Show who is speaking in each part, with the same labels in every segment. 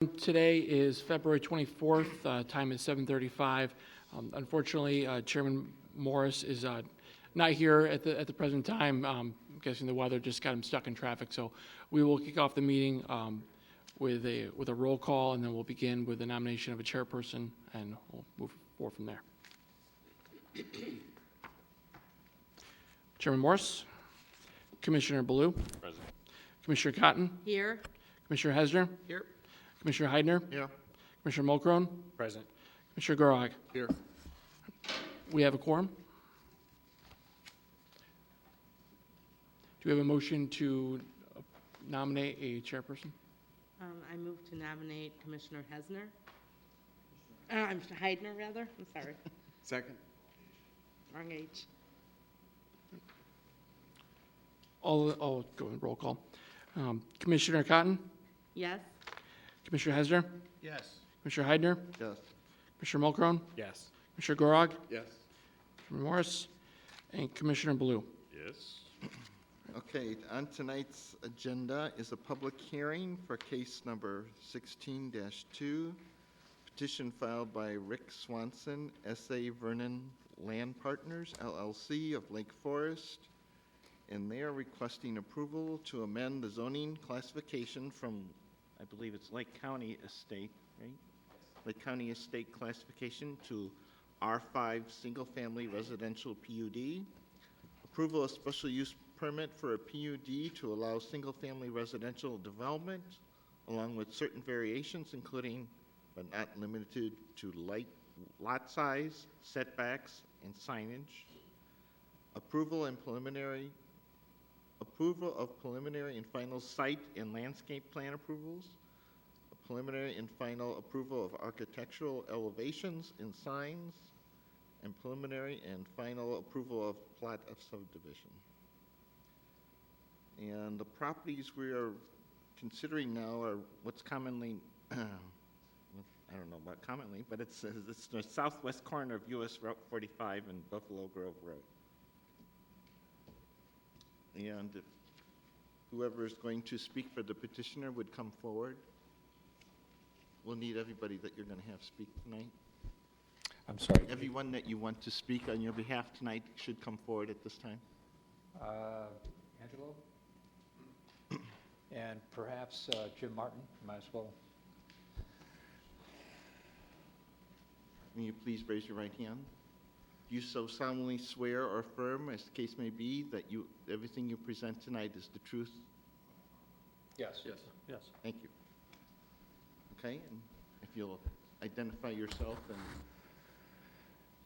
Speaker 1: Today is February 24th. Time is 7:35. Unfortunately, Chairman Morris is not here at the present time. I'm guessing the weather just got him stuck in traffic. So we will kick off the meeting with a roll call, and then we'll begin with the nomination of a chairperson, and we'll move forward from there. Chairman Morris, Commissioner Ballou,
Speaker 2: Present.
Speaker 1: Commissioner Cotton,
Speaker 3: Here.
Speaker 1: Commissioner Hesner,
Speaker 2: Here.
Speaker 1: Commissioner Heidner,
Speaker 2: Here.
Speaker 1: Commissioner Mulcrone,
Speaker 2: Present.
Speaker 1: Commissioner Gorog.
Speaker 2: Here.
Speaker 1: We have a quorum. Do we have a motion to nominate a chairperson?
Speaker 3: I move to nominate Commissioner Hesner. I'm Heidner, rather. I'm sorry.
Speaker 2: Second.
Speaker 3: Wrong age.
Speaker 1: I'll go in roll call. Commissioner Cotton,
Speaker 3: Yes.
Speaker 1: Commissioner Hesner,
Speaker 2: Yes.
Speaker 1: Commissioner Heidner,
Speaker 2: Yes.
Speaker 1: Commissioner Mulcrone,
Speaker 2: Yes.
Speaker 1: Commissioner Gorog,
Speaker 2: Yes.
Speaker 1: Commissioner Morris, and Commissioner Ballou.
Speaker 2: Yes.
Speaker 4: Okay, on tonight's agenda is a public hearing for case number 16-2, petition filed by Rick Swanson, S.A. Vernon Land Partners, LLC of Lake Forest, and they are requesting approval to amend the zoning classification from, I believe it's Lake County Estate, right? Lake County Estate classification to R5 single-family residential PUD. Approval of special use permit for a PUD to allow single-family residential development, along with certain variations, including but not limited to lot size, setbacks, and signage. Approval of preliminary and final site and landscape plan approvals. A preliminary and final approval of architectural elevations and signs, and preliminary and final approval of plat of subdivision. And the properties we are considering now are what's commonly, I don't know about commonly, but it's the southwest corner of US Route 45 and Buffalo Grove Road. And if whoever is going to speak for the petitioner would come forward. We'll need everybody that you're going to have speak tonight.
Speaker 5: I'm sorry.
Speaker 4: Everyone that you want to speak on your behalf tonight should come forward at this time.
Speaker 5: Angelo? And perhaps Jim Martin, might as well.
Speaker 4: Will you please raise your right hand? Do you so solemnly swear or affirm, as the case may be, that everything you present tonight is the truth?
Speaker 5: Yes. Yes. Yes.
Speaker 4: Thank you. Okay, and if you'll identify yourself and...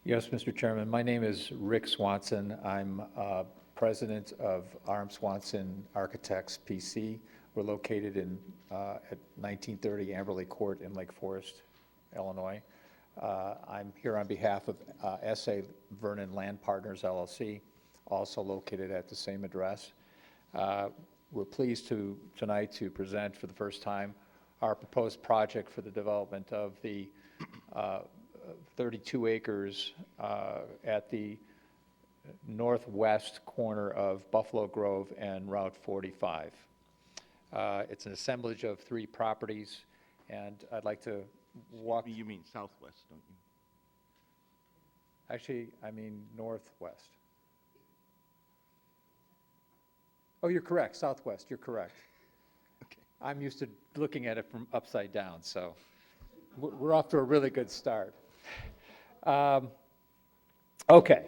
Speaker 5: Yes, Mr. Chairman. My name is Rick Swanson. I'm president of Arm Swanson Architects, PC. We're located at 1930 Amberley Court in Lake Forest, Illinois. I'm here on behalf of S.A. Vernon Land Partners, LLC, also located at the same address. We're pleased tonight to present for the first time our proposed project for the development of the 32 acres at the northwest corner of Buffalo Grove and Route 45. It's an assemblage of 3 properties, and I'd like to walk...
Speaker 4: You mean southwest, don't you?
Speaker 5: Actually, I mean northwest. Oh, you're correct, southwest, you're correct.
Speaker 4: Okay.
Speaker 5: I'm used to looking at it from upside down, so we're off to a really good start. Okay,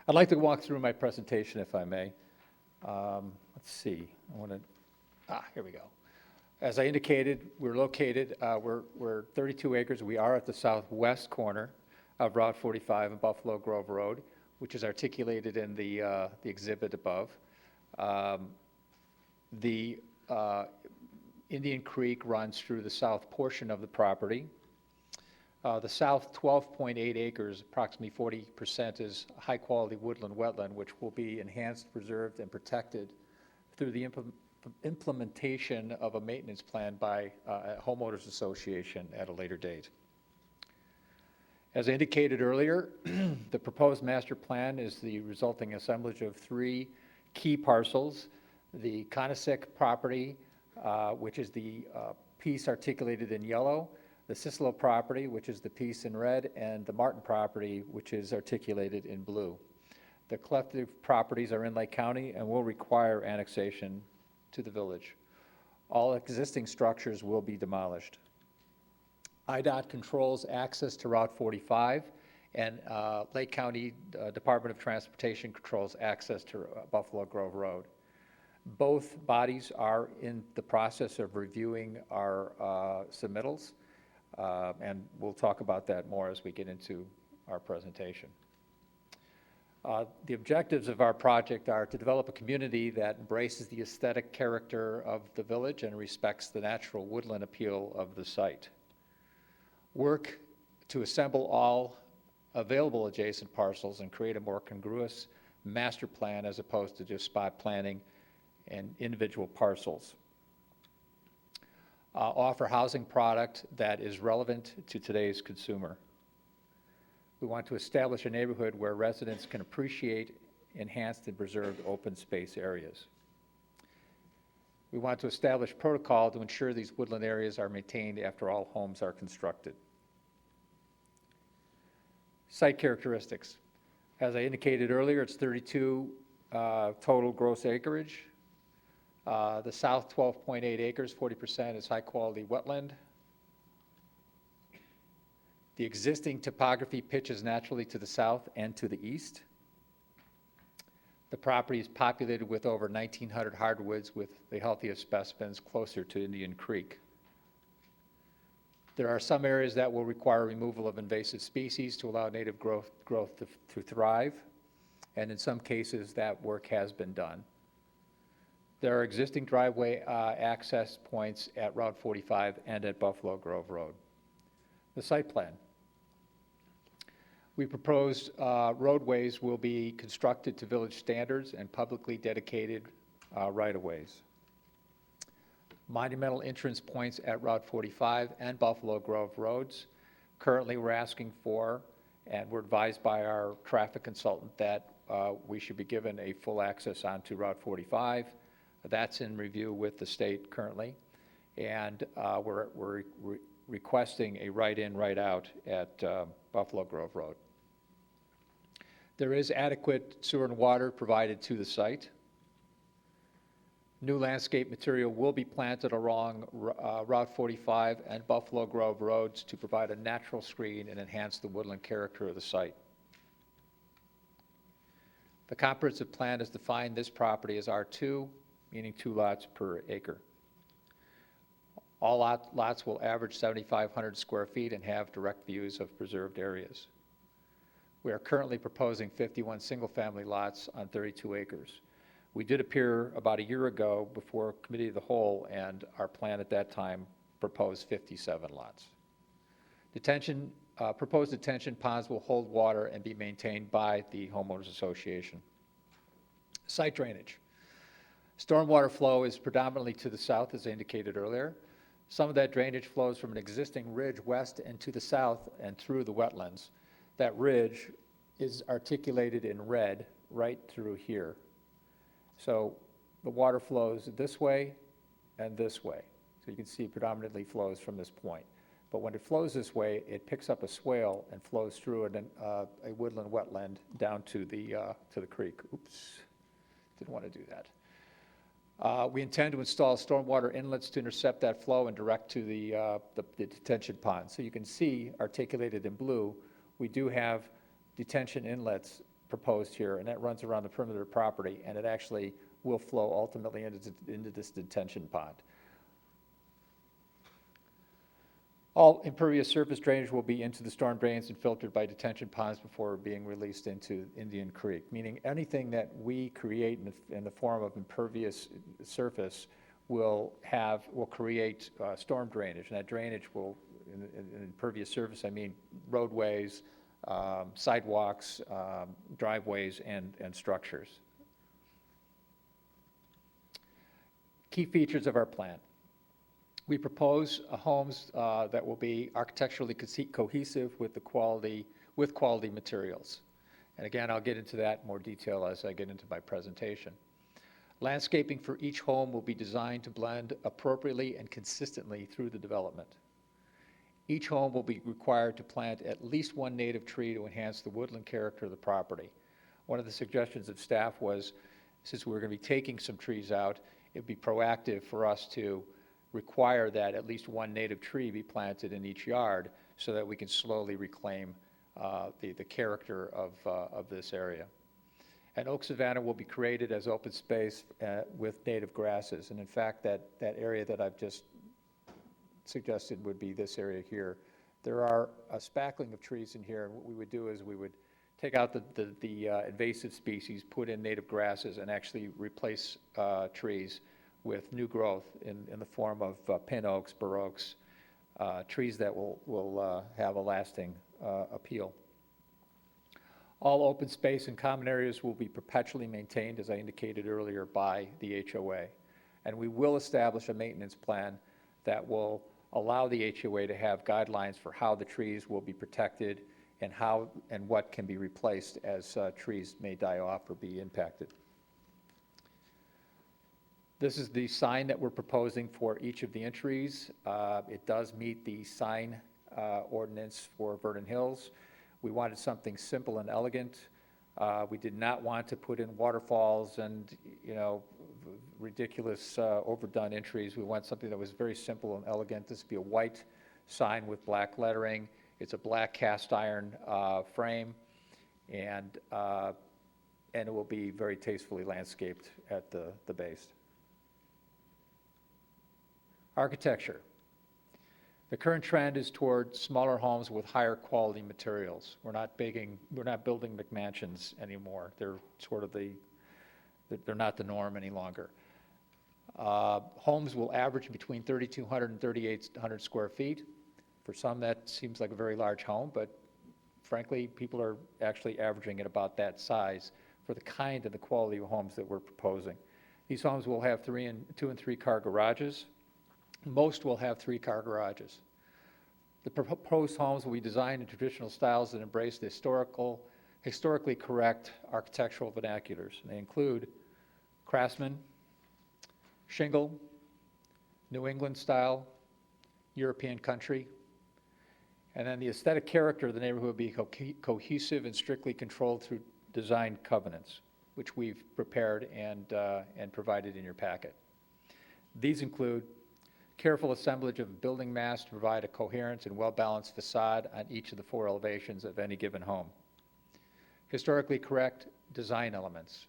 Speaker 5: I'd like to walk through my presentation if I may. Let's see, here we go. As I indicated, we're located, we're 32 acres. We are at the southwest corner of Route 45 and Buffalo Grove Road, which is articulated in the exhibit above. The Indian Creek runs through the south portion of the property. The south 12.8 acres, approximately 40%, is high-quality woodland wetland, which will be enhanced, preserved, and protected through the implementation of a maintenance plan by a homeowners association at a later date. As I indicated earlier, the proposed master plan is the resulting assemblage of 3 key parcels: the Conosick property, which is the piece articulated in yellow, the Cicelo property, which is the piece in red, and the Martin property, which is articulated in blue. The collective properties are in Lake County and will require annexation to the village. All existing structures will be demolished. IDOT controls access to Route 45, and Lake County Department of Transportation controls access to Buffalo Grove Road. Both bodies are in the process of reviewing our submittals, and we'll talk about that more as we get into our presentation. The objectives of our project are to develop a community that embraces the aesthetic character of the village and respects the natural woodland appeal of the site. Work to assemble all available adjacent parcels and create a more congruous master plan as opposed to just spot planning and individual parcels. Offer housing product that is relevant to today's consumer. We want to establish a neighborhood where residents can appreciate enhanced and preserved open space areas. We want to establish protocol to ensure these woodland areas are maintained after all homes are constructed. Site characteristics. As I indicated earlier, it's 32 total gross acreage. The south 12.8 acres, 40% is high-quality wetland. The existing topography pitches naturally to the south and to the east. The property is populated with over 1,900 hardwoods with the healthiest specimens closer to Indian Creek. There are some areas that will require removal of invasive species to allow native growth to thrive, and in some cases that work has been done. There are existing driveway access points at Route 45 and at Buffalo Grove Road. The site plan. We proposed roadways will be constructed to village standards and publicly dedicated right-of-ways. Monumental entrance points at Route 45 and Buffalo Grove Roads. Currently, we're asking for, and we're advised by our traffic consultant that we should be given a full access onto Route 45. That's in review with the state currently, and we're requesting a right-in, right-out at Buffalo Grove Road. There is adequate sewer and water provided to the site. New landscape material will be planted along Route 45 and Buffalo Grove Roads to provide a natural screen and enhance the woodland character of the site. The comprehensive plan has defined this property as R2, meaning 2 lots per acre. All lots will average 7,500 square feet and have direct views of preserved areas. We are currently proposing 51 single-family lots on 32 acres. We did appear about a year ago before Committee of the Whole, and our plan at that time proposed 57 lots. Proposed detention ponds will hold water and be maintained by the homeowners association. Site drainage. Stormwater flow is predominantly to the south, as I indicated earlier. Some of that drainage flows from an existing ridge west and to the south and through the wetlands. That ridge is articulated in red right through here. So the water flows this way and this way. So you can see predominantly flows from this point. But when it flows this way, it picks up a swale and flows through a woodland wetland down to the creek. Oops, didn't want to do that. We intend to install stormwater inlets to intercept that flow and direct to the detention pond. So you can see articulated in blue, we do have detention inlets proposed here, and that runs around the perimeter of the property, and it actually will flow ultimately into this detention pond. All impervious surface drainage will be into the storm drains and filtered by detention ponds before being released into Indian Creek, meaning anything that we create in the form of impervious surface will create storm drainage, and that drainage will, in impervious surface, I mean roadways, sidewalks, driveways, and structures. Key features of our plan. We propose homes that will be architecturally cohesive with quality materials. And again, I'll get into that in more detail as I get into my presentation. Landscaping for each home will be designed to blend appropriately and consistently through the development. Each home will be required to plant at least one native tree to enhance the woodland character of the property. One of the suggestions of staff was, since we're going to be taking some trees out, it'd be proactive for us to require that at least one native tree be planted in each yard so that we can slowly reclaim the character of this area. An oak savanna will be created as open space with native grasses. And in fact, that area that I've just suggested would be this area here. There are a spackling of trees in here, and what we would do is we would take out the invasive species, put in native grasses, and actually replace trees with new growth in the form of pin oaks, bur oaks, trees that will have a lasting appeal. All open space and common areas will be perpetually maintained, as I indicated earlier, by the HOA. And we will establish a maintenance plan that will allow the HOA to have guidelines for how the trees will be protected and how and what can be replaced as trees may die off or be impacted. This is the sign that we're proposing for each of the entries. It does meet the sign ordinance for Vernon Hills. We wanted something simple and elegant. We did not want to put in waterfalls and, ridiculous overdone entries. We want something that was very simple and elegant. This would be a white sign with black lettering. It's a black cast iron frame, and it will be very tastefully landscaped at the base. Architecture. The current trend is toward smaller homes with higher quality materials. We're not building McMansions anymore. They're they're not the norm any longer. Homes will average between 3,200 and 3,800 square feet. For some, that seems like a very large home, but frankly, people are actually averaging at about that size for the kind and the quality of homes that we're proposing. These homes will have 2 and 3 car garages. Most will have 3-car garages. The proposed homes will be designed in traditional styles that embrace the historically correct architectural vernaculars. They include Craftsman, shingle, New England style, European country, and then the aesthetic character of the neighborhood will be cohesive and strictly controlled through design covenants, which we've prepared and provided in your packet. These include careful assemblage of building mass to provide a coherent and well-balanced facade on each of the 4 elevations of any given home. Historically correct design elements.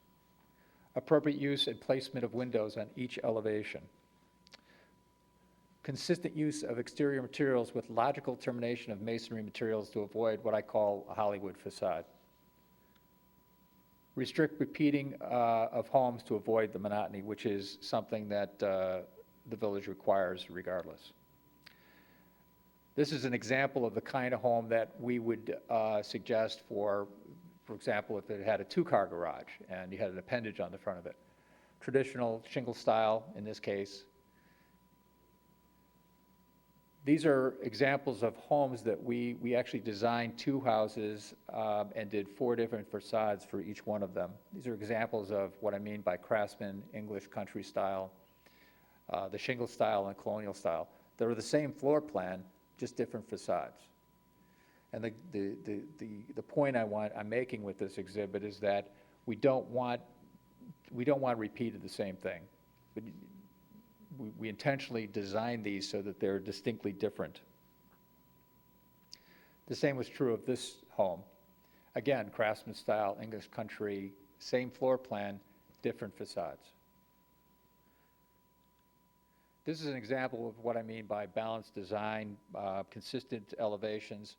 Speaker 5: Appropriate use and placement of windows on each elevation. Consistent use of exterior materials with logical termination of masonry materials to avoid what I call a Hollywood facade. Restrict repeating of homes to avoid the monotony, which is something that the village requires regardless. This is an example of the kind of home that we would suggest for example, if it had a 2-car garage and you had an appendage on the front of it. Traditional shingle style in this case. These are examples of homes that we actually designed 2 houses and did 4 different facades for each one of them. These are examples of what I mean by Craftsman, English country style, the shingle style and colonial style. They're the same floor plan, just different facades. And the point I'm making with this exhibit is that we don't want to repeat the same thing. But we intentionally designed these so that they're distinctly different. The same was true of this home. Again, Craftsman style, English country, same floor plan, different facades. This is an example of what I mean by balanced design, consistent elevations.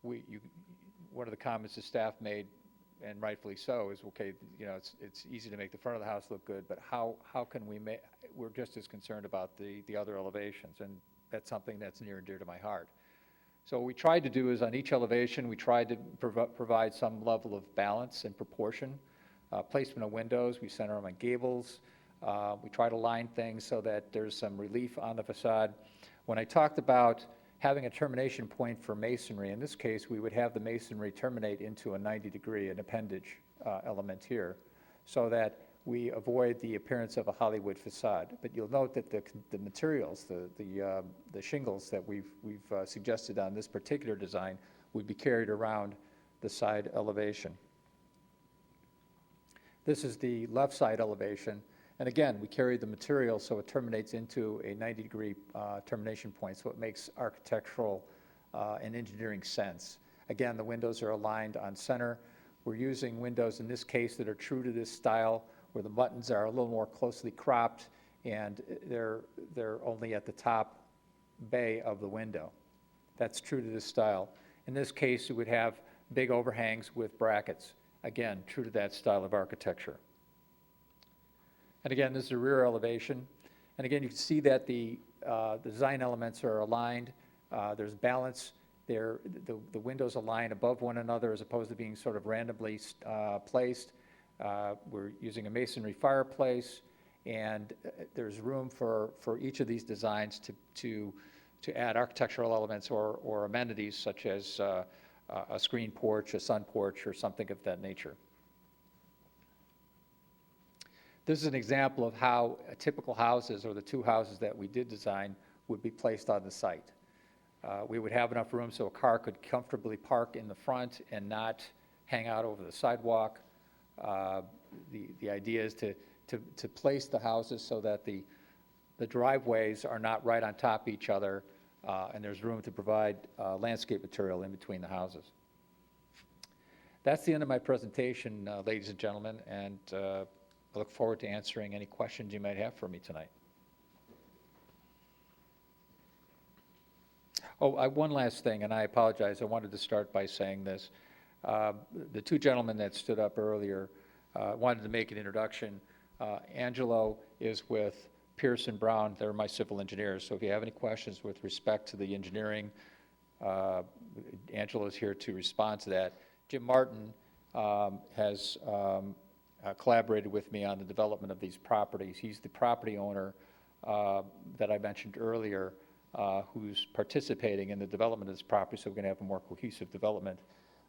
Speaker 5: One of the comments the staff made, and rightfully so, is okay. It's easy to make the front of the house look good, but how can we make? We're just as concerned about the other elevations, and that's something that's near and dear to my heart. So what we tried to do is on each elevation, we tried to provide some level of balance and proportion. Placement of windows, we center them on gables. We try to line things so that there's some relief on the facade. When I talked about having a termination point for masonry, in this case, we would have the masonry terminate into a 90-degree, an appendage element here, so that we avoid the appearance of a Hollywood facade. But you'll note that the materials, the shingles that we've suggested on this particular design would be carried around the side elevation. This is the left side elevation. And again, we carry the material so it terminates into a 90-degree termination point, so it makes architectural and engineering sense. Again, the windows are aligned on center. We're using windows in this case that are true to this style, where the buttons are a little more closely cropped and they're only at the top bay of the window. That's true to this style. In this case, we would have big overhangs with brackets. Again, true to that style of architecture. And again, this is a rear elevation. And again, you can see that the design elements are aligned. There's balance. The windows align above one another as opposed to being sort of randomly placed. We're using a masonry fireplace, and there's room for each of these designs to add architectural elements or amenities such as a screen porch, a sun porch, or something of that nature. This is an example of how typical houses, or the two houses that we did design, would be placed on the site. We would have enough room so a car could comfortably park in the front and not hang out over the sidewalk. The idea is to place the houses so that the driveways are not right on top of each other, and there's room to provide landscape material in between the houses. That's the end of my presentation, ladies and gentlemen, and I look forward to answering any questions you might have for me tonight. Oh, one last thing, and I apologize. I wanted to start by saying this. The two gentlemen that stood up earlier wanted to make an introduction. Angelo is with Pearson Brown. They're my civil engineers. So if you have any questions with respect to the engineering, Angelo is here to respond to that. Jim Martin has collaborated with me on the development of these properties. He's the property owner that I mentioned earlier, who's participating in the development of this property, so we're going to have a more cohesive development.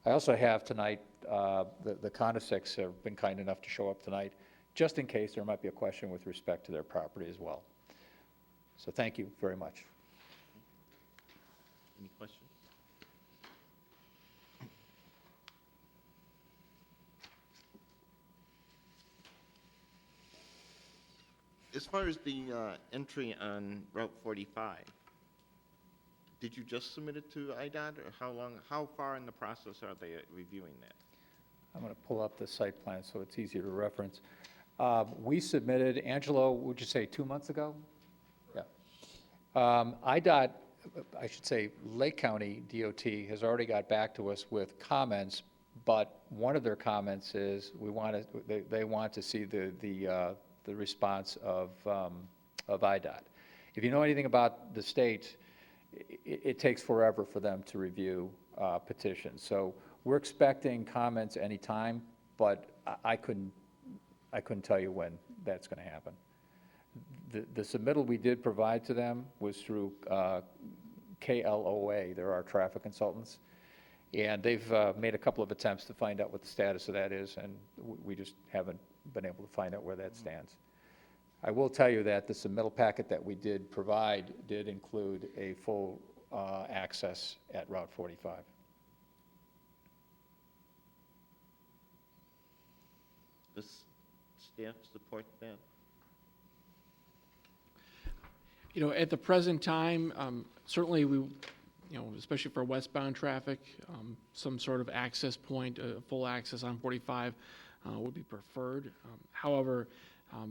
Speaker 5: I also have tonight, the Conisics have been kind enough to show up tonight, just in case there might be a question with respect to their property as well. So thank you very much.
Speaker 4: Any questions? As far as the entry on Route 45, did you just submit it to IDOT, or how far in the process are they reviewing that?
Speaker 5: I'm going to pull up the site plan so it's easier to reference. We submitted, Angelo, would you say 2 months ago? Yeah. IDOT, I should say Lake County DOT has already got back to us with comments, but one of their comments is they want to see the response of IDOT. If you know anything about the state, it takes forever for them to review petitions. So we're expecting comments anytime, but I couldn't tell you when that's going to happen. The submittal we did provide to them was through KLOA. They're our traffic consultants. And they've made a couple of attempts to find out what the status of that is, and we just haven't been able to find out where that stands. I will tell you that the submittal packet that we did provide did include a full access at Route 45.
Speaker 4: Does staff support that?
Speaker 1: You know, at the present time, certainly especially for westbound traffic, some sort of access point, full access on 45 would be preferred. However, I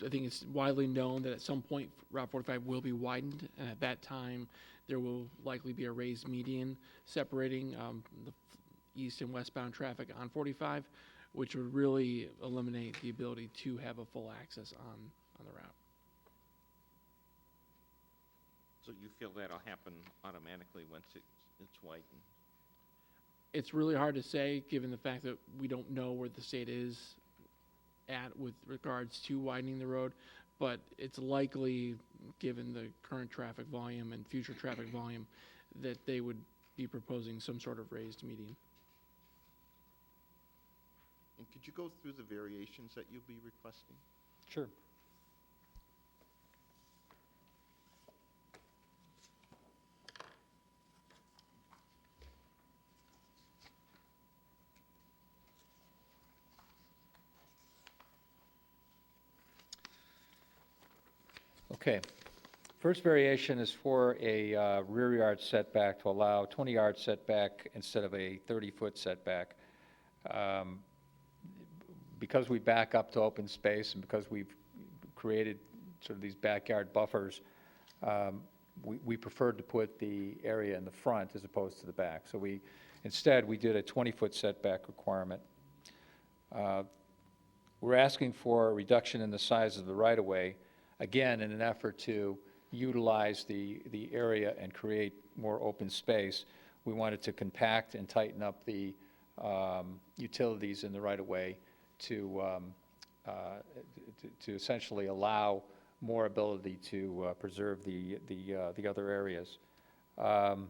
Speaker 1: think it's widely known that at some point Route 45 will be widened, and at that time there will likely be a raised median separating the east and westbound traffic on 45, which would really eliminate the ability to have a full access on the route.
Speaker 4: So you feel that'll happen automatically once it's widened?
Speaker 1: It's really hard to say, given the fact that we don't know where the state is at with regards to widening the road, but it's likely, given the current traffic volume and future traffic volume, that they would be proposing some sort of raised median.
Speaker 4: And could you go through the variations that you'll be requesting?
Speaker 5: Sure. Okay. First variation is for a rear yard setback to allow 20-yard setback instead of a 30-foot setback. Because we back up to open space and because we've created sort of these backyard buffers, we preferred to put the area in the front as opposed to the back. So instead, we did a 20-foot setback requirement. We're asking for a reduction in the size of the right-of-way, again, in an effort to utilize the area and create more open space. We wanted to compact and tighten up the utilities in the right-of-way to essentially allow more ability to preserve the other areas.
Speaker 4: And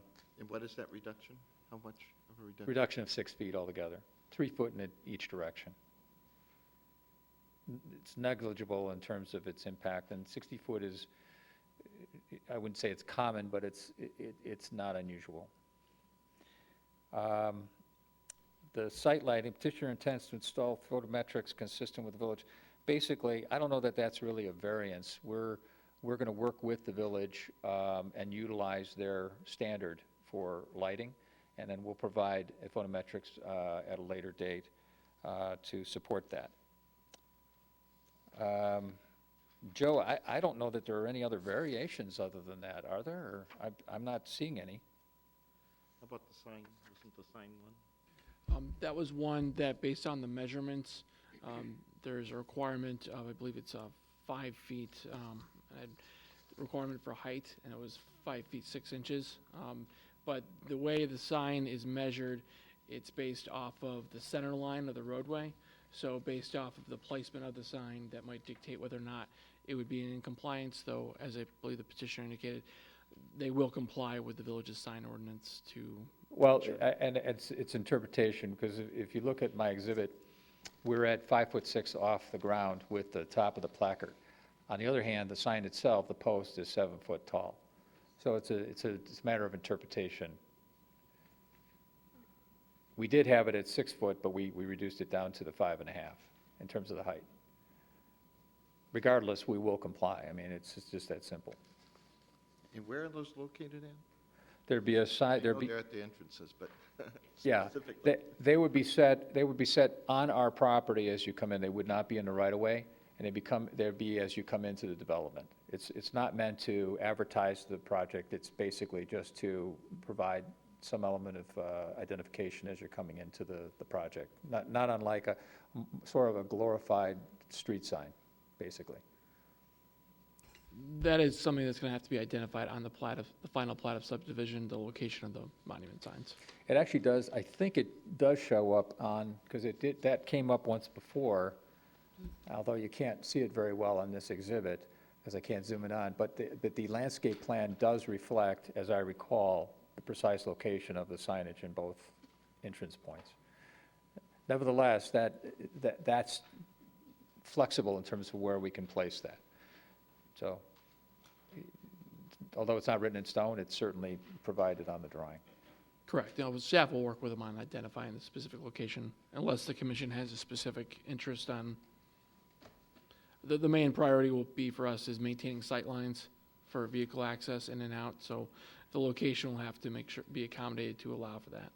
Speaker 4: what is that reduction? How much of a reduction?
Speaker 5: Reduction of 6 feet altogether, 3 foot in each direction. It's negligible in terms of its impact, and 60 foot is, I wouldn't say it's common, but it's not unusual. The site lighting, petitioner intends to install photometrics consistent with the village. Basically, I don't know that that's really a variance. We're going to work with the village and utilize their standard for lighting, and then we'll provide a photometrics at a later date to support that. Joe, I don't know that there are any other variations other than that, are there? Or I'm not seeing any.
Speaker 4: How about the sign? Wasn't the sign one?
Speaker 1: That was one that, based on the measurements, there's a requirement of, I believe it's 5 feet, requirement for height, and it was 5 feet 6 inches. But the way the sign is measured, it's based off of the center line of the roadway. So based off of the placement of the sign, that might dictate whether or not it would be in compliance, though, as I believe the petitioner indicated, they will comply with the village's sign ordinance to.
Speaker 5: Well, and it's interpretation, because if you look at my exhibit, we're at 5'6" off the ground with the top of the placard. On the other hand, the sign itself, the post, is 7 foot tall. So it's a matter of interpretation. We did have it at 6 foot, but we reduced it down to the 5.5 in terms of the height. Regardless, we will comply. I mean, it's just that simple.
Speaker 4: And where are those located at?
Speaker 5: There'd be a side.
Speaker 4: I know they're at the entrances, but
Speaker 5: Yeah,
Speaker 4: specifically.
Speaker 5: they would be set on our property as you come in. They would not be in the right of way, and they'd be as you come into the development. It's not meant to advertise the project. It's basically just to provide some element of identification as you're coming into the project. Not unlike a sort of a glorified street sign, basically.
Speaker 1: That is something that's going to have to be identified on the final plat of subdivision, the location of the monument signs.
Speaker 5: It actually does, I think it does show up on, because that came up once before, although you can't see it very well on this exhibit, because I can't zoom it on, but the landscape plan does reflect, as I recall, the precise location of the signage in both entrance points. Nevertheless, that's flexible in terms of where we can place that. So, although it's not written in stone, it's certainly provided on the drawing.
Speaker 1: Correct. Staff will work with them on identifying the specific location, unless the commission has a specific interest on. The main priority will be for us is maintaining sight lines for vehicle access in and out. So the location will have to be accommodated to allow for that.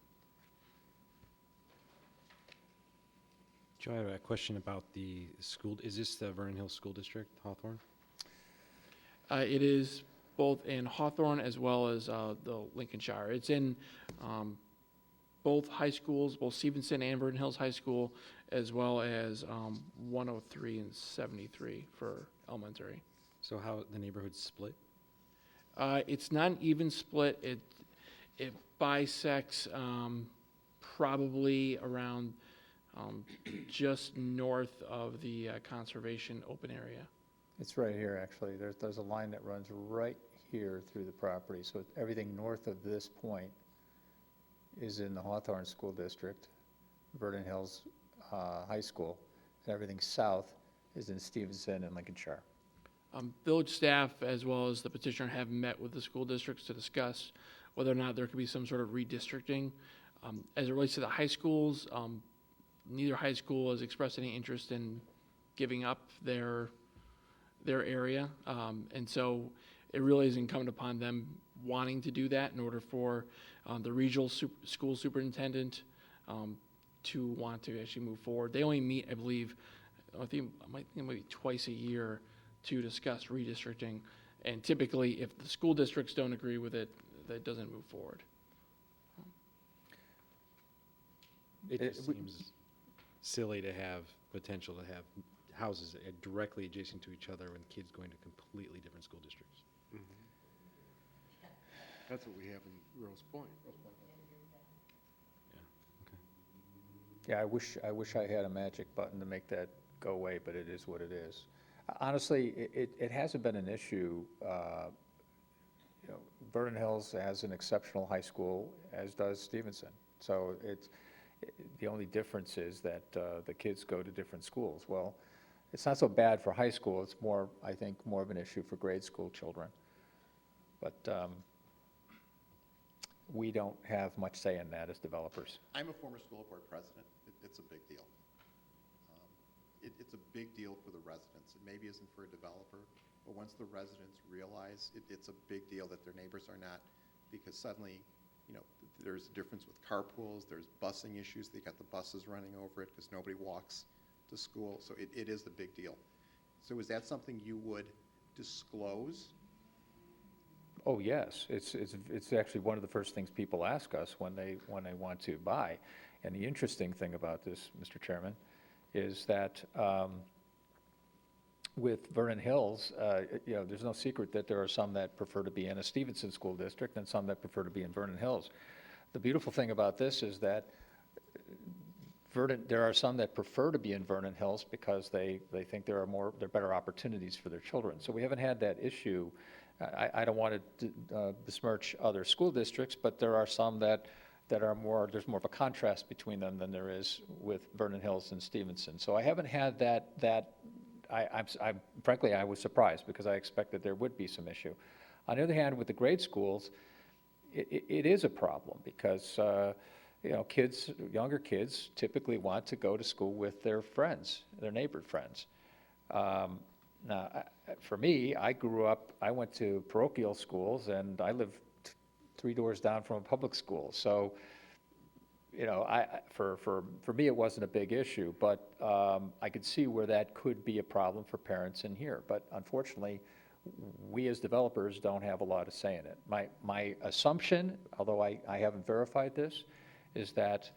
Speaker 2: Joe, I have a question about the school. Is this the Vernon Hills School District, Hawthorne?
Speaker 1: It is both in Hawthorne as well as the Lincolnshire. It's in both high schools, both Stevenson and Vernon Hills High School, as well as 103 and 73 for elementary.
Speaker 2: So how the neighborhood's split?
Speaker 1: It's not an even split. It bisects probably around just north of the conservation open area.
Speaker 5: It's right here, actually. There's a line that runs right here through the property. So everything north of this point is in the Hawthorne School District. Vernon Hills High School, and everything south is in Stevenson and Lincolnshire.
Speaker 1: Village staff, as well as the petitioner, have met with the school districts to discuss whether or not there could be some sort of redistricting. As it relates to the high schools, neither high school has expressed any interest in giving up their area. And so it really is incumbent upon them wanting to do that in order for the regional school superintendent to want to actually move forward. They only meet, I believe, maybe twice a year to discuss redistricting. And typically, if the school districts don't agree with it, that doesn't move forward.
Speaker 2: It just
Speaker 5: we-
Speaker 2: seems silly to have potential to have houses directly adjacent to each other and kids going to completely different school districts.
Speaker 6: That's what we have in Rose Point.
Speaker 5: Yeah, I wish I had a magic button to make that go away, but it is what it is. Honestly, it hasn't been an issue. Vernon Hills has an exceptional high school, as does Stevenson. So the only difference is that the kids go to different schools. Well, it's not so bad for high school. It's more, I think, more of an issue for grade school children. But we don't have much say in that as developers.
Speaker 7: I'm a former school board president. It's a big deal. It's a big deal for the residents. It maybe isn't for a developer, but once the residents realize it's a big deal that their neighbors are not, because suddenly, there's a difference with carpools, there's busing issues. They got the buses running over it because nobody walks to school. So it is a big deal. So is that something you would disclose?
Speaker 5: Oh, yes. It's actually one of the first things people ask us when they want to buy. And the interesting thing about this, Mr. Chairman, is that with Vernon Hills, there's no secret that there are some that prefer to be in a Stevenson school district and some that prefer to be in Vernon Hills. The beautiful thing about this is that there are some that prefer to be in Vernon Hills because they think there are better opportunities for their children. So we haven't had that issue. I don't want to besmirch other school districts, but there are some that are there's more of a contrast between them than there is with Vernon Hills and Stevenson. So I haven't had that. Frankly, I was surprised because I expected there would be some issue. On the other hand, with the grade schools, it is a problem because younger kids typically want to go to school with their friends, their neighbor friends. Now, for me, I went to parochial schools, and I lived 3 doors down from a public school. So, for me, it wasn't a big issue, but I could see where that could be a problem for parents in here. But unfortunately, we as developers don't have a lot of say in it. My assumption, although I haven't verified this, is that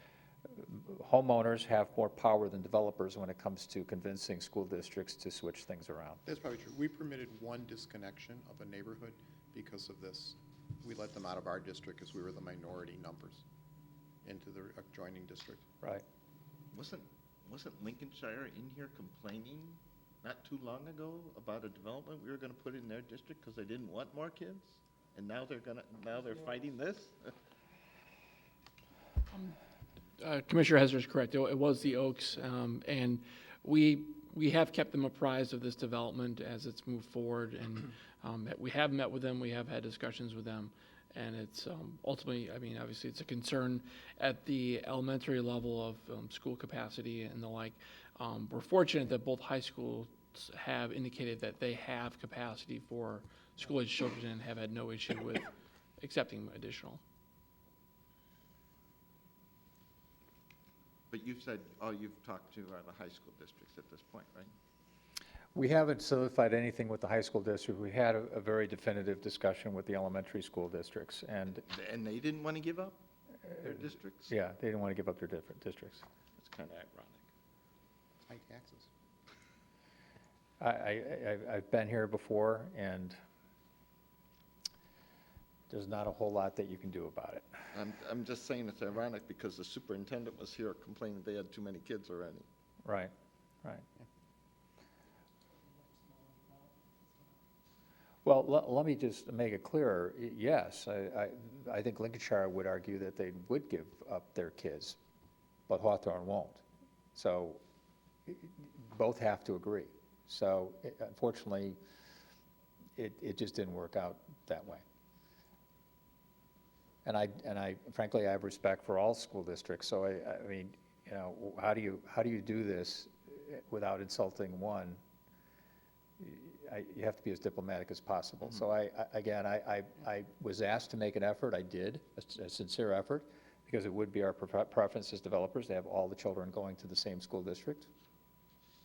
Speaker 5: homeowners have more power than developers when it comes to convincing school districts to switch things around.
Speaker 7: That's probably true. We permitted one disconnection of a neighborhood because of this. We let them out of our district because we were the minority numbers into the adjoining district.
Speaker 5: Right.
Speaker 4: Wasn't Lincolnshire in here complaining not too long ago about a development we were gonna put in their district because they didn't want more kids? And now they're fighting this?
Speaker 1: Commissioner Hesner is correct. It was the Oaks, and we have kept them apprised of this development as it's moved forward, and we have met with them. We have had discussions with them, and it's ultimately, obviously, it's a concern at the elementary level of school capacity and the like. We're fortunate that both high schools have indicated that they have capacity for school-age children and have had no issue with accepting additional.
Speaker 4: But you've said, you've talked to the high school districts at this point, right?
Speaker 5: We haven't solidified anything with the high school district. We had a very definitive discussion with the elementary school districts, and
Speaker 4: And they didn't want to give up their districts?
Speaker 5: yeah, they didn't want to give up their different districts.
Speaker 4: It's kind of ironic.
Speaker 7: High taxes.
Speaker 5: I've been here before, and there's not a whole lot that you can do about it.
Speaker 4: I'm just saying it's ironic because the superintendent was here complaining they had too many kids already.
Speaker 5: Right, right. Well, let me just make it clearer. Yes, I think Lincolnshire would argue that they would give up their kids, but Hawthorne won't. So both have to agree. So unfortunately, it just didn't work out that way. And I frankly, I have respect for all school districts. So I mean, you know, how do you do this without insulting one? You have to be as diplomatic as possible. So I was asked to make an effort. I did, a sincere effort, because it would be our preference as developers to have all the children going to the same school district.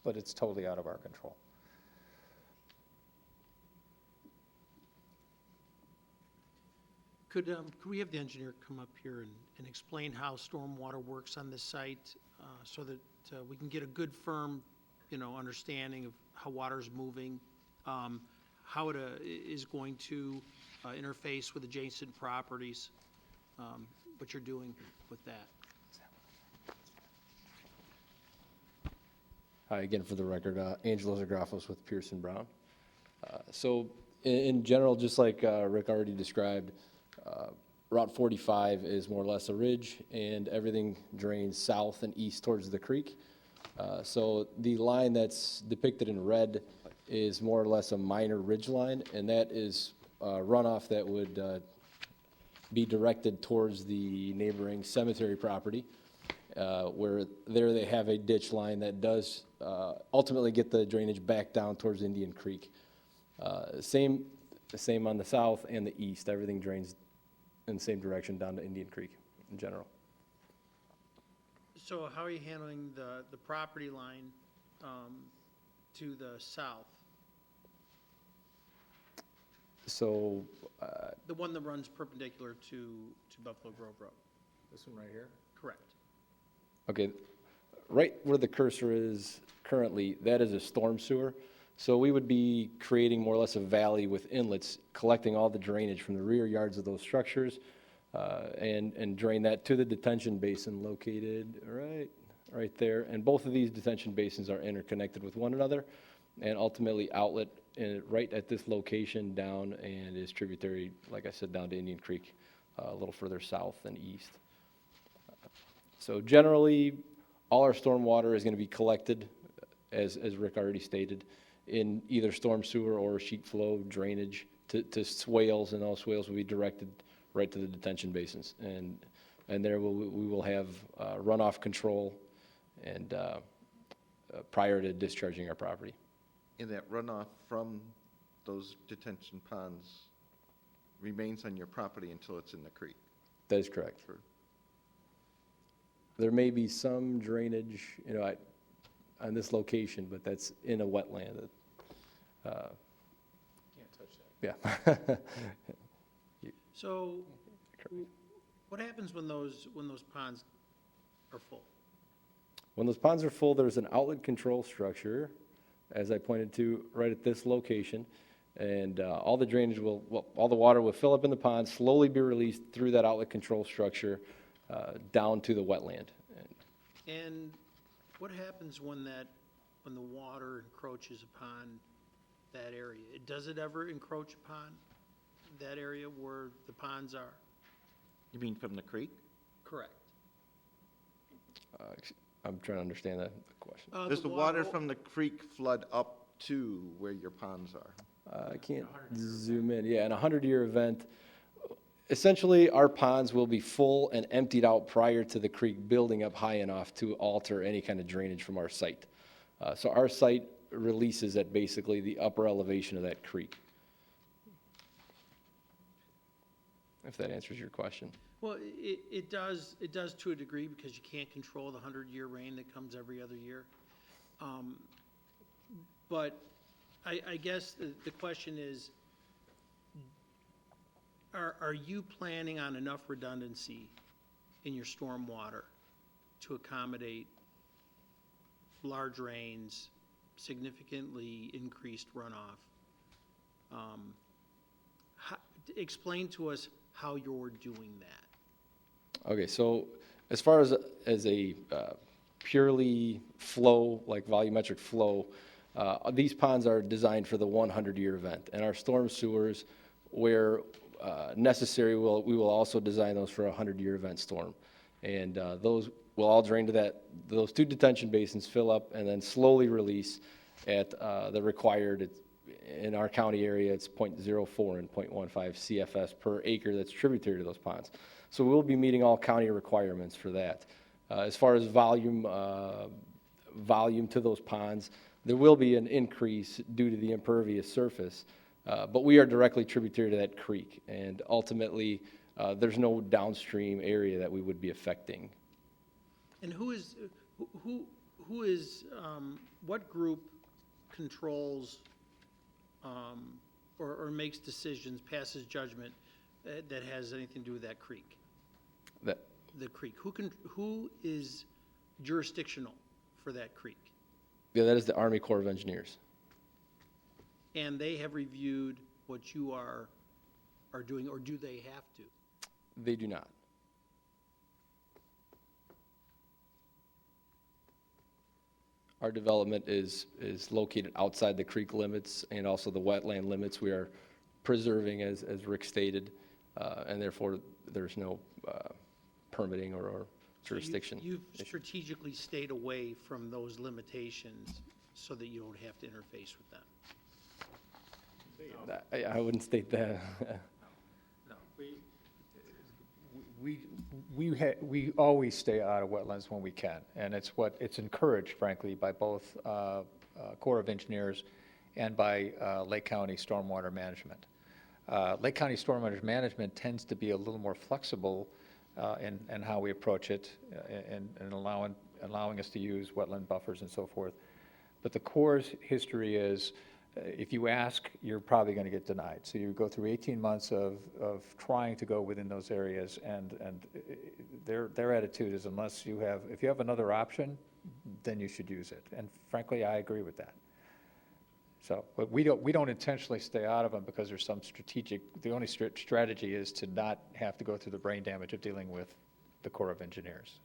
Speaker 5: But it's totally out of our control.
Speaker 8: Could we have the engineer come up here and explain how stormwater works on this site, so that we can get a good, firm, understanding of how water's moving, how it is going to interface with adjacent properties, what you're doing with that?
Speaker 9: Hi, again, for the record, Angelo Zagrafos with Pearson Brown. So in general, just like Rick already described, Route 45 is more or less a ridge, and everything drains south and east towards the creek. So the line that's depicted in red is more or less a minor ridge line, and that is runoff that would be directed towards the neighboring cemetery property, where there they have a ditch line that does ultimately get the drainage back down towards Indian Creek. Same on the south and the east. Everything drains in the same direction down to Indian Creek in general.
Speaker 8: So how are you handling the property line to the south?
Speaker 9: So
Speaker 8: The one that runs perpendicular to Buffalo Grove Road?
Speaker 5: This one right here?
Speaker 8: Correct.
Speaker 9: okay, right where the cursor is currently, that is a storm sewer. So we would be creating more or less a valley with inlets, collecting all the drainage from the rear yards of those structures, and drain that to the detention basin located right there. And both of these detention basins are interconnected with one another, and ultimately outlet right at this location down, and is tributary, like I said, down to Indian Creek, a little further south and east. So generally, all our storm water is going to be collected, as Rick already stated, in either storm sewer or sheet flow drainage to swales, and those swales will be directed right to the detention basins. And there we will have runoff control and prior to discharging our property.
Speaker 4: And that runoff from those detention ponds remains on your property until it's in the creek?
Speaker 9: That is correct.
Speaker 4: Sure.
Speaker 9: There may be some drainage, on this location, but that's in a wetland.
Speaker 5: Can't touch that.
Speaker 9: Yeah.
Speaker 8: So what happens when those ponds are full?
Speaker 9: When those ponds are full, there's an outlet control structure, as I pointed to, right at this location. And all the drainage all the water will fill up in the pond, slowly be released through that outlet control structure down to the wetland.
Speaker 8: And what happens when the water encroaches upon that area? Does it ever encroach upon that area where the ponds are?
Speaker 4: You mean from the creek?
Speaker 8: Correct.
Speaker 9: I'm trying to understand that question.
Speaker 4: Does the water from the creek flood up to where your ponds are?
Speaker 9: I can't zoom in. Yeah, in a 100-year event, essentially our ponds will be full and emptied out prior to the creek building up high enough to alter any kind of drainage from our site. So our site releases at basically the upper elevation of that creek. If that answers your question.
Speaker 8: Well, it does to a degree, because you can't control the 100-year rain that comes every other year. But I guess the question is, are you planning on enough redundancy in your storm water to accommodate large rains, significantly increased runoff? Explain to us how you're doing that.
Speaker 9: Okay, so as far as a purely flow, like volumetric flow, these ponds are designed for the 100-year event, and our storm sewers, where necessary, we will also design those for a 100-year event storm. And those will all drain to those 2 detention basins, fill up, and then slowly release at the required, in our county area, it's 0.04 and 0.15 CFS per acre that's tributary to those ponds. So we'll be meeting all county requirements for that. As far as volume to those ponds, there will be an increase due to the impervious surface, but we are directly tributary to that creek, and ultimately, there's no downstream area that we would be affecting.
Speaker 8: And what group controls or makes decisions, passes judgment that has anything to do with that creek? The creek. Who is jurisdictional for that creek?
Speaker 9: Yeah, that is the Army Corps of Engineers.
Speaker 8: And they have reviewed what you are doing, or do they have to?
Speaker 9: They do not. Our development is located outside the creek limits and also the wetland limits we are preserving, as Rick stated, and therefore there's no permitting or jurisdiction.
Speaker 8: So you've strategically stayed away from those limitations so that you don't have to interface with them.
Speaker 9: I wouldn't state that.
Speaker 5: No, we always stay out of wetlands when we can, and it's encouraged, frankly, by both Corps of Engineers and by Lake County Stormwater Management. Lake County Stormwater Management tends to be a little more flexible in how we approach it, and allowing us to use wetland buffers and so forth. But the Corps' history is, if you ask, you're probably going to get denied. So you go through 18 months of trying to go within those areas, and their attitude is, if you have another option, then you should use it. And frankly, I agree with that. So, but we don't intentionally stay out of them because there's some the only strategy is to not have to go through the brain damage of dealing with the Corps of Engineers.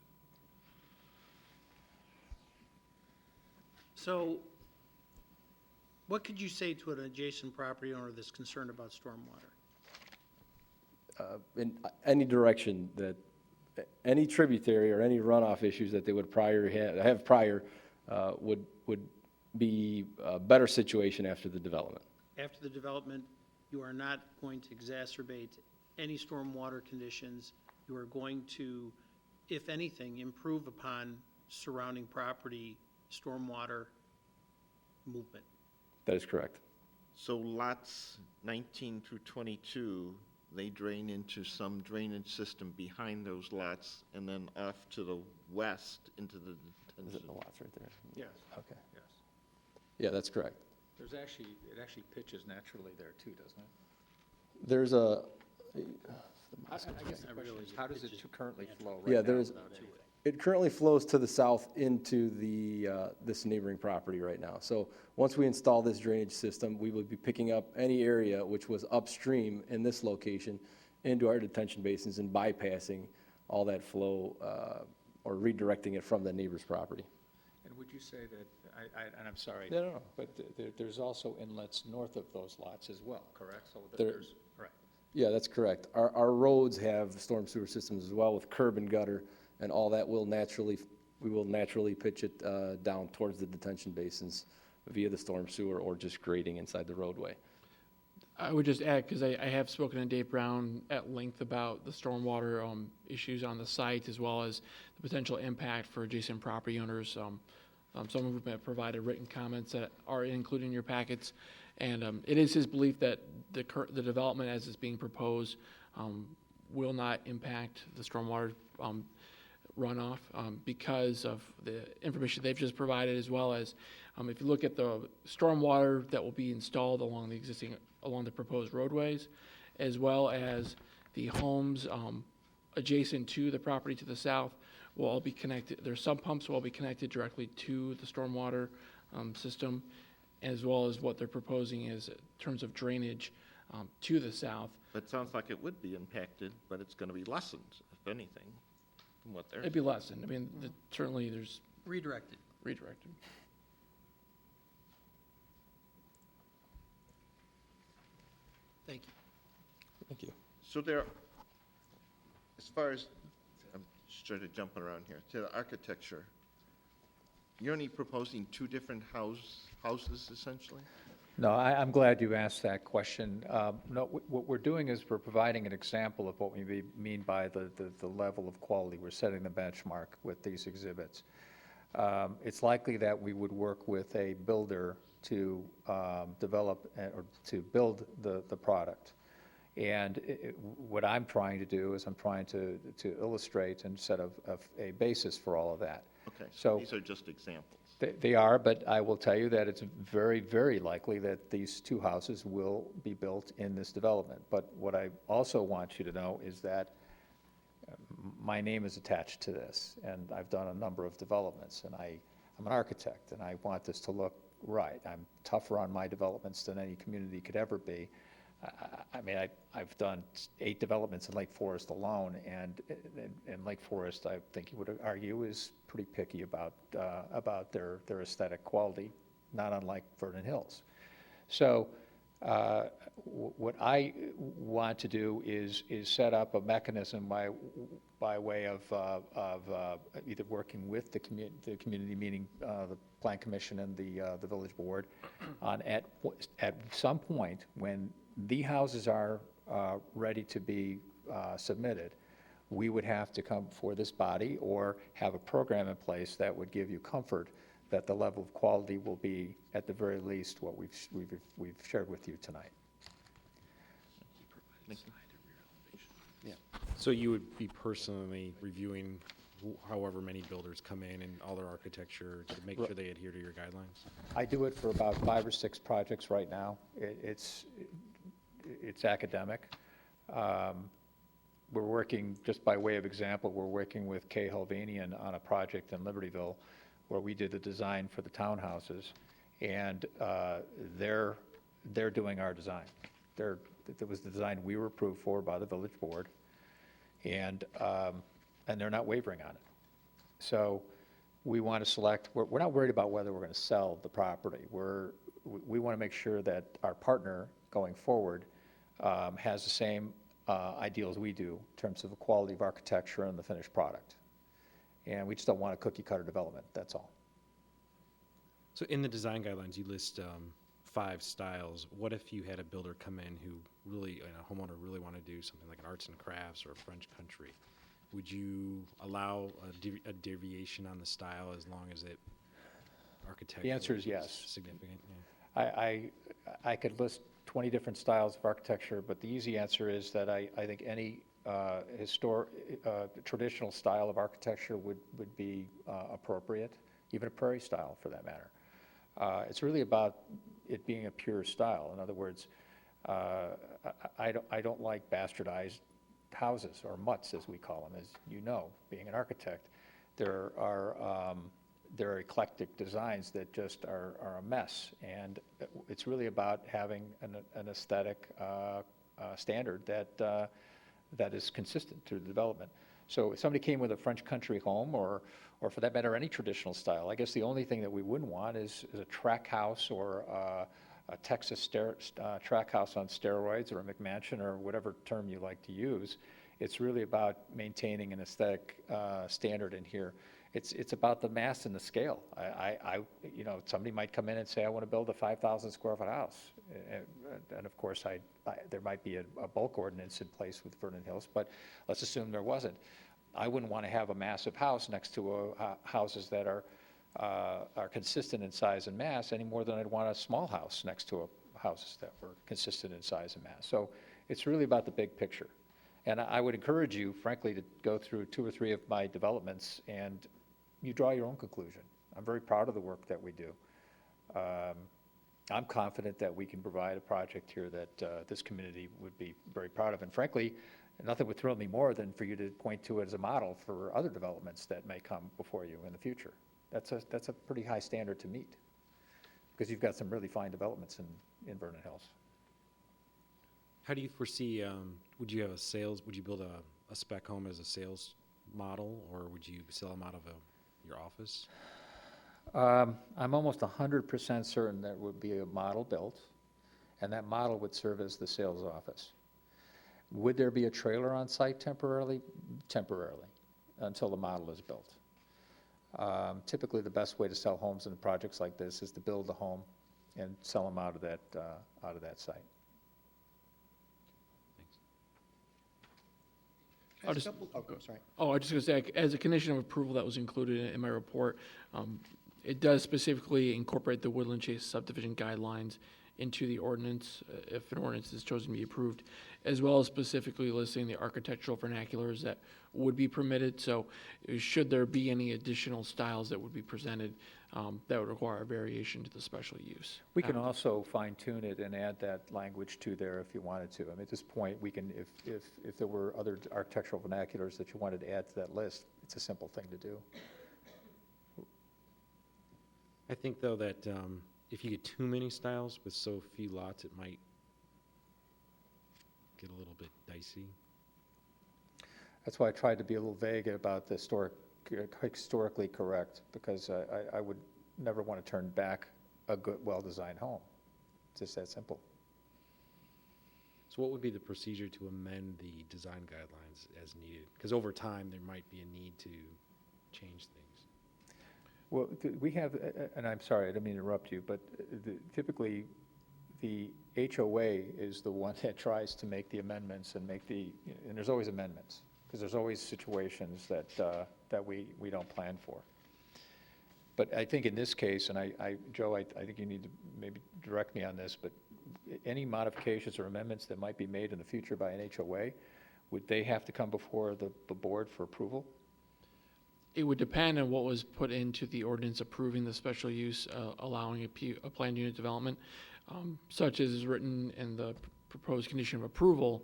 Speaker 8: So what could you say to an adjacent property owner that's concerned about stormwater?
Speaker 9: In any direction that, any tributary or any runoff issues that they would have prior would be a better situation after the development.
Speaker 8: After the development, you are not going to exacerbate any stormwater conditions. You are going to, if anything, improve upon surrounding property stormwater movement.
Speaker 9: That is correct.
Speaker 4: So lots 19 through 22, they drain into some drainage system behind those lots, and then off to the west into the
Speaker 9: Is
Speaker 4: detention.
Speaker 9: it the lots right there?
Speaker 5: Yes.
Speaker 9: Okay.
Speaker 5: Yes.
Speaker 9: Yeah, that's correct.
Speaker 5: It actually pitches naturally there too, doesn't it?
Speaker 9: There's a,
Speaker 5: I guess the question is, how does it currently flow
Speaker 9: yeah,
Speaker 5: right now
Speaker 9: there's,
Speaker 5: without anything?
Speaker 9: it currently flows to the south into this neighboring property right now. So once we install this drainage system, we will be picking up any area which was upstream in this location into our detention basins and bypassing all that flow or redirecting it from the neighbor's property.
Speaker 5: And would you say that, and I'm sorry.
Speaker 9: No.
Speaker 5: But there's also inlets north of those lots as well, correct? So
Speaker 9: There-
Speaker 5: there's, right.
Speaker 9: Yeah, that's correct. Our roads have storm sewer systems as well with curb and gutter, and all that we will naturally pitch it down towards the detention basins via the storm sewer or just grading inside the roadway.
Speaker 1: I would just add, because I have spoken to Dave Brown at length about the stormwater issues on the site, as well as the potential impact for adjacent property owners. Some of them have provided written comments that are included in your packets, and it is his belief that the development as it's being proposed will not impact the stormwater runoff because of the information they've just provided, as well as if you look at the stormwater that will be installed along the proposed roadways, as well as the homes adjacent to the property to the south will all be connected. Their sump pumps will all be connected directly to the stormwater system, as well as what they're proposing is in terms of drainage to the south.
Speaker 4: That sounds like it would be impacted, but it's going to be lessened, if anything, from what they're.
Speaker 1: It'd be lessened. I mean, certainly there's
Speaker 8: Redirected.
Speaker 1: redirected.
Speaker 8: Thank you.
Speaker 9: Thank you.
Speaker 4: So there, as far as, I'm started jumping around here, to the architecture. You're only proposing two different houses essentially?
Speaker 5: No, I'm glad you asked that question. No, what we're doing is we're providing an example of what we mean by the level of quality. We're setting the benchmark with these exhibits. It's likely that we would work with a builder to develop or to build the product. And what I'm trying to do is I'm trying to illustrate and set a basis for all of that.
Speaker 4: Okay,
Speaker 5: So
Speaker 4: so these are just examples.
Speaker 5: They are, but I will tell you that it's very, very likely that these two houses will be built in this development. But what I also want you to know is that my name is attached to this, and I've done a number of developments, and I'm an architect, and I want this to look right. I'm tougher on my developments than any community could ever be. I mean, I've done 8 developments in Lake Forest alone, and Lake Forest, I think you would argue, is pretty picky about their aesthetic quality, not unlike Vernon Hills. So what I want to do is set up a mechanism by way of either working with the community meeting, the Plan Commission and the Village Board, on at some point when the houses are ready to be submitted, we would have to come before this body or have a program in place that would give you comfort that the level of quality will be, at the very least, what we've shared with you tonight.
Speaker 2: Yeah. So you would be personally reviewing however many builders come in and all their architecture to make sure they adhere to your guidelines?
Speaker 5: I do it for about 5 or 6 projects right now. It's academic. We're working, just by way of example, we're working with Kay Helvanian on a project in Libertyville where we did the design for the townhouses, and they're doing our design. It was the design we were approved for by the village board, and they're not wavering on it. So we want to select, we're not worried about whether we're going to sell the property. We want to make sure that our partner going forward has the same ideals we do in terms of the quality of architecture and the finished product. And we just don't want a cookie cutter development, that's all.
Speaker 2: So in the design guidelines, you list 5 styles. What if you had a builder come in who really, a homeowner really want to do something like an arts and crafts or a French country? Would you allow a deviation on the style as long as it architecturally
Speaker 5: The answer is yes.
Speaker 2: significant? Yeah.
Speaker 5: I could list 20 different styles of architecture, but the easy answer is that I think any traditional style of architecture would be appropriate, even a prairie style for that matter. It's really about it being a pure style. In other words, I don't like bastardized houses, or mutts as we call them, as you know, being an architect. There are eclectic designs that just are a mess, and it's really about having an aesthetic standard that is consistent through the development. So if somebody came with a French country home, or for that matter, any traditional style, I guess the only thing that we wouldn't want is a track house or a Texas track house on steroids, or a McMansion, or whatever term you like to use. It's really about maintaining an aesthetic standard in here. It's about the mass and the scale. Somebody might come in and say, I want to build a 5,000 square foot house. And of course, there might be a bulk ordinance in place with Vernon Hills, but let's assume there wasn't. I wouldn't want to have a massive house next to houses that are consistent in size and mass any more than I'd want a small house next to houses that were consistent in size and mass. So it's really about the big picture. And I would encourage you, frankly, to go through 2 or 3 of my developments and you draw your own conclusion. I'm very proud of the work that we do. I'm confident that we can provide a project here that this community would be very proud of. And frankly, nothing would thrill me more than for you to point to it as a model for other developments that may come before you in the future. That's a pretty high standard to meet, because you've got some really fine developments in Vernon Hills.
Speaker 2: How do you foresee, would you build a spec home as a sales model, or would you sell them out of your office?
Speaker 5: I'm almost 100% certain there would be a model built, and that model would serve as the sales office. Would there be a trailer on site temporarily? Temporarily. until the model is built. Typically, the best way to sell homes in projects like this is to build the home and sell them out of that site.
Speaker 1: I'll just-
Speaker 7: Oh, sorry.
Speaker 1: Oh, I was just going to say, as a condition of approval that was included in my report, it does specifically incorporate the Woodland Chase subdivision guidelines into the ordinance, if an ordinance is chosen to be approved, as well as specifically listing the architectural vernaculars that would be permitted. So should there be any additional styles that would be presented, that would require a variation to the special use.
Speaker 5: We can also fine tune it and add that language to there if you wanted to. I mean, at this point, we can, if there were other architectural vernaculars that you wanted to add to that list, it's a simple thing to do.
Speaker 2: I think, though, that if you get too many styles with so few lots, it might get a little bit dicey.
Speaker 5: That's why I tried to be a little vague about the historically correct, because I would never want to turn back a good, well-designed home. It's just that simple.
Speaker 2: So what would be the procedure to amend the design guidelines as needed? Because over time, there might be a need to change things.
Speaker 5: Well, we have, and I'm sorry, I didn't mean to interrupt you, but typically, the HOA is the one that tries to make the amendments and and there's always amendments, because there's always situations that we don't plan for. But I think in this case, and Joe, I think you need to maybe direct me on this, but any modifications or amendments that might be made in the future by an HOA, would they have to come before the board for approval?
Speaker 1: It would depend on what was put into the ordinance approving the special use, allowing a planned unit development, such as is written in the proposed condition of approval.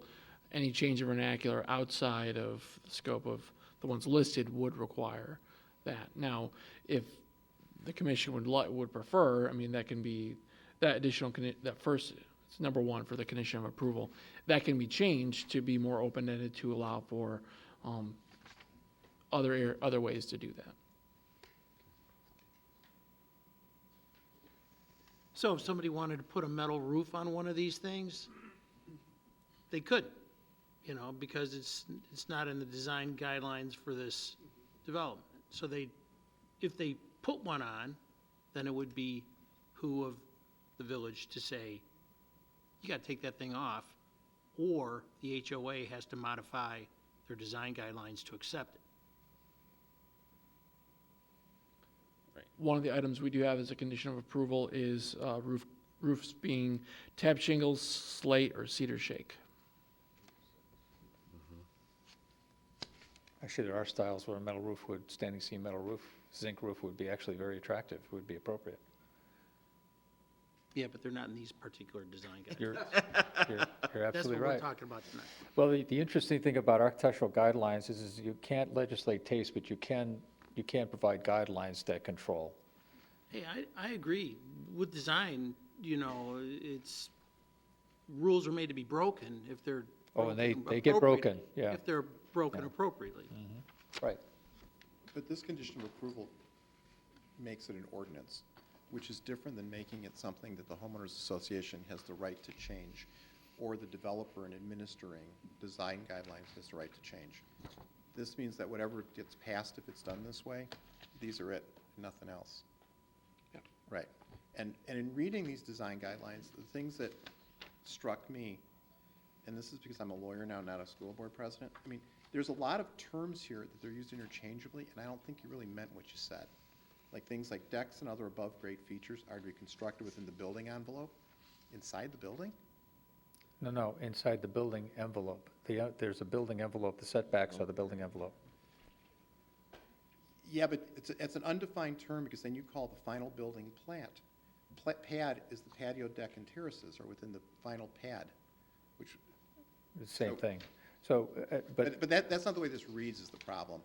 Speaker 1: Any change of vernacular outside of the scope of the ones listed would require that. Now, if the commission would prefer, I mean, that can be, that additional, that first, it's number one for the condition of approval, that can be changed to be more open-ended to allow for other ways to do that.
Speaker 8: So if somebody wanted to put a metal roof on one of these things, they could, because it's not in the design guidelines for this development. So if they put one on, then it would be who of the village to say, you got to take that thing off, or the HOA has to modify their design guidelines to accept it.
Speaker 1: One of the items we do have as a condition of approval is roofs being tab shingles, slate, or cedar shake.
Speaker 5: Actually, there are styles where a metal roof standing seam metal roof, zinc roof would be actually very attractive, would be appropriate.
Speaker 8: Yeah, but they're not in these particular design guidelines.
Speaker 5: You're
Speaker 8: That's what
Speaker 5: absolutely
Speaker 8: we're
Speaker 5: right.
Speaker 8: talking about tonight.
Speaker 5: Well, the interesting thing about architectural guidelines is you can't legislate taste, but you can provide guidelines that control.
Speaker 8: Hey, I agree. With design, it's, rules are made to be broken if they're.
Speaker 5: Oh, and they
Speaker 8: broken
Speaker 5: get broken,
Speaker 8: appropriately.
Speaker 5: yeah.
Speaker 8: If they're broken
Speaker 5: Yeah.
Speaker 8: appropriately.
Speaker 5: Right.
Speaker 7: But this condition of approval makes it an ordinance, which is different than making it something that the homeowners association has the right to change, or the developer in administering design guidelines has the right to change. This means that whatever gets passed, if it's done this way, these are it, nothing else.
Speaker 1: Yeah.
Speaker 7: Right. And in reading these design guidelines, the things that struck me, and this is because I'm a lawyer now, not a school board president, I mean, there's a lot of terms here that they're used interchangeably, and I don't think you really meant what you said. Like things like decks and other above-grade features are to be constructed within the building envelope, inside the building?
Speaker 5: No, inside the building envelope. There's a building envelope, the setbacks are the building envelope.
Speaker 7: Yeah, but it's an undefined term because then you call the final building plant. Pad is the patio deck and terraces are within the final pad, which.
Speaker 5: The same
Speaker 7: So-
Speaker 5: thing. So, but
Speaker 7: But that's not the way this reads is the problem.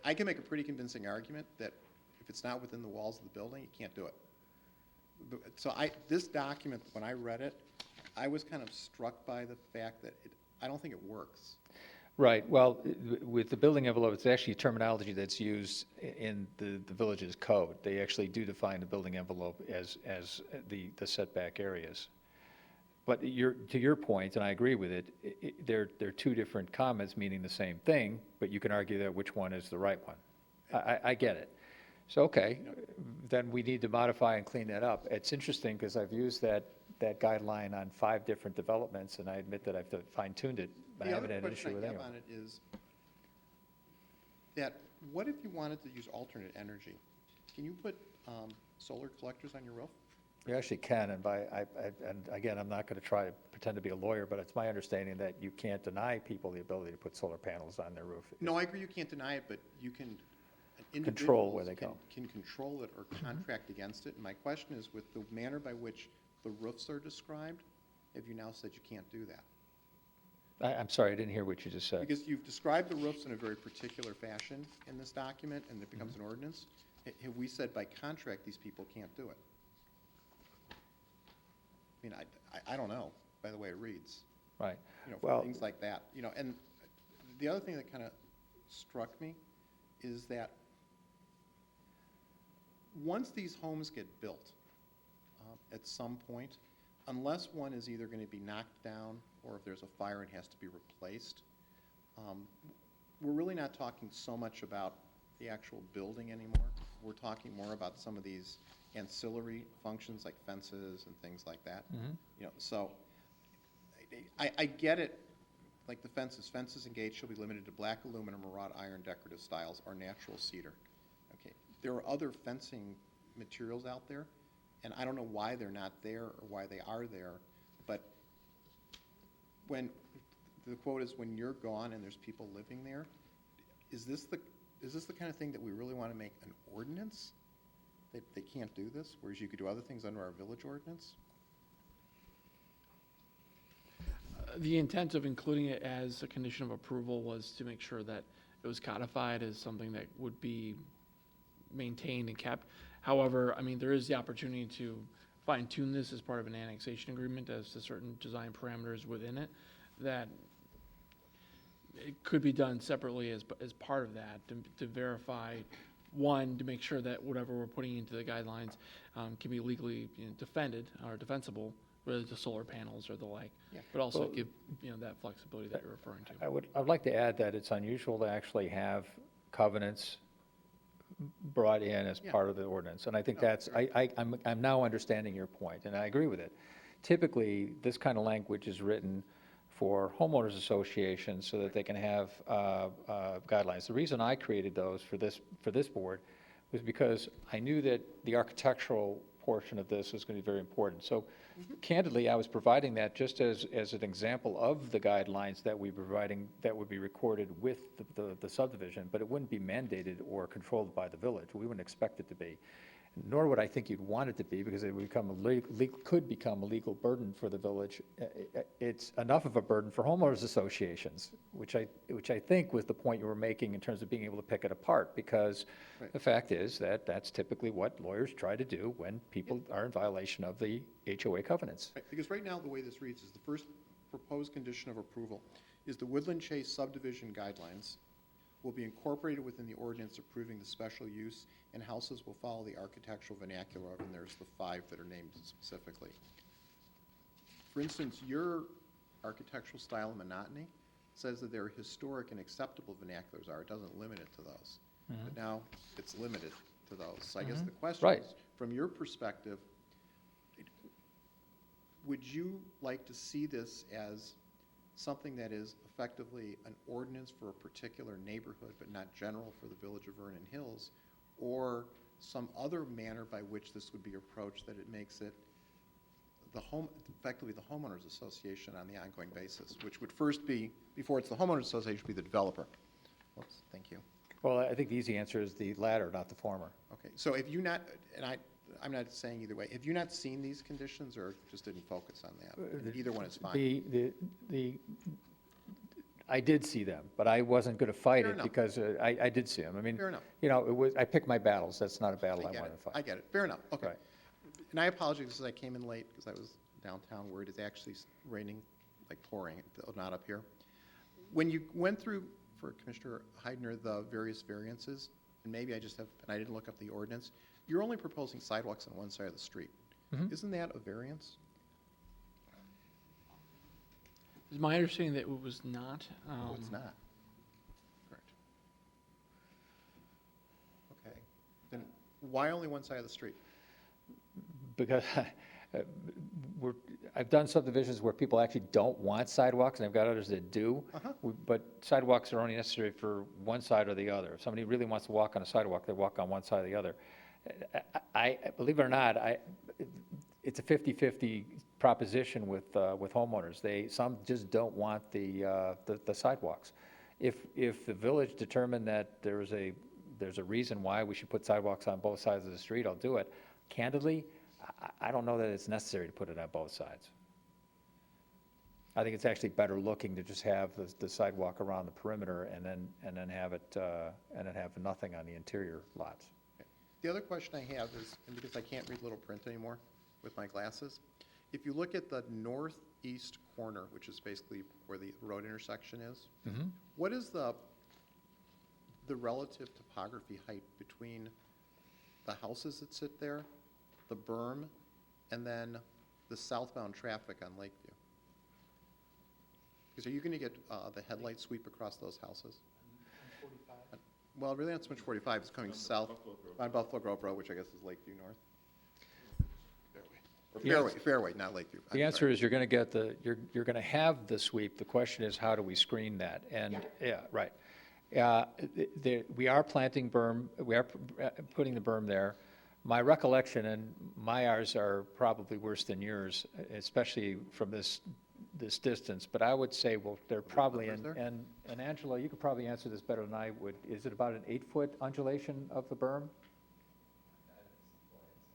Speaker 7: I can make a pretty convincing argument that if it's not within the walls of the building, you can't do it. So this document, when I read it, I was kind of struck by the fact that I don't think it works.
Speaker 5: right, well, with the building envelope, it's actually terminology that's used in the village's code. They actually do define the building envelope as the setback areas. But to your point, and I agree with it, they're two different comments meaning the same thing, but you can argue that which one is the right one. I get it. So, okay, then we need to modify and clean that up. It's interesting because I've used that guideline on 5 different developments, and I admit that I've fine-tuned it, but I
Speaker 7: The
Speaker 5: haven't
Speaker 7: other
Speaker 5: had an issue
Speaker 7: question
Speaker 5: with
Speaker 7: I
Speaker 5: any
Speaker 7: have
Speaker 5: of
Speaker 7: on
Speaker 5: them.
Speaker 7: it is that, what if you wanted to use alternate energy? Can you put solar collectors on your roof?
Speaker 5: You actually can, and again, I'm not going to try to pretend to be a lawyer, but it's my understanding that you can't deny people the ability to put solar panels on their roof.
Speaker 7: No, I agree you can't deny it, but you can,
Speaker 5: Control where
Speaker 7: individuals
Speaker 5: they
Speaker 7: can-
Speaker 5: go.
Speaker 7: Can control it or contract against it. And my question is, with the manner by which the roofs are described, have you now said you can't do that?
Speaker 5: I'm sorry, I didn't hear what you just said.
Speaker 7: Because you've described the roofs in a very particular fashion in this document, and it becomes an ordinance. Have we said by contract, these people can't do it? I mean, I don't know, by the way it reads,
Speaker 5: Right.
Speaker 7: you know,
Speaker 5: Well,
Speaker 7: for things like that. You know, and the other thing that kind of struck me is that once these homes get built, at some point, unless one is either going to be knocked down or if there's a fire and has to be replaced, we're really not talking so much about the actual building anymore. We're talking more about some of these ancillary functions like fences and things like that. You know, so I get it, like the fences. Fences and gates shall be limited to black aluminum or wrought iron decorative styles or natural cedar. Okay, there are other fencing materials out there, and I don't know why they're not there or why they are there, but when, the quote is, when you're gone and there's people living there, is this the kind of thing that we really want to make an ordinance? They can't do this, whereas you could do other things under our village ordinance?
Speaker 1: The intent of including it as a condition of approval was to make sure that it was codified as something that would be maintained and kept. However, I mean, there is the opportunity to fine tune this as part of an annexation agreement as to certain design parameters within it that it could be done separately as part of that to verify, one, to make sure that whatever we're putting into the guidelines can be legally defended or defensible, whether it's the solar panels or the like,
Speaker 7: Yeah.
Speaker 1: but also
Speaker 5: Well,
Speaker 1: give, that flexibility that you're referring to.
Speaker 5: I'd like to add that it's unusual to actually have covenants brought in as
Speaker 7: Yeah.
Speaker 5: part of the ordinance. And I think
Speaker 7: No,
Speaker 5: that's, I'm now understanding your point, and I agree with it. Typically, this kind of language is written for homeowners associations so that they can have guidelines. The reason I created those for this board was because I knew that the architectural portion of this was going to be very important. So candidly, I was providing that just as an example of the guidelines that we're providing, that would be recorded with the subdivision, but it wouldn't be mandated or controlled by the village. We wouldn't expect it to be. Nor would I think you'd want it to be, because it would could become a legal burden for the village. It's enough of a burden for homeowners associations, which I think was the point you were making in terms of being able to pick it apart, because
Speaker 7: Right.
Speaker 5: the fact is that that's typically what lawyers try to do when people are in violation of the HOA covenants.
Speaker 7: Right, because right now, the way this reads is the first proposed condition of approval is the Woodland Chase subdivision guidelines will be incorporated within the ordinance approving the special use, and houses will follow the architectural vernacular, and there's the 5 that are named specifically. For instance, your architectural style and monotony says that there are historic and acceptable vernaculars are. It doesn't limit it to those. But now it's limited to those. So I guess the question
Speaker 5: Right.
Speaker 7: is, from your perspective, would you like to see this as something that is effectively an ordinance for a particular neighborhood, but not general for the village of Vernon Hills, or some other manner by which this would be approached that it makes it effectively the homeowners association on the ongoing basis, which would first be, before it's the homeowners association, be the developer? Oops, thank you.
Speaker 5: Well, I think the easy answer is the latter, not the former.
Speaker 7: Okay, so if you not, and I'm not saying either way, have you not seen these conditions or just didn't focus on that? Either one is fine.
Speaker 5: I did see them, but I wasn't going to fight
Speaker 7: Fair
Speaker 5: it
Speaker 7: enough.
Speaker 5: because I did see them. I mean,
Speaker 7: Fair enough.
Speaker 5: I picked my battles. That's not a battle I
Speaker 7: get
Speaker 5: wanted
Speaker 7: it.
Speaker 5: to fight.
Speaker 7: I get it. Fair enough. Okay.
Speaker 5: Right.
Speaker 7: And I apologize because I came in late because I was downtown where it is actually raining, like pouring, not up here. When you went through, for Commissioner Heidner, the various variances, and maybe I just have, and I didn't look up the ordinance, you're only proposing sidewalks on one side of the street. Isn't that a variance?
Speaker 1: It's my understanding that it was not.
Speaker 7: Oh, it's not.
Speaker 1: Correct.
Speaker 7: Okay. Then why only one side of the street?
Speaker 5: Because I've done subdivisions where people actually don't want sidewalks, and I've got others that do. But sidewalks are only necessary for one side or the other. If somebody really wants to walk on a sidewalk, they walk on one side or the other. Believe it or not, it's a 50-50 proposition with homeowners. Some just don't want the sidewalks. If the village determined that there's a reason why we should put sidewalks on both sides of the street, I'll do it. Candidly, I don't know that it's necessary to put it on both sides. I think it's actually better looking to just have the sidewalk around the perimeter and then have nothing on the interior lots.
Speaker 7: The other question I have is, and because I can't read little print anymore with my glasses, if you look at the northeast corner, which is basically where the road intersection is, what is the relative topography height between the houses that sit there, the berm, and then the southbound traffic on Lakeview? Because are you going to get the headlight sweep across those houses? Well, really not so much 45, it's coming south on Buffalo Grove Road, which I guess is Lakeview North. Or Fairway, not Lakeview.
Speaker 5: The answer is you're going to have the sweep. The question is, how do we screen that? And, yeah, right. We are planting berm, we are putting the berm there. My recollection, and my ours are probably worse than yours, especially from this distance, but I would say, well, they're probably, and Angela, you could probably answer this better than I would. Is it about an 8-foot undulation of the berm?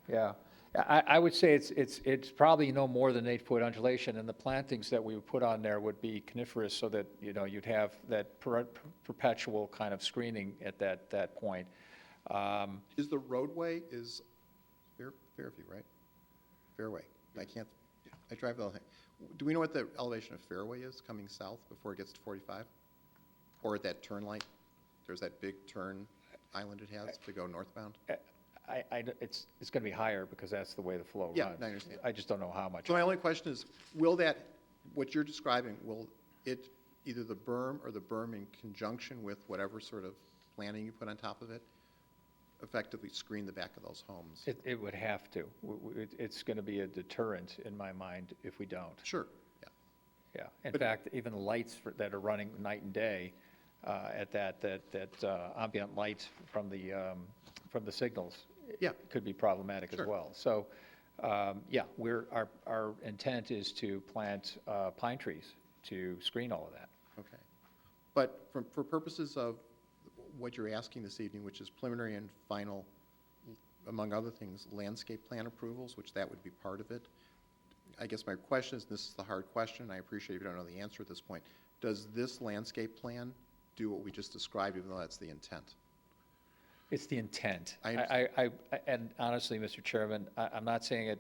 Speaker 5: Yeah. I would say it's probably no more than 8-foot undulation, and the plantings that we would put on there would be coniferous so that, you'd have that perpetual kind of screening at that point.
Speaker 7: Is the roadway Fairview, right? Fairway. I drive the whole thing. Do we know what the elevation of Fairway is coming south before it gets to 45? Or at that turn light? There's that big turn island it has to go northbound?
Speaker 5: It's going to be higher because that's the way the flow runs.
Speaker 7: Yeah, I understand.
Speaker 5: I just don't know how much.
Speaker 7: So my only question is, what you're describing, will it, either the berm or the berm in conjunction with whatever sort of planting you put on top of it, effectively screen the back of those homes?
Speaker 5: It would have to. It's going to be a deterrent in my mind if we don't.
Speaker 7: Sure, yeah.
Speaker 5: Yeah. In fact, even the lights that are running night and day at that ambient light from the signals could be problematic as well. So, yeah, our intent is to plant pine trees to screen all of that.
Speaker 7: Okay. But for purposes of what you're asking this evening, which is preliminary and final, among other things, landscape plan approvals, which that would be part of it. I guess my question is, and this is the hard question, I appreciate if you don't know the answer at this point, does this landscape plan do what we just described, even though that's the intent?
Speaker 5: It's the intent.
Speaker 7: And
Speaker 5: honestly, Mr. Chairman, I'm not saying it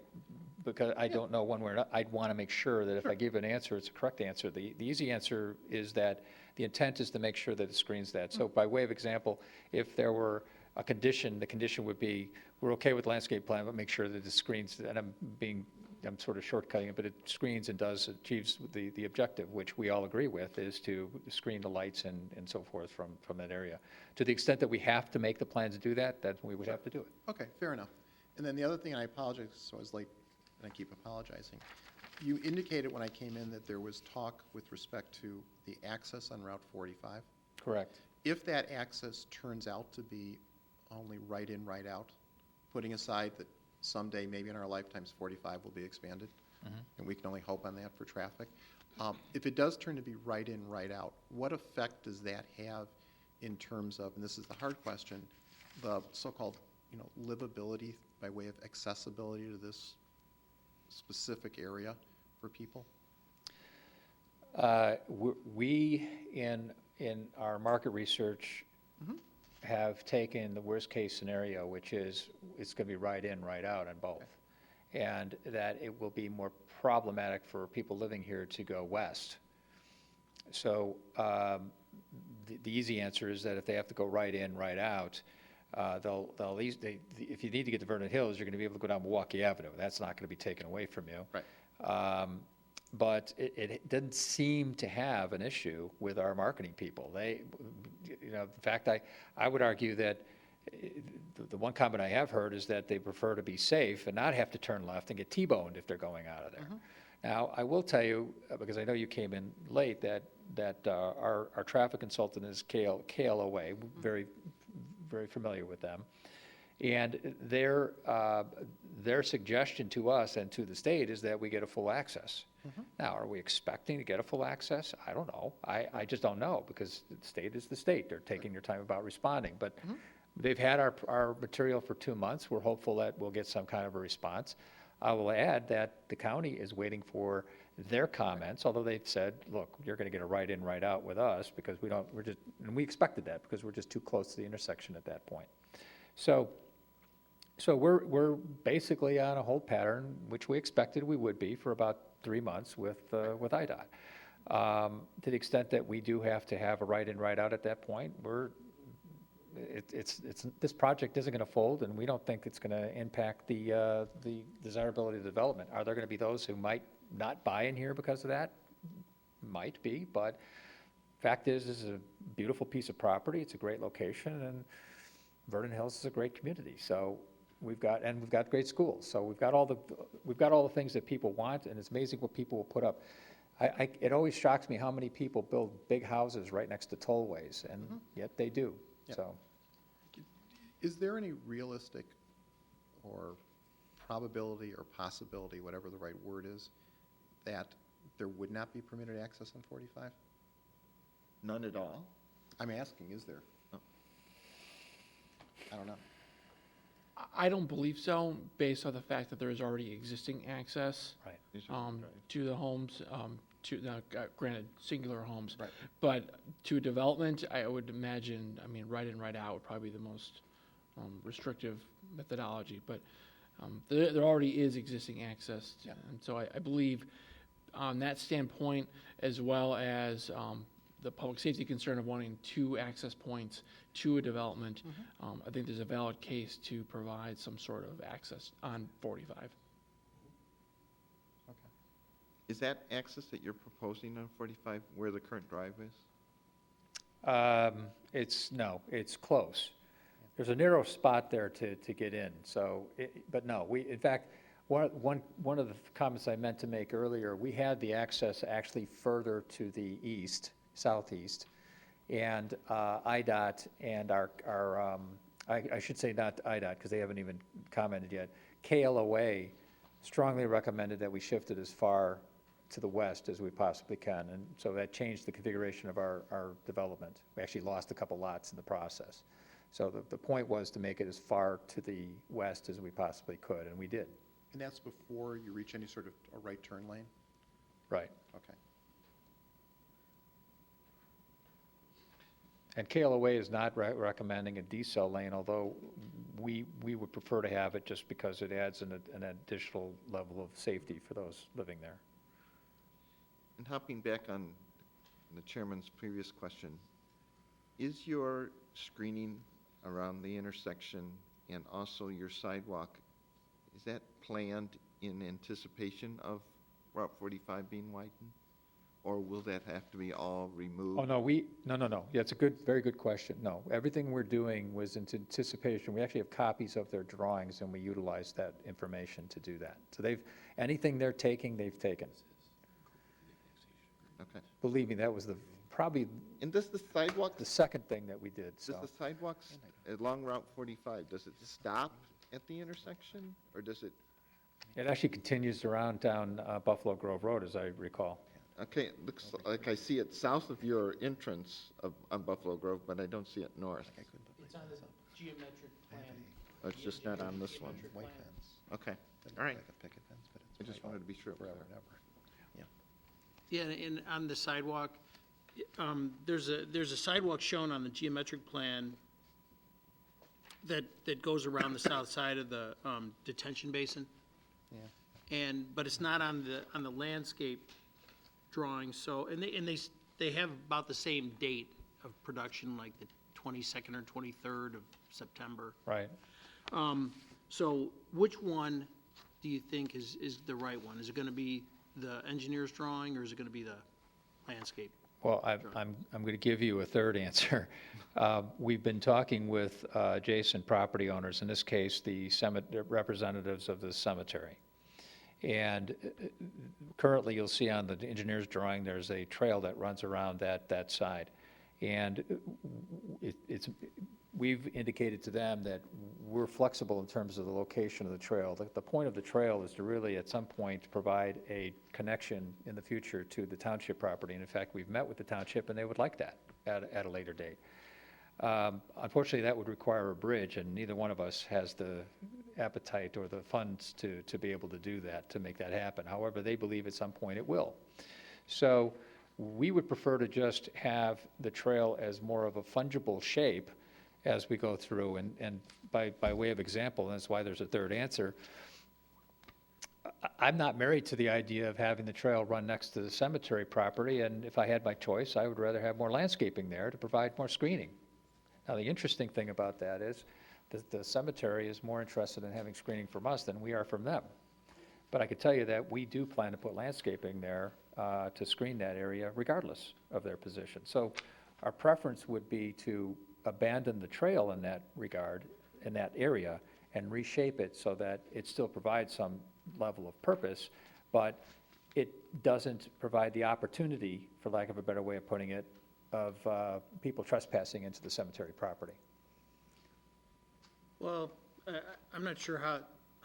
Speaker 5: because I don't know one way or another. I'd want to make sure that if I give an answer, it's a correct answer. The easy answer is that the intent is to make sure that it screens that. So by way of example, if there were a condition, the condition would be, we're okay with landscape plan, but make sure that it screens, and I'm sort of shortcutting it, but it screens and achieves the objective, which we all agree with, is to screen the lights and so forth from that area. To the extent that we have to make the plans to do that, then we would have to do it.
Speaker 7: Okay, fair enough. And then the other thing, and I apologize, so I was late, and I keep apologizing. You indicated when I came in that there was talk with respect to the access on Route 45.
Speaker 5: Correct.
Speaker 7: If that access turns out to be only right in, right out, putting aside that someday, maybe in our lifetimes, 45 will be expanded, and we can only hope on that for traffic. If it does turn to be right in, right out, what effect does that have in terms of, and this is the hard question, the so-called livability by way of accessibility to this specific area for people?
Speaker 5: We, in our market research, have taken the worst-case scenario, which is it's going to be right in, right out on both, and that it will be more problematic for people living here to go west. So the easy answer is that if they have to go right in, right out, if you need to get to Vernon Hills, you're going to be able to go down Milwaukee Avenue. That's not going to be taken away from you.
Speaker 7: Right.
Speaker 5: But it didn't seem to have an issue with our marketing people. They, in fact, I would argue that the one comment I have heard is that they prefer to be safe and not have to turn left and get T-boned if they're going out of there. Now, I will tell you, because I know you came in late, that our traffic consultant is KLOA, very, very familiar with them. And their suggestion to us and to the state is that we get a full access. Now, are we expecting to get a full access? I don't know. I just don't know, because the state is the state. They're taking their time about responding. But they've had our material for 2 months. We're hopeful that we'll get some kind of a response. I will add that the county is waiting for their comments, although they've said, look, you're going to get a right in, right out with us, because and we expected that, because we're just too close to the intersection at that point. So we're basically on a hold pattern, which we expected we would be for about 3 months with IDOT. To the extent that we do have to have a right in, right out at that point, this project isn't going to fold, and we don't think it's going to impact the desirability of the development. Are there going to be those who might not buy in here because of that? Might be, but fact is, this is a beautiful piece of property. It's a great location, and Vernon Hills is a great community. So we've got great schools. So we've got all the things that people want, and it's amazing what people will put up. It always shocks me how many people build big houses right next to tollways, and yet they do.
Speaker 7: Yep.
Speaker 5: So.
Speaker 7: Is there any realistic or probability or possibility, whatever the right word is, that there would not be permitted access on 45?
Speaker 4: None at all?
Speaker 7: I'm asking, is there? I don't know.
Speaker 1: I don't believe so, based on the fact that there is already existing access
Speaker 5: Right.
Speaker 1: to the homes, to the, granted, singular homes.
Speaker 7: Right.
Speaker 1: But to development, I would imagine, right in, right out would probably be the most restrictive methodology. But there already is existing access. And so I believe on that standpoint, as well as the public safety concern of wanting 2 access points to a development, I think there's a valid case to provide some sort of access on 45.
Speaker 4: Is that access that you're proposing on 45 where the current drive is?
Speaker 5: It's close. There's a narrow spot there to get in, so, but no, in fact, one of the comments I meant to make earlier, we had the access actually further to the east, southeast, and IDOT and I should say not IDOT, because they haven't even commented yet, KLOA strongly recommended that we shift it as far to the west as we possibly can, and so that changed the configuration of our development. We actually lost a couple lots in the process. So the point was to make it as far to the west as we possibly could, and we did.
Speaker 7: And that's before you reach any sort of a right turn lane?
Speaker 5: Right.
Speaker 7: Okay.
Speaker 5: And KLOA is not recommending a decel lane, although we would prefer to have it just because it adds an additional level of safety for those living there.
Speaker 4: And hopping back on the chairman's previous question, is your screening around the intersection and also your sidewalk, is that planned in anticipation of Route 45 being widened? Or will that have to be all removed?
Speaker 5: Oh, no, no. Yeah, it's a very good question. No, everything we're doing was in anticipation. We actually have copies of their drawings, and we utilize that information to do that. So anything they're taking, they've taken.
Speaker 4: Okay.
Speaker 5: Believe me, that was probably
Speaker 4: And does the sidewalk,
Speaker 5: the second thing that we did, so.
Speaker 4: does the sidewalks along Route 45, does it stop at the intersection? Or does it,
Speaker 5: It actually continues around down Buffalo Grove Road, as I recall.
Speaker 4: okay, it looks like I see it south of your entrance on Buffalo Grove, but I don't see it north.
Speaker 8: It's on the geometric plan.
Speaker 4: Oh, it's just not on this one.
Speaker 7: White fence.
Speaker 4: Okay, all right.
Speaker 7: Like a picket fence, but it's
Speaker 4: I just
Speaker 7: white
Speaker 4: wanted to be sure. it was
Speaker 7: forever
Speaker 4: there.
Speaker 7: and ever.
Speaker 8: Yeah, and on the sidewalk, there's a sidewalk shown on the geometric plan that goes around the south side of the detention basin.
Speaker 7: Yeah.
Speaker 8: But it's not on the landscape drawing, so, and they have about the same date of production, like the 22nd or 23rd of September.
Speaker 5: Right.
Speaker 8: So which one do you think is the right one? Is it gonna be the engineer's drawing, or is it going to be the landscape?
Speaker 5: Well, I'm going to give you a third answer. We've been talking with adjacent property owners, in this case, the representatives of the cemetery. And currently, you'll see on the engineer's drawing, there's a trail that runs around that side. And we've indicated to them that we're flexible in terms of the location of the trail. The point of the trail is to really, at some point, provide a connection in the future to the township property. And in fact, we've met with the township, and they would like that at a later date. Unfortunately, that would require a bridge, and neither one of us has the appetite or the funds to be able to do that, to make that happen. However, they believe at some point it will. So we would prefer to just have the trail as more of a fungible shape as we go through. And by way of example, and that's why there's a third answer, I'm not married to the idea of having the trail run next to the cemetery property, and if I had my choice, I would rather have more landscaping there to provide more screening. Now, the interesting thing about that is that the cemetery is more interested in having screening from us than we are from them. But I could tell you that we do plan to put landscaping there to screen that area regardless of their position. So our preference would be to abandon the trail in that regard, in that area, and reshape it so that it still provides some level of purpose, but it doesn't provide the opportunity, for lack of a better way of putting it, of people trespassing into the cemetery property.
Speaker 8: Well, I'm not sure how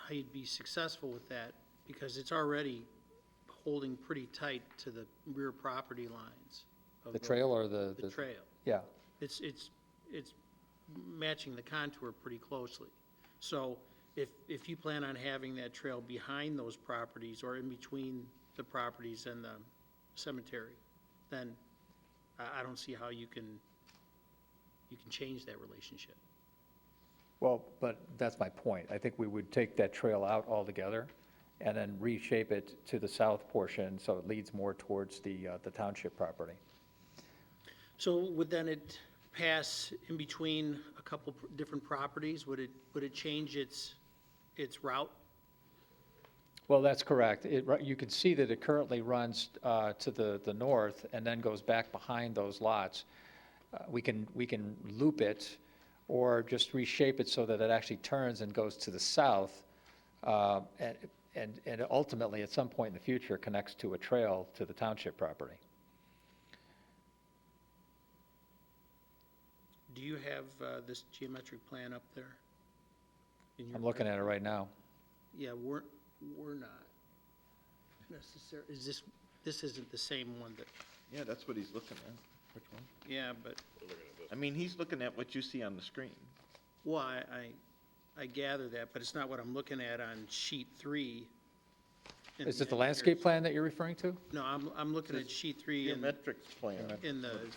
Speaker 8: you'd be successful with that, because it's already holding pretty tight to the rear property lines. Of
Speaker 5: The trail or the
Speaker 8: trail.
Speaker 5: Yeah.
Speaker 8: It's matching the contour pretty closely. So if you plan on having that trail behind those properties or in between the properties and the cemetery, then I don't see how you can change that relationship.
Speaker 5: Well, but that's my point. I think we would take that trail out altogether and then reshape it to the south portion so it leads more towards the township property.
Speaker 8: So would then it pass in between a couple different properties? Would it change its route?
Speaker 5: Well, that's correct. You can see that it currently runs to the north and then goes back behind those lots. We can loop it or just reshape it so that it actually turns and goes to the south, and ultimately, at some point in the future, connects to a trail to the township property.
Speaker 8: Do you have this geometric plan up there?
Speaker 5: I'm looking at it right now.
Speaker 8: Yeah, we're not necessarily, this isn't the same one that,
Speaker 4: Yeah, that's what he's looking at. Which one?
Speaker 8: yeah, but,
Speaker 4: I mean, he's looking at what you see on the screen.
Speaker 8: well, I gather that, but it's not what I'm looking at on sheet 3. in
Speaker 5: Is it the
Speaker 8: engineer's-
Speaker 5: landscape plan that you're referring to?
Speaker 8: No, I'm looking at sheet 3 in
Speaker 4: Geometric plan.
Speaker 8: in the-
Speaker 4: what it's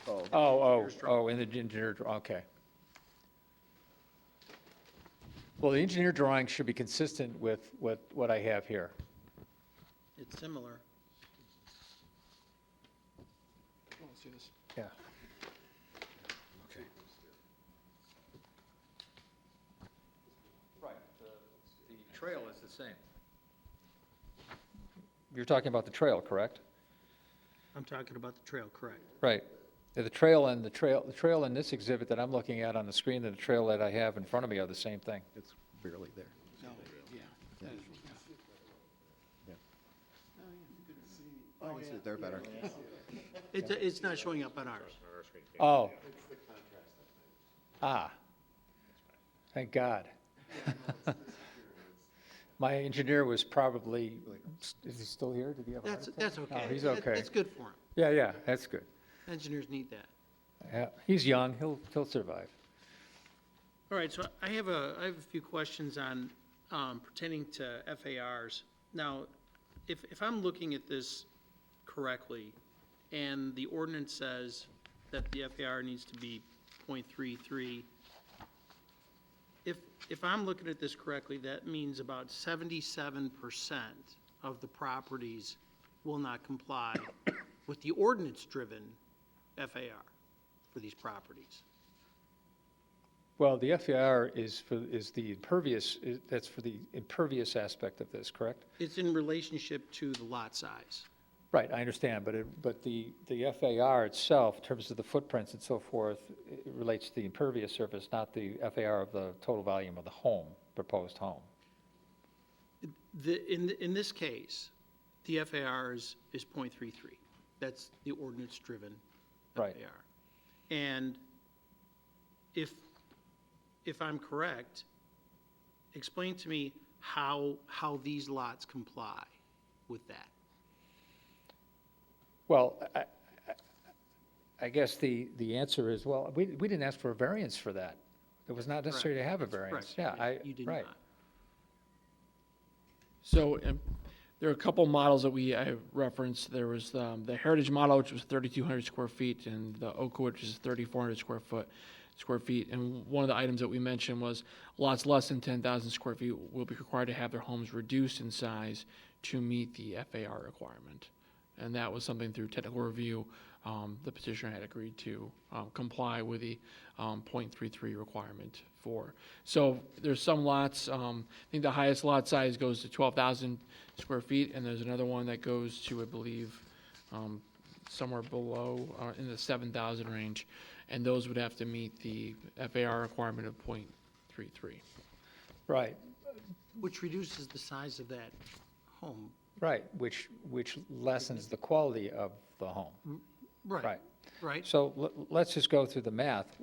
Speaker 4: called.
Speaker 5: In the engineer, okay. Well, the engineer drawing should be consistent with what I have here.
Speaker 8: It's similar.
Speaker 5: Yeah.
Speaker 2: Okay.
Speaker 5: Right, the trail is the same. You're talking about the trail, correct?
Speaker 8: I'm talking about the trail, correct.
Speaker 5: Right. The trail in this exhibit that I'm looking at on the screen and the trail that I have in front of me are the same thing.
Speaker 7: It's barely there.
Speaker 8: No, yeah.
Speaker 7: Oh, yeah. They're better.
Speaker 8: It's not showing up on ours.
Speaker 5: Oh. Thank God. My engineer was probably, is he still here? Did he have a heart attack?
Speaker 8: That's okay.
Speaker 5: Oh, he's okay.
Speaker 8: That's good for him.
Speaker 5: Yeah, that's good.
Speaker 8: Engineers need that.
Speaker 5: Yeah, he's young, he'll survive.
Speaker 8: All right, so I have a few questions on pertaining to FARs. Now, if I'm looking at this correctly, and the ordinance says that the FAR needs to be .33, if I'm looking at this correctly, that means about 77% of the properties will not comply with the ordinance-driven FAR for these properties.
Speaker 5: Well, the FAR is the that's for the impervious aspect of this, correct?
Speaker 8: It's in relationship to the lot size.
Speaker 5: Right, I understand, but the FAR itself, in terms of the footprints and so forth, it relates to the impervious surface, not the FAR of the total volume of the home, proposed home.
Speaker 8: In this case, the FAR is .33. That's the ordinance-driven FAR.
Speaker 5: Right.
Speaker 8: And if I'm correct, explain to me how these lots comply with that.
Speaker 5: Well, I guess the answer is, well, we didn't ask for a variance for that. It was not necessary to have a variance.
Speaker 8: Correct.
Speaker 5: Yeah,
Speaker 8: You did
Speaker 5: right.
Speaker 8: not.
Speaker 1: So there are a couple models that I referenced. There was the Heritage model, which was 3,200 square feet, and the Oakwood, which is 3,400 square feet. And one of the items that we mentioned was lots less than 10,000 square feet will be required to have their homes reduced in size to meet the FAR requirement. And that was something through technical review, the petitioner had agreed to comply with the .33 requirement for. So there's some lots, I think the highest lot size goes to 12,000 square feet, and there's another one that goes to, I believe, somewhere below, in the 7,000 range, and those would have to meet the FAR requirement of .33.
Speaker 5: Right,
Speaker 8: Which reduces the size of that home.
Speaker 5: right, which lessens the quality of the home. Right.
Speaker 8: Right?
Speaker 5: So let's just go through the math.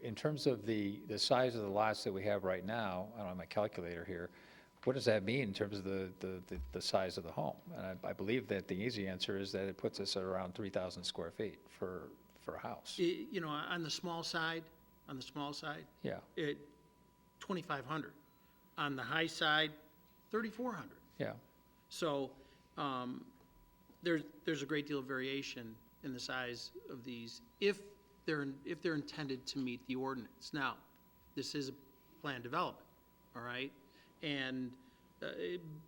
Speaker 5: In terms of the size of the lots that we have right now, I don't have my calculator here, what does that mean in terms of the size of the home? And I believe that the easy answer is that it puts us at around 3,000 square feet for a house.
Speaker 8: You know, on the small side,
Speaker 5: Yeah,
Speaker 8: 2,500. On the high side, 3,400.
Speaker 5: yeah,
Speaker 8: So there's a great deal of variation in the size of these if they're intended to meet the ordinance. Now, this is a planned development, all right? And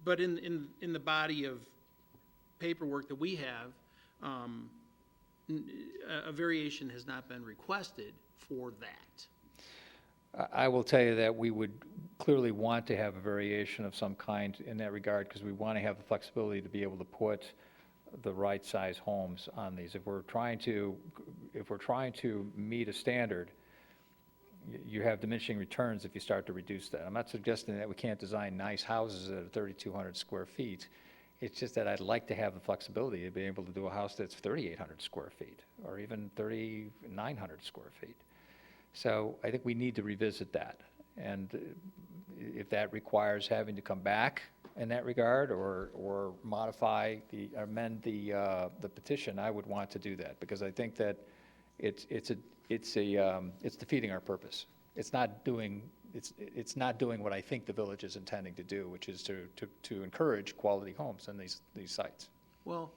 Speaker 8: but in the body of paperwork that we have, a variation has not been requested for that.
Speaker 5: I will tell you that we would clearly want to have a variation of some kind in that regard, because we want to have the flexibility to be able to put the right size homes on these. If we're trying to meet a standard, you have diminishing returns if you start to reduce that. I'm not suggesting that we can't design nice houses that are 3,200 square feet. It's just that I'd like to have the flexibility to be able to do a house that's 3,800 square feet, or even 3,900 square feet. So I think we need to revisit that. And if that requires having to come back in that regard, or amend the petition, I would want to do that, because I think that it's defeating our purpose. It's not doing what I think the village is intending to do, which is to encourage quality homes in these sites.
Speaker 8: Well,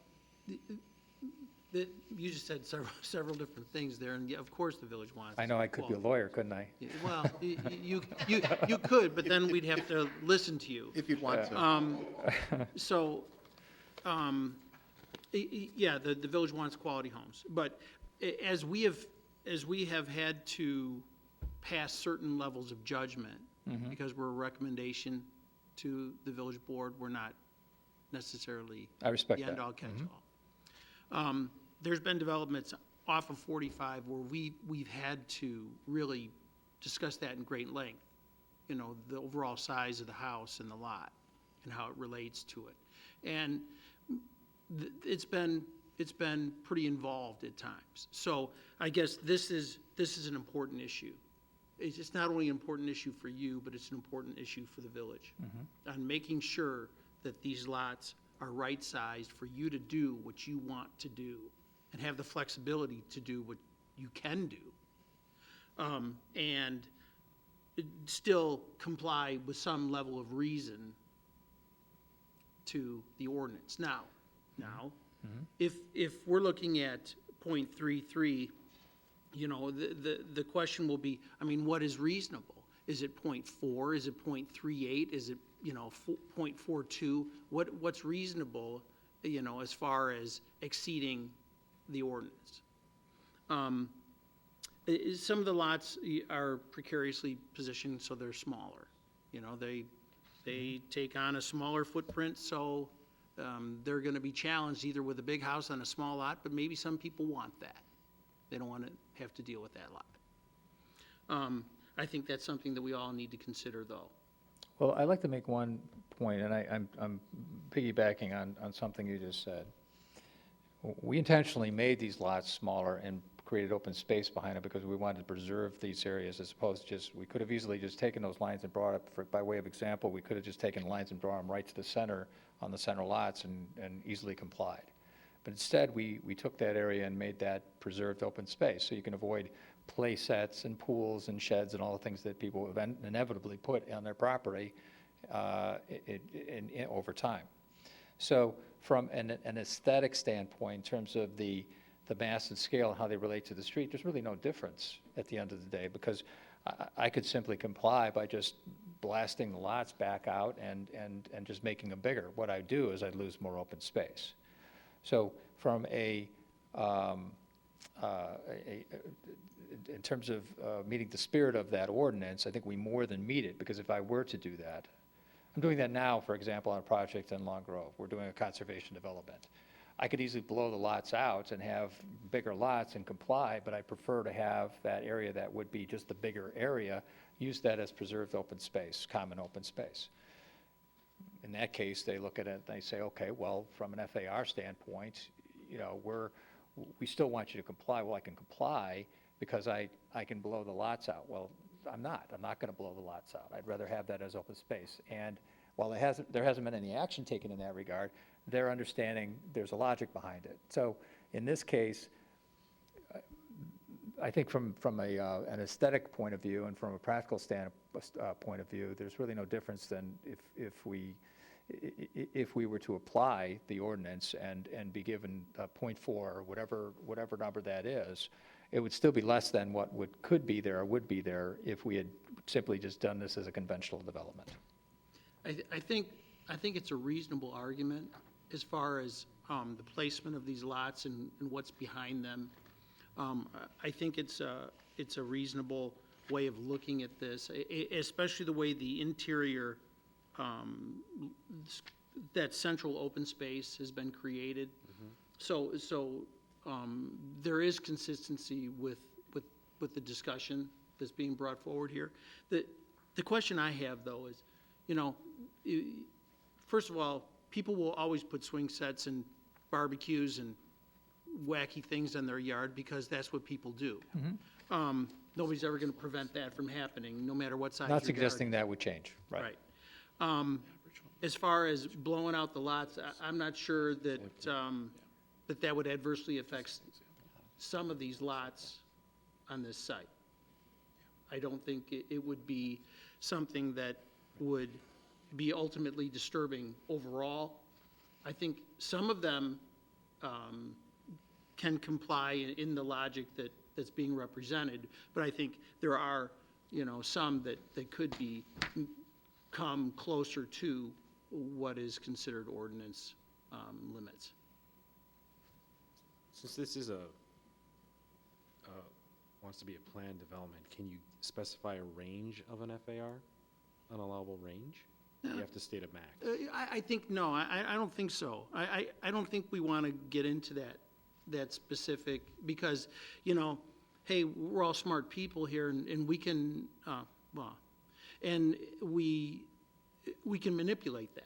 Speaker 8: you just said several different things there, and yeah, of course the village wants.
Speaker 5: I know I could be a lawyer, couldn't I?
Speaker 8: Well, you could, but then we'd have to listen to you.
Speaker 7: If you'd want to.
Speaker 8: Yeah, the village wants quality homes, but as we have had to pass certain levels of judgment, because we're a recommendation to the village board, we're not necessarily
Speaker 5: I respect
Speaker 8: the
Speaker 5: that.
Speaker 8: end-all catch-all. There's been developments off of 45 where we've had to really discuss that in great length, you know, the overall size of the house and the lot and how it relates to it. And it's been pretty involved at times. So I guess this is an important issue. It's not only an important issue for you, but it's an important issue for the village on making sure that these lots are right-sized for you to do what you want to do and have the flexibility to do what you can do, and still comply with some level of reason to the ordinance. Now, if we're looking at .33, you know, the question will be, I mean, what is reasonable? Is it .4? Is it .38? Is it, you know, .42? What's reasonable, you know, as far as exceeding the ordinance? Some of the lots are precariously positioned, so they're smaller. You know, they take on a smaller footprint, so they're going to be challenged either with a big house on a small lot, but maybe some people want that. They don't want to have to deal with that lot. I think that's something that we all need to consider, though.
Speaker 5: Well, I'd like to make one point, and I'm piggybacking on something you just said. We intentionally made these lots smaller and created open space behind it because we wanted to preserve these areas as opposed to just, we could have easily just taken those lines and brought up, by way of example, we could have just taken lines and brought them right to the center on the center lots and easily complied. But instead, we took that area and made that preserved open space, so you can avoid play sets and pools and sheds and all the things that people inevitably put on their property over time. So from an aesthetic standpoint, in terms of the mass and scale and how they relate to the street, there's really no difference at the end of the day, because I could simply comply by just blasting the lots back out and just making them bigger. What I do is I lose more open space. So from in terms of meeting the spirit of that ordinance, I think we more than meet it, because if I were to do that, I'm doing that now, for example, on a project in Long Grove. We're doing a conservation development. I could easily blow the lots out and have bigger lots and comply, but I prefer to have that area that would be just the bigger area, use that as preserved open space, common open space. In that case, they look at it and they say, okay, well, from an FAR standpoint, you know, we still want you to comply. Well, I can comply because I can blow the lots out. Well, I'm not going to blow the lots out. I'd rather have that as open space. And while there hasn't been any action taken in that regard, they're understanding there's a logic behind it. So in this case, I think from an aesthetic point of view and from a practical point of view, there's really no difference than if we were to apply the ordinance and be given 0.4 or whatever number that is. It would still be less than what could be there or would be there if we had simply just done this as a conventional development.
Speaker 8: I think it's a reasonable argument as far as the placement of these lots and what's behind them. I think it's a reasonable way of looking at this, especially the way the interior, that central open space has been created. So there is consistency with the discussion that's being brought forward here. The question I have, though, is, you know, first of all, people will always put swing sets and barbecues and wacky things in their yard because that's what people do. Nobody's ever going to prevent that from happening, no matter what size your
Speaker 5: Not
Speaker 8: yard
Speaker 5: suggesting
Speaker 8: is.
Speaker 5: that would change, right?
Speaker 8: Right. As far as blowing out the lots, I'm not sure that that would adversely affect some of these lots on this site. I don't think it would be something that would be ultimately disturbing overall. I think some of them can comply in the logic that's being represented, but I think there are, you know, some that could come closer to what is considered ordinance limits.
Speaker 2: Since this is wants to be a planned development, can you specify a range of an FAR, an allowable range? You have to state a max.
Speaker 8: I think, no, I don't think so. I don't think we want to get into that specific, because, you know, hey, we're all smart people here, and we can, and we can manipulate that.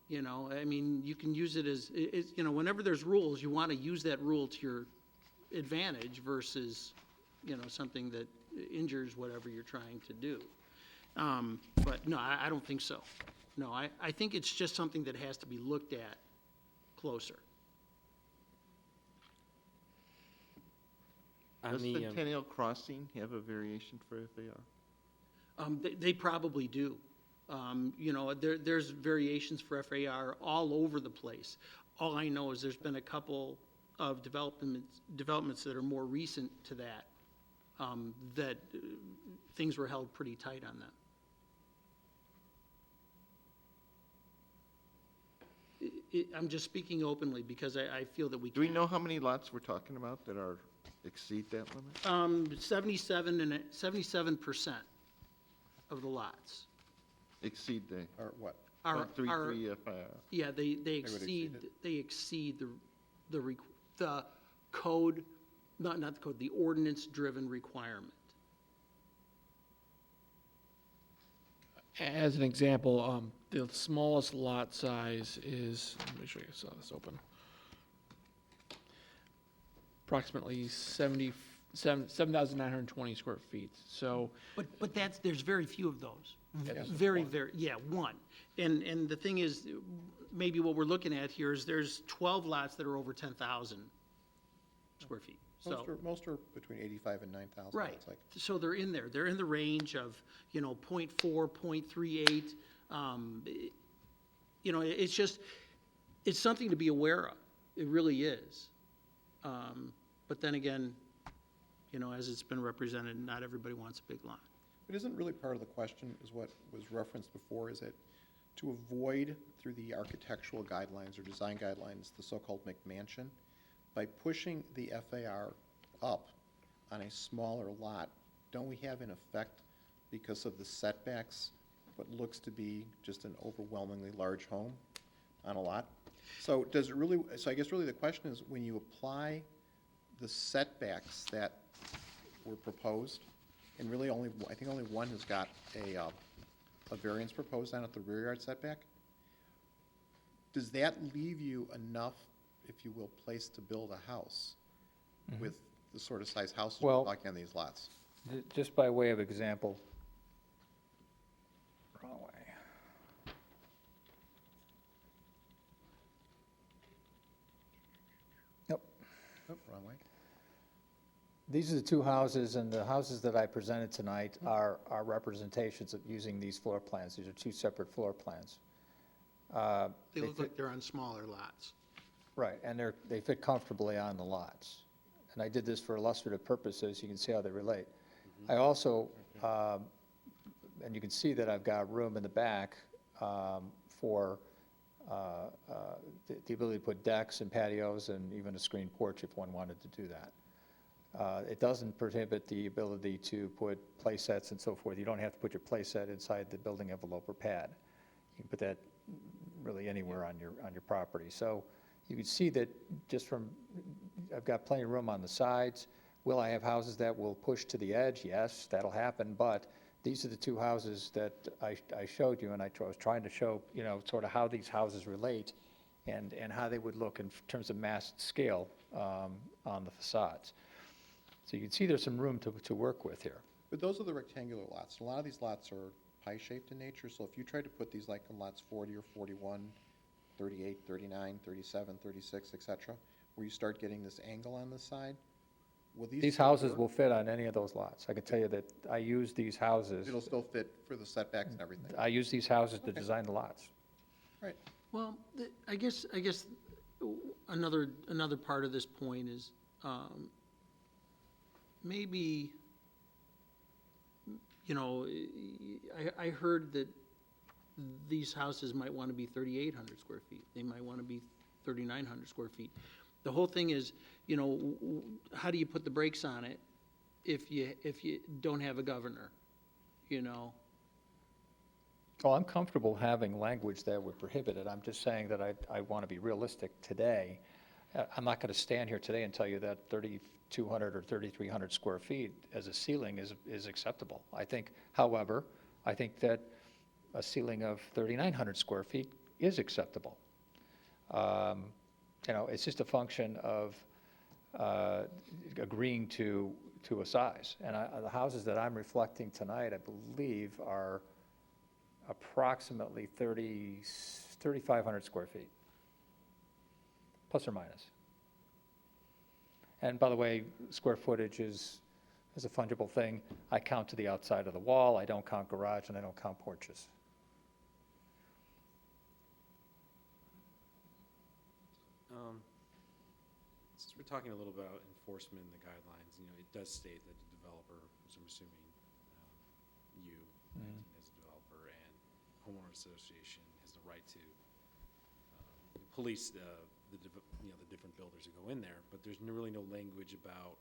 Speaker 8: You know, I mean, you can use it as, you know, whenever there's rules, you want to use that rule to your advantage versus, you know, something that injures whatever you're trying to do. But no, I don't think so. No, I think it's just something that has to be looked at closer.
Speaker 4: Does Centennial Crossing have a variation for FAR?
Speaker 8: They probably do. You know, there's variations for FAR all over the place. All I know is there's been a couple of developments that are more recent to that, that things were held pretty tight on them. I'm just speaking openly because I feel that we
Speaker 4: Do we know how many lots we're talking about that exceed that limit?
Speaker 8: 77% of the lots.
Speaker 4: Exceed the,
Speaker 7: Or what?
Speaker 8: Our,
Speaker 4: 0.33 FIR.
Speaker 8: yeah, they
Speaker 7: would exceed
Speaker 8: exceed the code, not the code, the ordinance-driven requirement.
Speaker 1: As an example, the smallest lot size is, let me make sure I saw this open. Approximately 7,920 square feet. So,
Speaker 8: But there's very few of those. Very, yeah, one. And the thing is, maybe what we're looking at here is there's 12 lots that are over 10,000 square feet. So,
Speaker 7: Most are between 85 and 9,000.
Speaker 8: right,
Speaker 7: It's like,
Speaker 8: so they're in there. They're in the range of, 0.4, 0.38. It's just, it's something to be aware of. It really is. But then again, as it's been represented, not everybody wants a big lot.
Speaker 7: it isn't really part of the question, is what was referenced before, is that to avoid through the architectural guidelines or design guidelines, the so-called McMansion, by pushing the FAR up on a smaller lot, don't we have in effect, because of the setbacks, what looks to be just an overwhelmingly large home on a lot? So does it really, so I guess really the question is, when you apply the setbacks that were proposed, and really only, I think only one has got a variance proposed on at the rear yard setback, does that leave you enough, if you will, place to build a house with the sort of size houses we're
Speaker 5: Well-
Speaker 7: talking on these lots?
Speaker 5: Just by way of example. Wrong way. Nope.
Speaker 7: Oh, wrong way.
Speaker 5: These are the two houses, and the houses that I presented tonight are representations of using these floor plans. These are two separate floor plans.
Speaker 8: They look like they're on smaller lots.
Speaker 5: Right, and they fit comfortably on the lots. And I did this for illustrative purposes. You can see how they relate. I also, and you can see that I've got room in the back for the ability to put decks and patios and even a screened porch if one wanted to do that. It doesn't prohibit the ability to put play sets and so forth. You don't have to put your play set inside the building envelope or pad. You can put that really anywhere on your property. So you can see that just from, I've got plenty of room on the sides. Will I have houses that will push to the edge? Yes, that'll happen, but these are the two houses that I showed you, and I was trying to show, sort of how these houses relate and how they would look in terms of massed scale on the facades. So you can see there's some room to work with here.
Speaker 7: But those are the rectangular lots. A lot of these lots are pie-shaped in nature, so if you tried to put these like in lots 40 or 41, 38, 39, 37, 36, et cetera, where you start getting this angle on the side, will
Speaker 5: These
Speaker 7: still
Speaker 5: houses
Speaker 7: work?
Speaker 5: will fit on any of those lots. I can tell you that I use these houses,
Speaker 7: It'll still fit for the setbacks and everything?
Speaker 5: I use these houses to design the lots.
Speaker 7: Right.
Speaker 8: Well, I guess another part of this point is, maybe, I heard that these houses might want to be 3,800 square feet. They might want to be 3,900 square feet. The whole thing is, how do you put the brakes on it if you don't have a governor,
Speaker 5: Oh, I'm comfortable having language that would prohibit it. I'm just saying that I want to be realistic today. I'm not going to stand here today and tell you that 3,200 or 3,300 square feet as a ceiling is acceptable. I think, however, that a ceiling of 3,900 square feet is acceptable. It's just a function of agreeing to a size. And the houses that I'm reflecting tonight, I believe, are approximately 3,500 square feet, plus or minus. And by the way, square footage is a fungible thing. I count to the outside of the wall. I don't count garage, and I don't count porches.
Speaker 2: Since we're talking a little about enforcement and the guidelines, it does state that the developer, which I'm assuming you, as a developer, and homeowner association has the right to police the different builders who go in there, but there's really no language about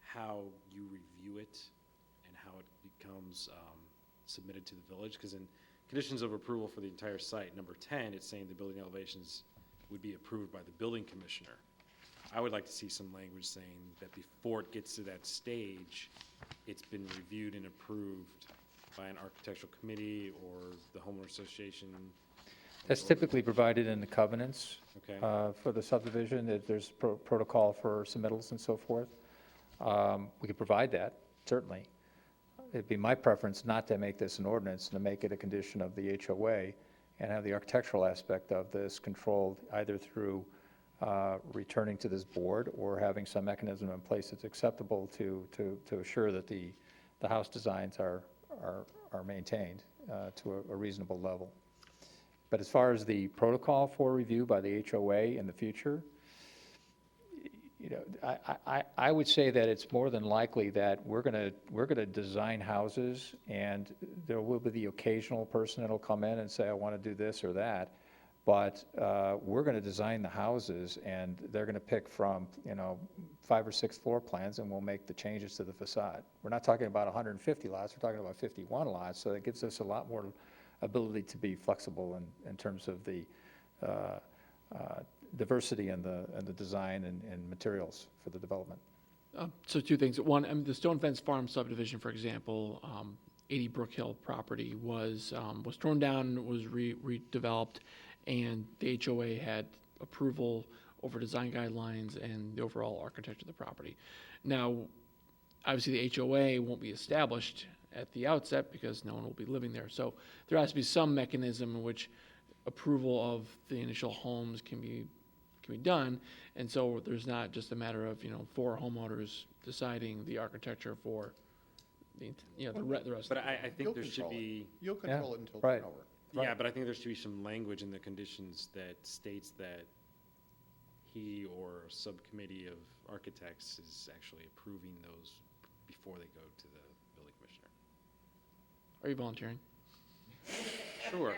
Speaker 2: how you review it and how it becomes submitted to the village, because in conditions of approval for the entire site, number 10, it's saying the building elevations would be approved by the building commissioner. I would like to see some language saying that before it gets to that stage, it's been reviewed and approved by an architectural committee or the homeowner association.
Speaker 5: That's typically provided in the covenants
Speaker 2: Okay.
Speaker 5: for the subdivision, that there's protocol for submittals and so forth. We could provide that, certainly. It'd be my preference not to make this an ordinance, and to make it a condition of the HOA, and have the architectural aspect of this controlled either through returning to this board, or having some mechanism in place that's acceptable to assure that the house designs are maintained to a reasonable level. But as far as the protocol for review by the HOA in the future, you know, I would say that it's more than likely that we're gonna design houses, and there will be the occasional person that'll come in and say, I want to do this or that. But we're going to design the houses, and they're going to pick from, you know, 5 or 6 floor plans, and we'll make the changes to the facade. We're not talking about 150 lots, we're talking about 51 lots, so it gives us a lot more ability to be flexible in terms of the diversity in the design and materials for the development.
Speaker 1: So 2 things. One, the Stone Fence Farm subdivision, for example, 80 Brook Hill property was torn down, was redeveloped, and the HOA had approval over design guidelines and the overall architecture of the property. Now, obviously, the HOA won't be established at the outset because no one will be living there. So there has to be some mechanism in which approval of the initial homes can be done. And so there's not just a matter of, 4 homeowners deciding the architecture for the rest.
Speaker 2: But I think
Speaker 7: You'll
Speaker 2: there should
Speaker 7: control it.
Speaker 2: be,
Speaker 7: You'll control it until
Speaker 5: right.
Speaker 7: turnover.
Speaker 2: yeah, but I think there should be some language in the conditions that states that he or a subcommittee of architects is actually approving those before they go to the building commissioner.
Speaker 1: Are you volunteering?
Speaker 2: Sure.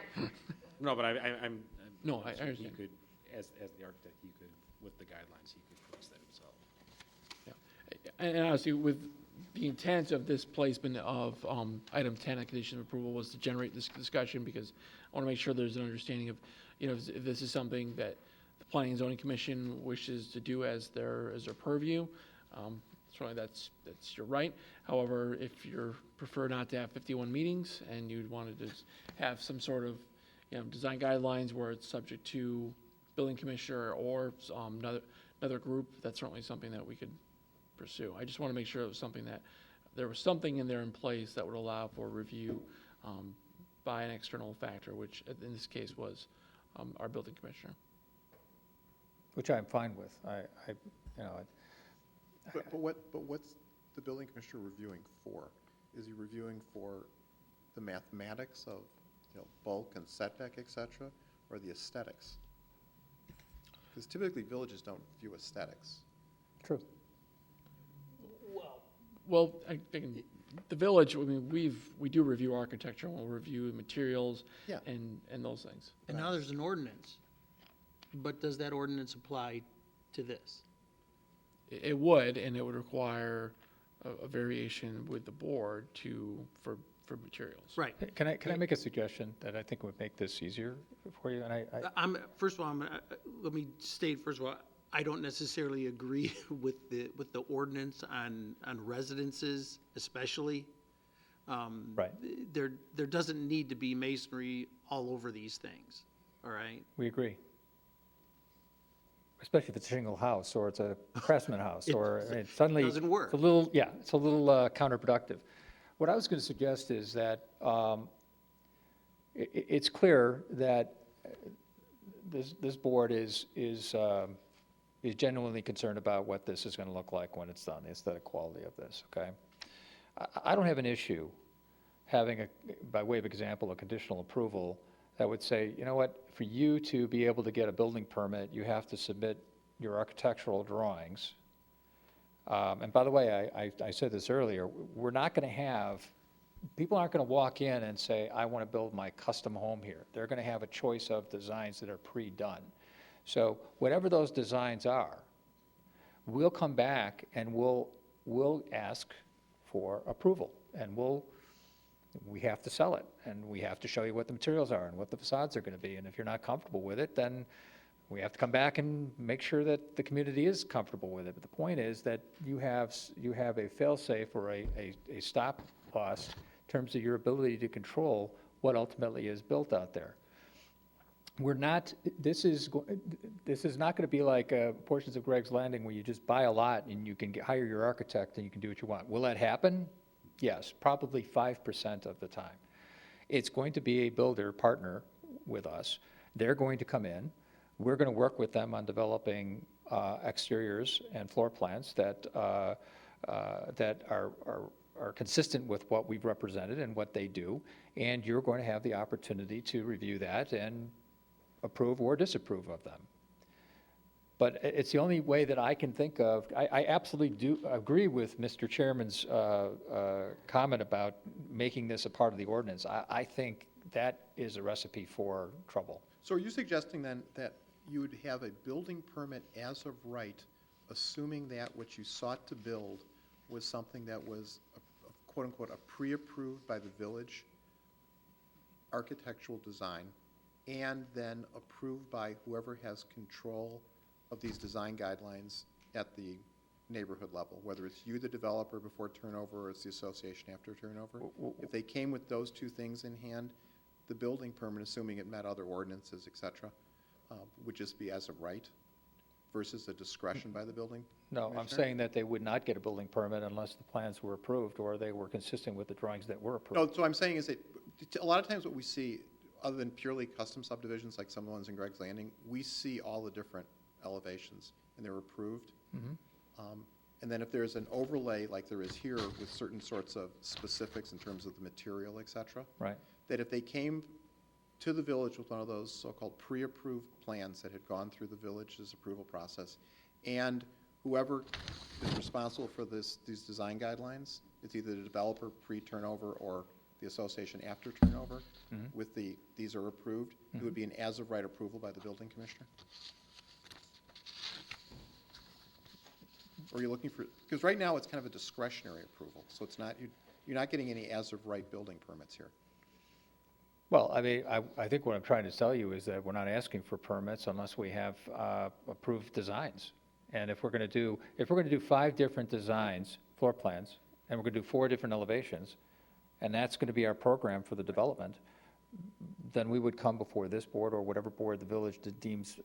Speaker 2: No, but I'm.
Speaker 1: No, I
Speaker 2: He
Speaker 1: understand.
Speaker 2: could, as the architect, he could, with the guidelines, he could post that himself.
Speaker 1: And honestly, with the intent of this placement of item 10, a condition of approval, was to generate this discussion, because I want to make sure there's an understanding of, if this is something that the Planning and Zoning Commission wishes to do as their purview. Certainly that's your right. However, if you prefer not to have 51 meetings and you'd want to just have some sort of, design guidelines where it's subject to building commissioner or another group, that's certainly something that we could pursue. I just want to make sure it was something that there was something in there in place that would allow for review by an external factor, which in this case was our building commissioner.
Speaker 5: Which I'm fine with.
Speaker 7: But what's the building commissioner reviewing for? Is he reviewing for the mathematics of, bulk and setback, et cetera, or the aesthetics? Because typically villages don't view aesthetics.
Speaker 5: True.
Speaker 1: Well, I think the village, we do review architecture, we'll review materials
Speaker 7: Yeah.
Speaker 1: and those things.
Speaker 8: And now there's an ordinance, but does that ordinance apply to this?
Speaker 1: It would, and it would require a variation with the board for materials.
Speaker 8: Right.
Speaker 5: Can I make a suggestion that I think would make this easier for you? And
Speaker 8: First of all, let me state, first of all, I don't necessarily agree with the ordinance on residences especially.
Speaker 5: Right.
Speaker 8: There doesn't need to be masonry all over these things, all right?
Speaker 5: we agree. Especially if it's a shingle house, or it's a craftsman house, or suddenly.
Speaker 8: doesn't work.
Speaker 5: It's a little counterproductive. What I was going to suggest is that it's clear that this board is genuinely concerned about what this is going to look like when it's done, the aesthetic quality of this, okay? I don't have an issue having, by way of example, a conditional approval that would say, you know what, for you to be able to get a building permit, you have to submit your architectural drawings. And by the way, I said this earlier, we're not going to have, people aren't going to walk in and say, I want to build my custom home here. They're going to have a choice of designs that are pre-done. So whatever those designs are, we'll come back and we'll ask for approval. And we'll we have to sell it, and we have to show you what the materials are and what the facades are going to be. And if you're not comfortable with it, then we have to come back and make sure that the community is comfortable with it. But the point is that you have a fail-safe or a stop loss in terms of your ability to control what ultimately is built out there. We're not, this is not going to be like portions of Greg's Landing where you just buy a lot and you can hire your architect and you can do what you want. Will that happen? Yes, probably 5% of the time. It's going to be a builder partner with us. They're going to come in. We're going to work with them on developing exteriors and floor plans that are consistent with what we've represented and what they do, and you're going to have the opportunity to review that and approve or disapprove of them. But it's the only way that I can think of. I absolutely do agree with Mr. Chairman's comment about making this a part of the ordinance. I think that is a recipe for trouble.
Speaker 7: So are you suggesting then that you would have a building permit as of right, assuming that what you sought to build was something that was, quote-unquote, a pre-approved by the village architectural design, and then approved by whoever has control of these design guidelines at the neighborhood level, whether it's you, the developer, before turnover, or it's the association after turnover? If they came with those two things in hand, the building permit, assuming it met other ordinances, et cetera, would just be as of right versus a discretion by the building
Speaker 5: No, I'm
Speaker 7: commissioner?
Speaker 5: saying that they would not get a building permit unless the plans were approved or they were consistent with the drawings that were approved.
Speaker 7: No, so I'm saying is that a lot of times what we see, other than purely custom subdivisions like some of the ones in Greg's Landing, we see all the different elevations and they're approved. And then if there's an overlay like there is here with certain sorts of specifics in terms of the material, et cetera,
Speaker 5: Right.
Speaker 7: that if they came to the village with one of those so-called pre-approved plans that had gone through the village's approval process, and whoever is responsible for these design guidelines, it's either the developer pre-turnover or the association after turnover, with these are approved, it would be an as-of-right approval by the building commissioner? Or are you looking for, because right now it's kind of a discretionary approval, so it's not, you're not getting any as-of-right building permits here.
Speaker 5: Well, I mean, I think what I'm trying to tell you is that we're not asking for permits unless we have approved designs. And if we're going to do 5 different designs, floor plans, and we're going to do 4 different elevations, and that's going to be our program for the development, then we would come before this board or whatever board the village deems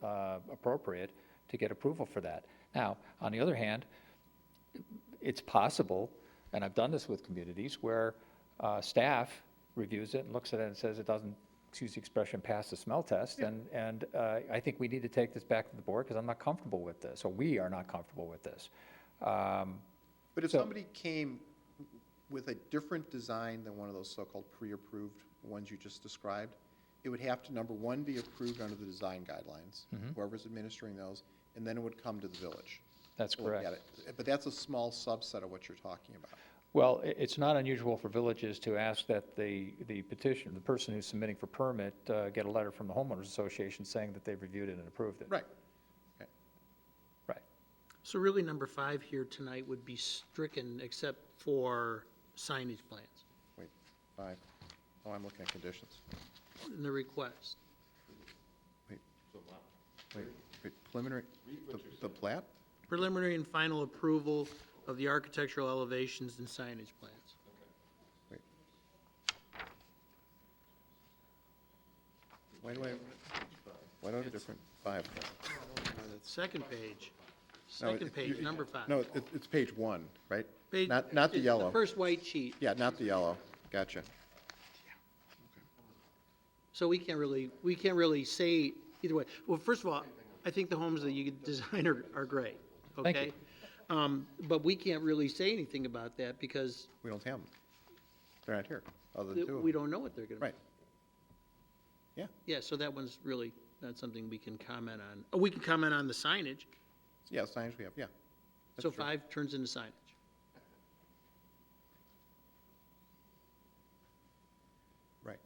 Speaker 5: appropriate to get approval for that. Now, on the other hand, it's possible, and I've done this with communities, where staff reviews it and looks at it and says it doesn't, excuse the expression, pass the smell test, and I think we need to take this back to the board because I'm not comfortable with this, or we are not comfortable with this.
Speaker 7: But if
Speaker 5: So-
Speaker 7: somebody came with a different design than one of those so-called pre-approved ones you just described, it would have to, number one, be approved under the design guidelines, whoever's administering those, and then it would come to the village.
Speaker 5: That's
Speaker 7: to look
Speaker 5: correct.
Speaker 7: at it. But that's a small subset of what you're talking about.
Speaker 5: Well, it's not unusual for villages to ask that the person who's submitting for permit, get a letter from the homeowners association saying that they've reviewed it and approved it.
Speaker 7: Right. Okay.
Speaker 5: Right.
Speaker 8: So really, number 5 here tonight would be stricken except for signage plans
Speaker 7: Wait, 5. Oh, I'm looking at conditions.
Speaker 8: in the request.
Speaker 7: Wait, preliminary, the plat?
Speaker 8: Preliminary and final approval of the architectural elevations and signage plans.
Speaker 7: Wait. Why do I have a different 5?
Speaker 8: Second page,
Speaker 7: No,
Speaker 8: second page, number 5.
Speaker 7: No, it's page 1, right?
Speaker 8: Page-
Speaker 7: Not the
Speaker 8: it's
Speaker 7: yellow.
Speaker 8: The first white sheet.
Speaker 7: Yeah, not the yellow. Gotcha.
Speaker 8: So we can't really say either way. Well, first of all, I think the homes that you design are great,
Speaker 5: Thank
Speaker 8: okay? But we can't really say anything about that because
Speaker 7: We don't have them. They're not here, other than 2 of
Speaker 8: we
Speaker 7: them.
Speaker 8: don't know what they're gonna be.
Speaker 7: Right. Yeah,
Speaker 8: Yeah, so that one's really not something we can comment on. Oh, we can comment on the signage,
Speaker 7: yeah, signage we have, yeah. That's
Speaker 8: so
Speaker 7: true.
Speaker 8: 5 turns into signage.
Speaker 7: Right.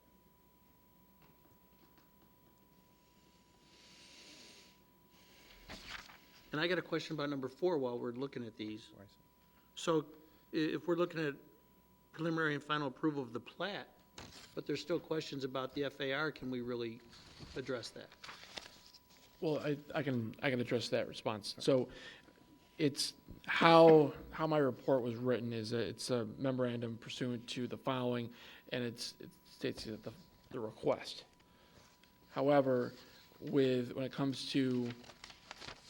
Speaker 8: And I got a question about number 4 while we're looking at these.
Speaker 7: Where I see.
Speaker 8: So if we're looking at preliminary and final approval of the plat, but there's still questions about the FAR. Can we really address that?
Speaker 1: Well, I can address that response. So it's how my report was written is it's a memorandum pursuant to the following, and it states that the request. However, when it comes to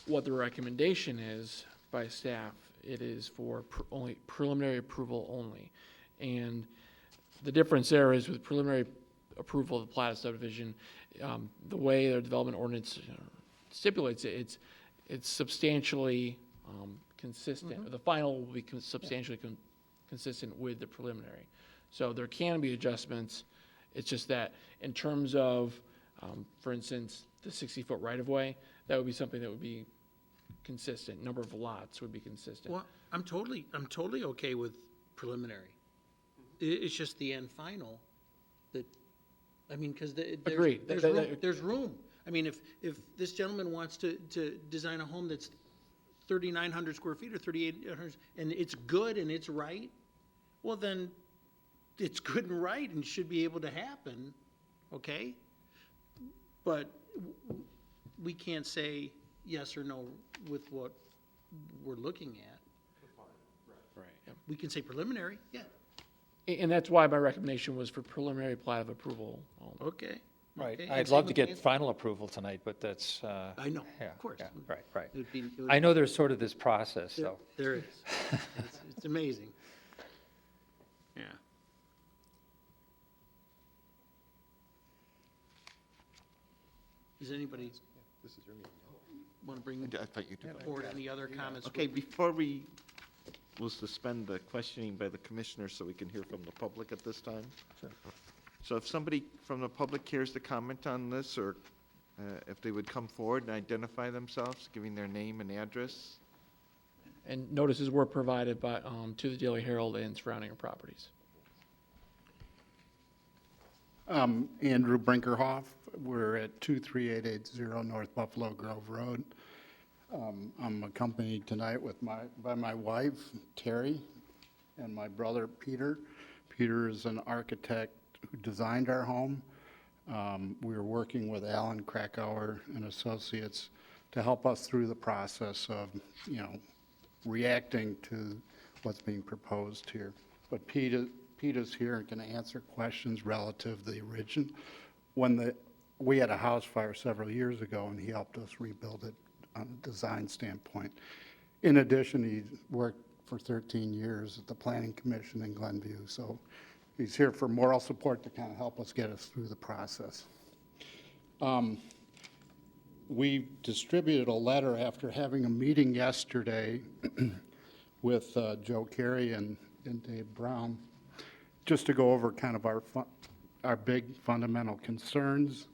Speaker 1: what the recommendation is by staff, it is for only preliminary approval only. And the difference there is with preliminary approval of the plat of subdivision, the way their development ordinance stipulates it, it's substantially consistent. The final will be substantially consistent with the preliminary. So there can be adjustments. It's just that in terms of, for instance, the 60-foot right-of-way, that would be something that would be consistent. Number of lots would be consistent.
Speaker 8: Well, I'm totally okay with preliminary. It's just the end final that, I mean, because
Speaker 1: Agreed.
Speaker 8: there's room. I mean, if this gentleman wants to design a home that's 3,900 square feet or 3,800, and it's good and it's right, well, then it's good and right and should be able to happen, okay? But we can't say yes or no with what we're looking at.
Speaker 2: Right.
Speaker 8: We can say preliminary, yeah,
Speaker 1: And that's why my recommendation was for preliminary plat of approval only.
Speaker 8: okay.
Speaker 5: Right.
Speaker 8: okay.
Speaker 5: I'd
Speaker 8: And
Speaker 5: love
Speaker 8: same
Speaker 5: to
Speaker 8: with
Speaker 5: get final approval tonight, but that's,
Speaker 8: I know,
Speaker 5: yeah,
Speaker 8: of course.
Speaker 5: yeah, right.
Speaker 8: It would
Speaker 5: I know there's sort of this process,
Speaker 8: There
Speaker 5: so.
Speaker 8: there is. It's amazing. Yeah. Does anybody
Speaker 7: This is your meeting.
Speaker 8: want to bring
Speaker 4: I thought you took.
Speaker 8: forward any other comments?
Speaker 4: Okay, before we'll suspend the questioning by the commissioner so we can hear from the public at this time. So if somebody from the public cares to comment on this, or if they would come forward and identify themselves, giving their name and address.
Speaker 1: And notices were provided by, to the Daily Herald and surrounding properties.
Speaker 6: Andrew Brinkerhoff. We're at 23880 North Buffalo Grove Road. I'm accompanied tonight by my wife, Terry, and my brother, Peter. Peter is an architect who designed our home. We were working with Alan Krakauer and Associates to help us through the process of, reacting to what's being proposed here. But Peter's here and can answer questions relative to the origin. We had a house fire several years ago, and he helped us rebuild it on a design standpoint. In addition, he worked for 13 years at the Planning Commission in Glenview, so he's here for moral support to kind of help us get us through the process. We distributed a letter after having a meeting yesterday with Joe Carey and Dave Brown, just to go over kind of our big fundamental concerns,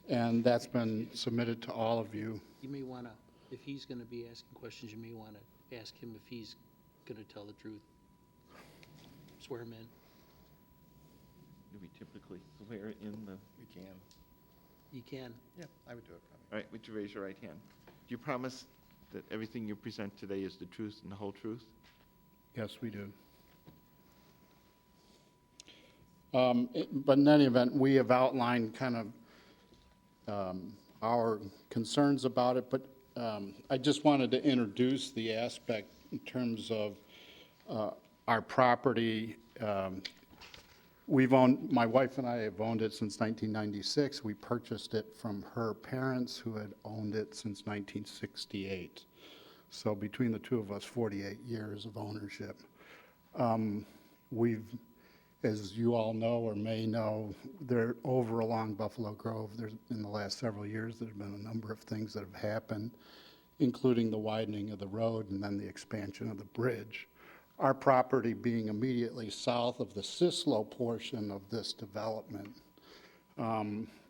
Speaker 6: and that's been submitted to all of you.
Speaker 8: You may want to, if he's going to be asking questions, you may want to ask him if he's going to tell the truth. Swear him in.
Speaker 4: Do we typically swear in the?
Speaker 7: We can.
Speaker 8: You can.
Speaker 7: Yeah, I would do it probably.
Speaker 4: All right, would you raise your right hand? Do you promise that everything you present today is the truth and the whole truth?
Speaker 6: Yes, we do. But in any event, we have outlined kind of our concerns about it, but I just wanted to introduce the aspect in terms of our property. My wife and I have owned it since 1996. We purchased it from her parents, who had owned it since 1968. So between the two of us, 48 years of ownership. We've, as you all know or may know, over along Buffalo Grove, in the last several years, there's been a number of things that have happened, including the widening of the road and then the expansion of the bridge. Our property being immediately south of the Sislo portion of this development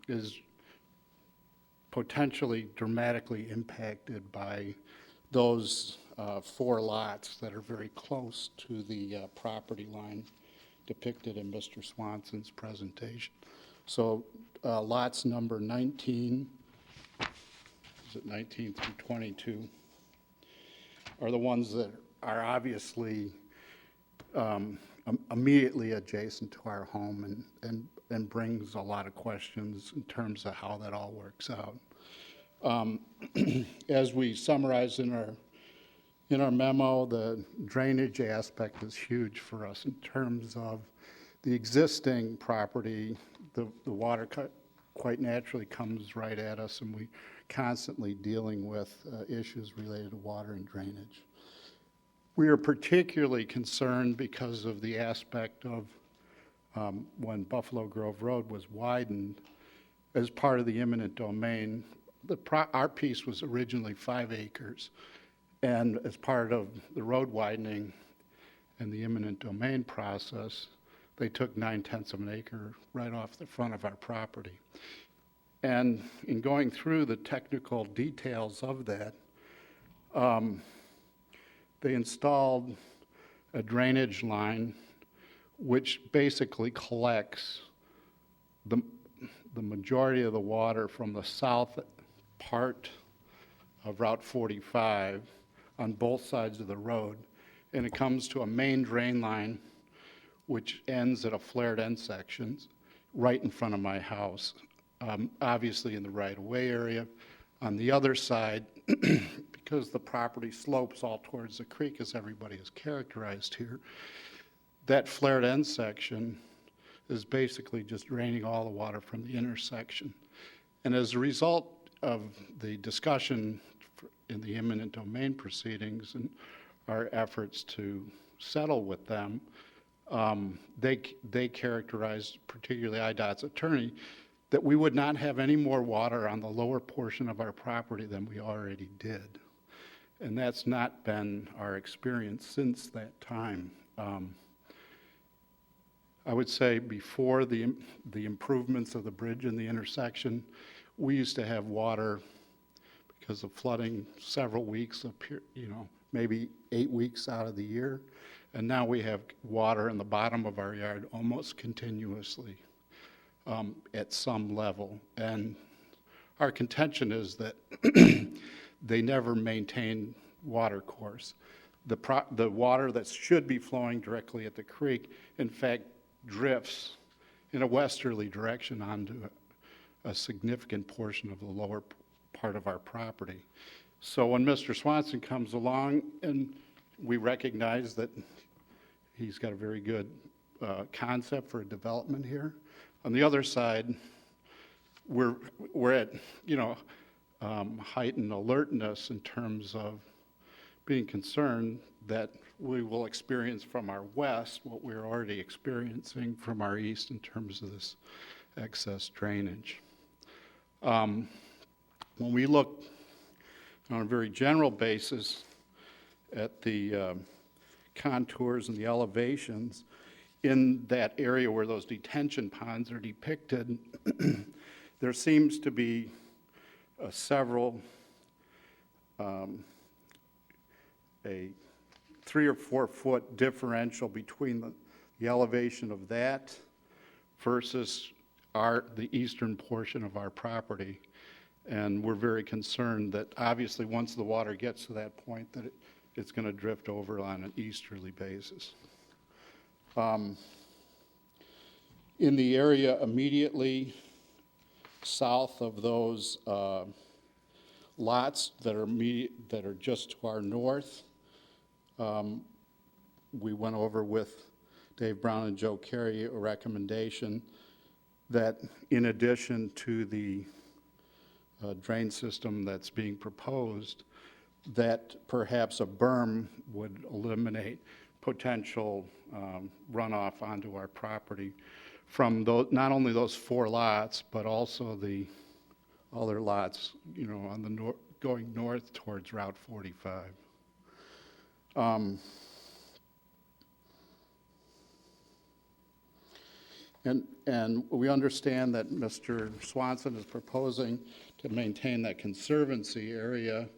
Speaker 6: is potentially dramatically impacted by those 4 lots that are very close to the property line depicted in Mr. Swanson's presentation. So lots number 19, is it 19 through 22, are the ones that are obviously immediately adjacent to our home and brings a lot of questions in terms of how that all works out. As we summarize in our memo, the drainage aspect is huge for us in terms of the existing property. The water quite naturally comes right at us, and we constantly dealing with issues related to water and drainage. We are particularly concerned because of the aspect of when Buffalo Grove Road was widened as part of the eminent domain. Our piece was originally 5 acres, and as part of the road widening and the eminent domain process, they took 9/10 of an acre right off the front of our property. And in going through the technical details of that, they installed a drainage line which basically collects the majority of the water from the south part of Route 45 on both sides of the road, and it comes to a main drain line which ends at a flared end section right in front of my house, obviously in the right-of-way area. On the other side, because the property slopes all towards the creek, as everybody has characterized here, that flared end section is basically just draining all the water from the intersection. And as a result of the discussion in the eminent domain proceedings and our efforts to settle with them, they characterized, particularly IDOT's attorney, that we would not have any more water on the lower portion of our property than we already did. And that's not been our experience since that time. I would say before the improvements of the bridge and the intersection, we used to have water because of flooding several weeks, maybe 8 weeks out of the year. And now we have water in the bottom of our yard almost continuously at some level. And our contention is that they never maintain water course. The water that should be flowing directly at the creek, in fact, drifts in a westerly direction onto a significant portion of the lower part of our property. So when Mr. Swanson comes along, and we recognize that he's got a very good concept for a development here. On the other side, we're at heightened alertness in terms of being concerned that we will experience from our west what we're already experiencing from our east in terms of this excess drainage. When we look on a very general basis at the contours and the elevations in that area where those detention ponds are depicted, there seems to be a 3 or 4 foot differential between the elevation of that versus the eastern portion of our property. And we're very concerned that obviously once the water gets to that point that it's going to drift over on an easterly basis. In the area immediately south of those lots that are just to our north, we went over with Dave Brown and Joe Carey a recommendation that in addition to the drain system that's being proposed, that perhaps a berm would eliminate potential runoff onto our property from not only those 4 lots, but also the other lots, on the going north towards Route 45. And we understand that Mr. Swanson is proposing to maintain that conservancy area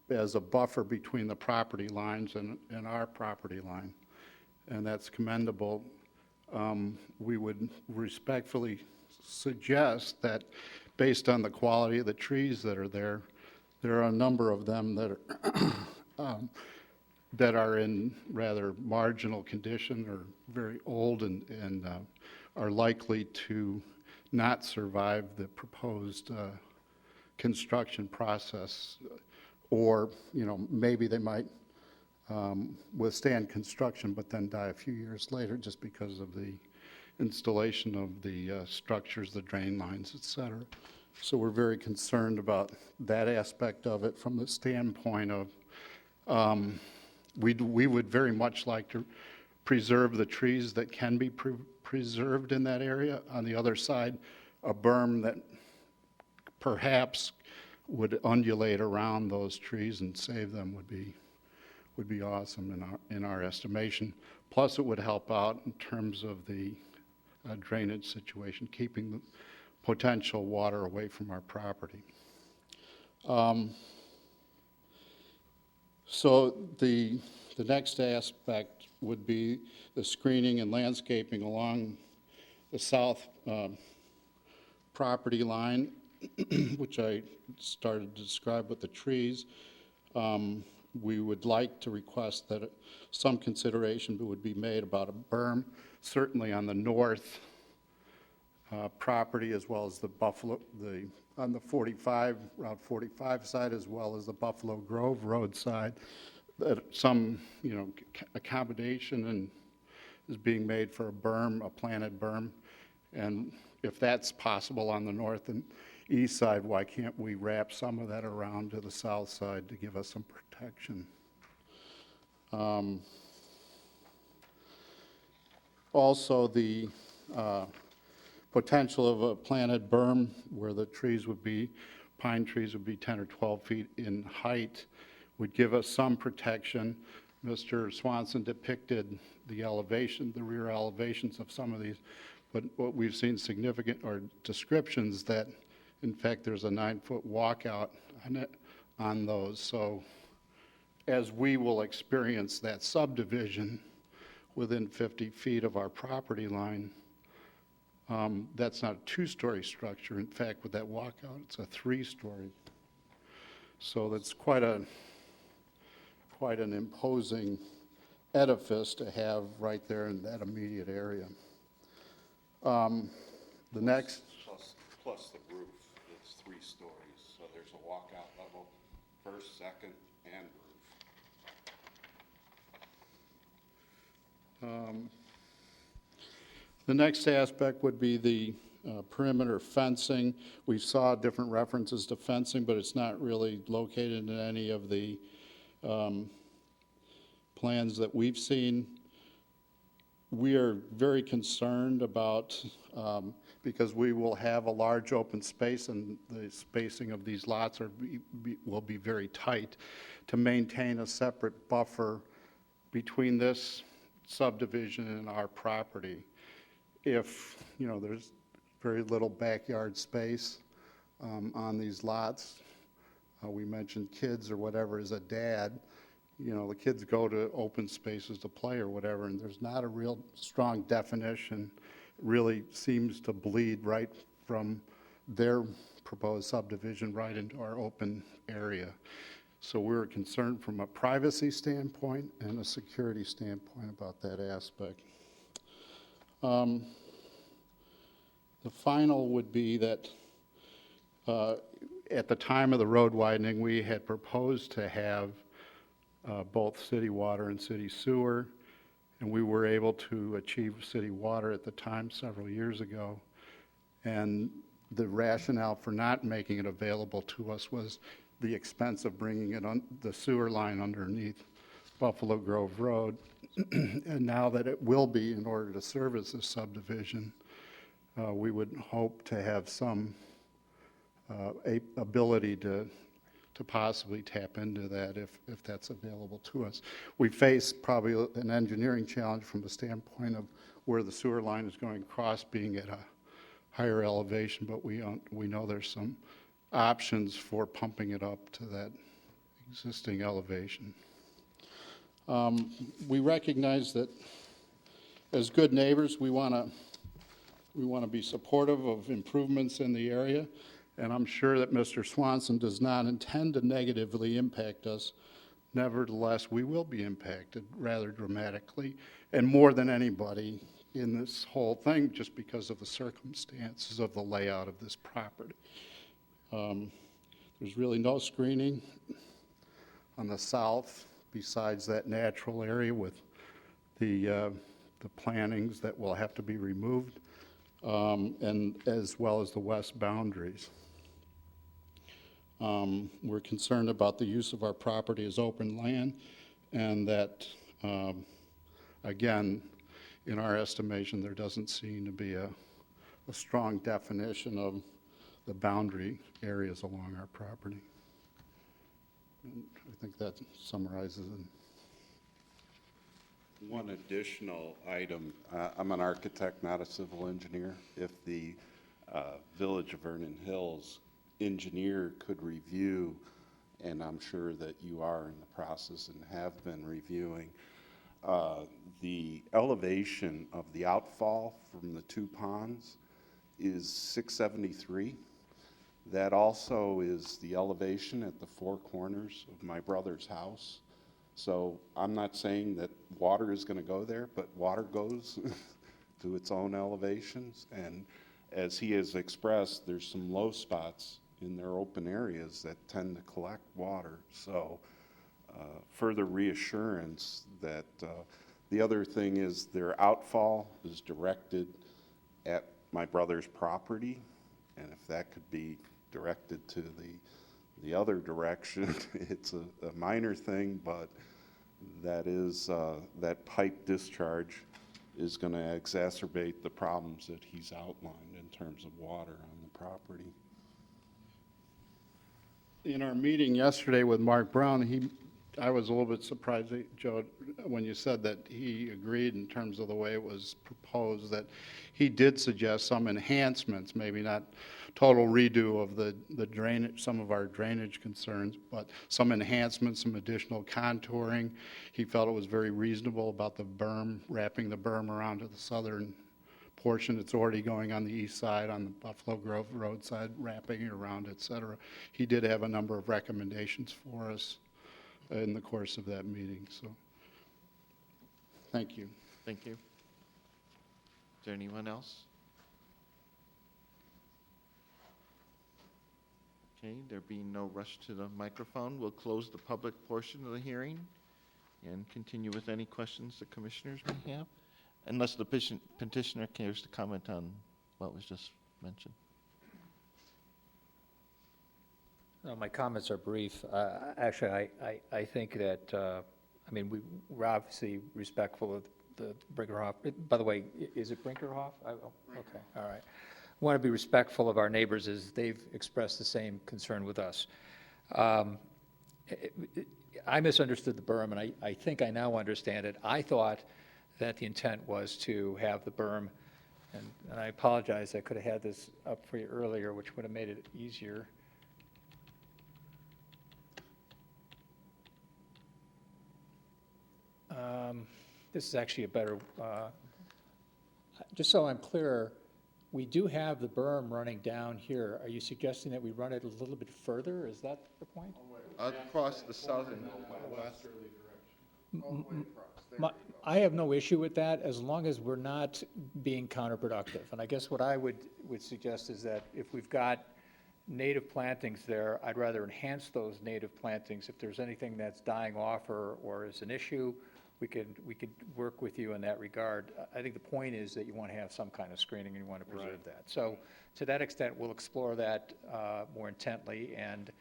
Speaker 6: as a buffer between the property lines and our property line, and that's commendable. We would respectfully suggest that based on the quality of the trees that are there are a number of them that are that are in rather marginal condition or very old and are likely to not survive the proposed construction process. Or, maybe they might withstand construction but then die a few years later just because of the installation of the structures, the drain lines, et cetera. So we're very concerned about that aspect of it from the standpoint of we would very much like to preserve the trees that can be preserved in that area. On the other side, a berm that perhaps would undulate around those trees and save them would be awesome in our estimation. Plus, it would help out in terms of the drainage situation, keeping the potential water away from our property. So the next aspect would be the screening and landscaping along the south property line, which I started to describe with the trees. We would like to request that some consideration would be made about a berm, certainly on the north property, as well as on the 45, Route 45 side, as well as the Buffalo Grove Road side, that some, accommodation is being made for a berm, a planted berm. And if that's possible on the north and east side, why can't we wrap some of that around to the south side to give us some protection? Also, the potential of a planted berm where the trees would be, pine trees would be 10 or 12 feet in height, would give us some protection. Mr. Swanson depicted the elevation, the rear elevations of some of these, but what we've seen significant or descriptions that, in fact, there's a 9-foot walkout on those. So as we will experience that subdivision within 50 feet of our property line, that's not a 2-story structure. In fact, with that walkout, it's a 3-story. So that's quite an imposing edifice to have right there in that immediate area. The next.
Speaker 10: Plus the roof, it's 3 stories, so there's a walkout level, first, second, and roof.
Speaker 6: The next aspect would be the perimeter fencing. We saw different references to fencing, but it's not really located in any of the plans that we've seen. We are very concerned about, because we will have a large open space and the spacing of these lots will be very tight, to maintain a separate buffer between this subdivision and our property. If, there's very little backyard space on these lots, we mentioned kids or whatever, as a dad, the kids go to open spaces to play or whatever, and there's not a real strong definition. It really seems to bleed right from their proposed subdivision right into our open area. So we're concerned from a privacy standpoint and a security standpoint about that aspect. The final would be that at the time of the road widening, we had proposed to have both city water and city sewer, and we were able to achieve city water at the time several years ago. And the rationale for not making it available to us was the expense of bringing it on the sewer line underneath Buffalo Grove Road. And now that it will be, in order to service this subdivision, we would hope to have some ability to possibly tap into that if that's available to us. We face probably an engineering challenge from the standpoint of where the sewer line is going across, being at a higher elevation, but we know there's some options for pumping it up to that existing elevation. We recognize that as good neighbors, we want to be supportive of improvements in the area, and I'm sure that Mr. Swanson does not intend to negatively impact us, Nevertheless, we will be impacted rather dramatically, and more than anybody in this whole thing, just because of the circumstances of the layout of this property. There's really no screening on the south besides that natural area with the plantings that will have to be removed, and as well as the west boundaries. We're concerned about the use of our property as open land, and that, again, in our estimation, there doesn't seem to be a strong definition of the boundary areas along our property. And I think that summarizes it.
Speaker 10: One additional item, I'm an architect, not a civil engineer. If the Village of Vernon Hills engineer could review, and I'm sure that you are in the process and have been reviewing, the elevation of the outfall from the two ponds is 673. That also is the elevation at the four corners of my brother's house. So I'm not saying that water is going to go there, but water goes to its own elevations. And as he has expressed, there's some low spots in their open areas that tend to collect water. So further reassurance that the other thing is their outfall is directed at my brother's property. And if that could be directed to the other direction, it's a minor thing, but that is, that pipe discharge is going to exacerbate the problems that he's outlined in terms of water on the property.
Speaker 6: In our meeting yesterday with Mark Brown, I was a little bit surprised, Joe, when you said that he agreed in terms of the way it was proposed, that he did suggest some enhancements, maybe not total redo of the drainage, some of our drainage concerns, but some enhancements, some additional contouring. He felt it was very reasonable about the berm, wrapping the berm around to the southern portion. It's already going on the east side, on the Buffalo Grove Road side, wrapping it around, et cetera. He did have a number of recommendations for us in the course of that meeting, so thank you.
Speaker 4: Thank you. Is there anyone else? Okay, there being no rush to the microphone, we'll close the public portion of the hearing and continue with any questions the commissioners may have, unless the petitioner cares to comment on what was just mentioned.
Speaker 5: No, my comments are brief. Actually, I think that, I mean, we're obviously respectful of the Brinkerhoff. By the way, is it Brinkerhoff? Okay, all right. Want to be respectful of our neighbors as they've expressed the same concern with us. I misunderstood the berm, and I think I now understand it. I thought that the intent was to have the berm, and I apologize, I could have had this up for you earlier, which would have made it easier. This is actually a better, just so I'm clear, we do have the berm running down here. Are you suggesting that we run it a little bit further? Is that the point?
Speaker 4: Across the southern west.
Speaker 5: I have no issue with that as long as we're not being counterproductive. And I guess what I would suggest is that if we've got native plantings there, I'd rather enhance those native plantings. If there's anything that's dying off or is an issue, we could work with you in that regard. I think the point is that you want to have some kind of screening and you want to preserve that. So to that extent, we'll explore that more intently, and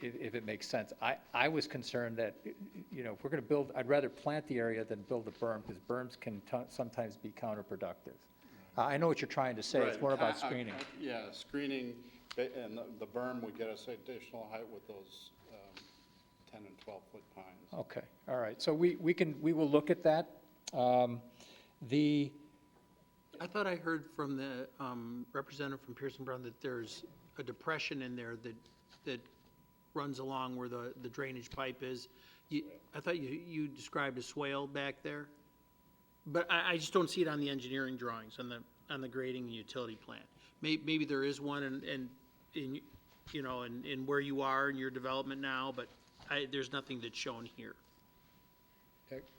Speaker 5: if it makes sense. I was concerned that, you know, if we're going to build, I'd rather plant the area than build a berm, because berms can sometimes be counterproductive. I know what you're trying to say. It's more about screening.
Speaker 6: Yeah, screening, and the berm would get us additional height with those 10 and 12-foot pines.
Speaker 5: Okay, all right. So we will look at that.
Speaker 8: I thought I heard from the representative from Pearson Brown that there's a depression in there that runs along where the drainage pipe is. I thought you described a swale back there, but I just don't see it on the engineering drawings, on the grading and utility plan. Maybe there is one in you know, in where you are in your development now, but There's nothing that's shown here.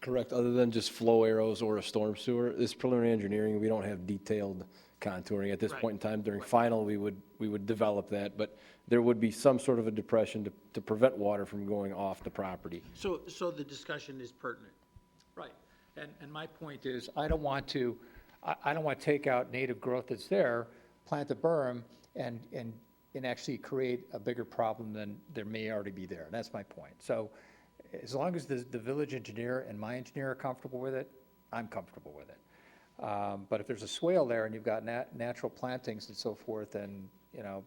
Speaker 9: Correct, other than just flow arrows or a storm sewer. This preliminary engineering, we don't have detailed contouring. At this
Speaker 8: Right.
Speaker 9: point in time, during final, we would develop that, but there would be some sort of a depression to prevent water from going off the property.
Speaker 8: So the discussion is pertinent.
Speaker 5: Right, and my point is, I don't want to take out native growth that's there, plant a berm, and actually create a bigger problem than there may already be there. That's my point. So as long as the village engineer and my engineer are comfortable with it, I'm comfortable with it. But if there's a swale there and you've got natural plantings and so forth, then, you know,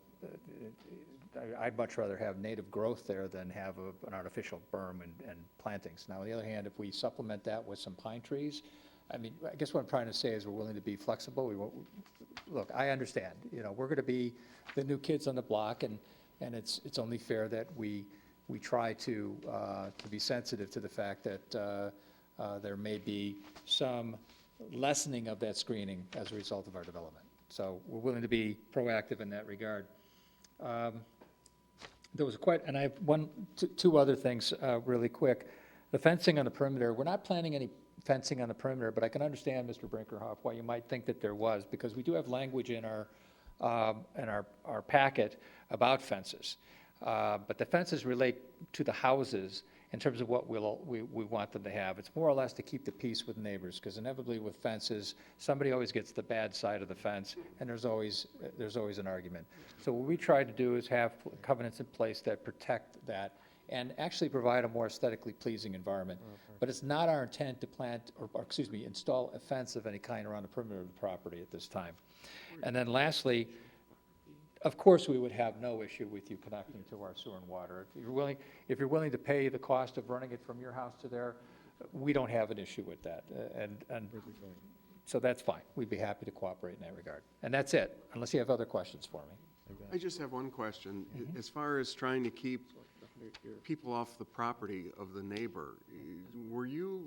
Speaker 5: I'd much rather have native growth there than have an artificial berm and plantings. Now, on the other hand, if we supplement that with some pine trees, I mean, I guess what I'm trying to say is we're willing to be flexible. We won't, look, I understand, you know, we're gonna be the new kids on the block, and it's only fair that we try to be sensitive to the fact that there may be some lessening of that screening as a result of our development. So we're willing to be proactive in that regard. There was and I have two other things really quick. The fencing on the perimeter, we're not planning any fencing on the perimeter, but I can understand, Mr. Brinkerhoff, why you might think that there was, because we do have language in our packet about fences. But the fences relate to the houses in terms of what we want them to have. It's more or less to keep the peace with neighbors, because inevitably with fences, somebody always gets the bad side of the fence, and there's always an argument. So what we try to do is have covenants in place that protect that and actually provide a more aesthetically pleasing environment. But it's not our intent to plant, or install a fence of any kind around the perimeter of the property at this time. And then lastly, of course, we would have no issue with you connecting to our sewer and water. If you're willing to pay the cost of running it from your house to there, we don't have an issue with that. And so that's fine. We'd be happy to cooperate in that regard. And that's it, unless you have other questions for me.
Speaker 11: I just have one question. As far as trying to keep people off the property of the neighbor, were you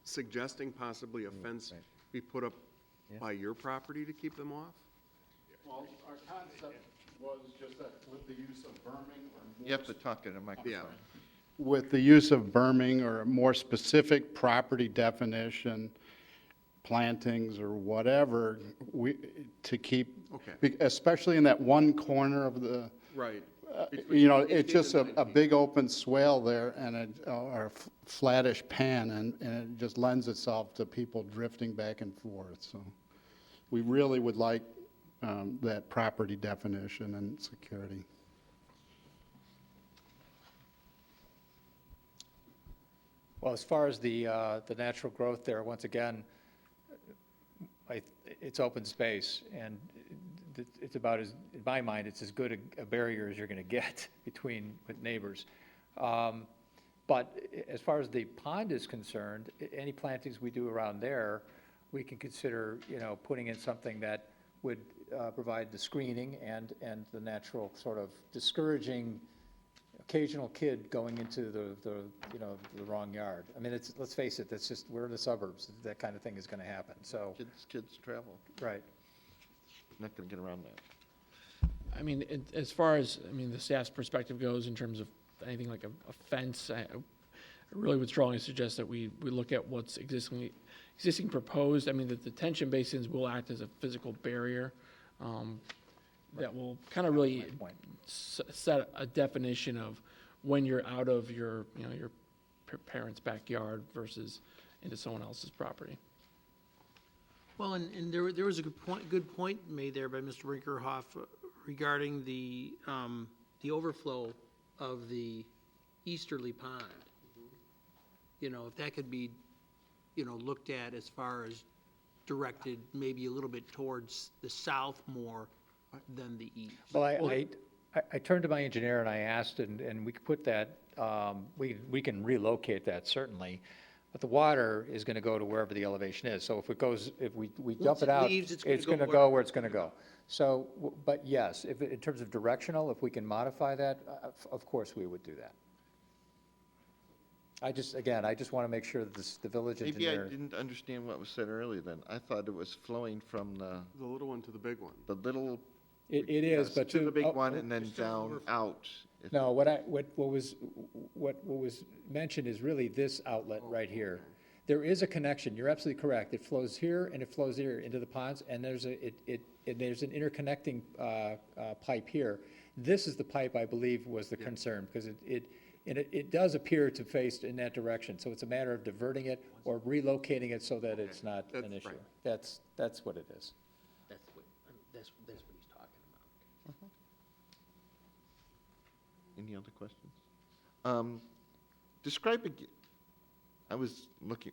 Speaker 11: suggesting possibly a fence be put up by your property to keep them off?
Speaker 6: Well, our concept was just that with the use of berming or
Speaker 4: You have to talk in a microphone.
Speaker 6: with the use of berming or a more specific property definition, plantings or whatever, to keep,
Speaker 11: Okay.
Speaker 6: especially in that one corner of the,
Speaker 11: Right.
Speaker 6: you know, it's just a big open swale there and or a flattish pan, and it just lends itself to people drifting back and forth. So we really would like that property definition and security.
Speaker 5: Well, as far as the natural growth there, once again, it's open space, and it's about as, in my mind, it's as good a barrier as you're going to get with neighbors. But as far as the pond is concerned, any plantings we do around there, we can consider, you know, putting in something that would provide the screening and the natural sort of discouraging occasional kid going into the wrong yard. I mean, let's face it, that's just, we're in the suburbs. That kind of thing is going to happen, so.
Speaker 4: Kids travel.
Speaker 5: Right.
Speaker 4: Not going to get around that.
Speaker 1: I mean, as far as, the staff's perspective goes in terms of anything like a fence, I really would strongly suggest that we look at what's existing proposed. I mean, the detention basins will act as a physical barrier that will kind of really set a definition of when you're out of your parents' backyard versus into someone else's property.
Speaker 8: Well, and there was a good point made there by Mr. Brinkerhoff regarding the overflow of the easterly pond. You know, if that could be, looked at as far as directed maybe a little bit towards the south more than the east.
Speaker 5: Well, I turned to my engineer and I asked, and we could put that, we can relocate that certainly, but the water is going to go to wherever the elevation is. So if we dump it out, it's going to go where it's going to go. So, but yes, in terms of directional, if we can modify that, of course we would do that. I just want to make sure that the village engineer.
Speaker 4: Maybe I didn't understand what was said earlier then. I thought it was flowing from
Speaker 11: The little one to the big one.
Speaker 4: the little
Speaker 5: It is,
Speaker 4: Yes,
Speaker 5: but
Speaker 4: to the
Speaker 5: to,
Speaker 4: big
Speaker 5: oh,
Speaker 4: one and then down, out. If-
Speaker 5: no, what was mentioned is really this outlet right here. There is a connection, you're absolutely correct. It flows here and it flows here into the ponds, and there's there's an interconnecting pipe here. This is the pipe I believe was the concern, because it does appear to face in that direction. So it's a matter of diverting it or relocating it so that it's not an issue. That's what it is.
Speaker 8: That's what he's talking about.
Speaker 4: Any other questions? Describe again, I was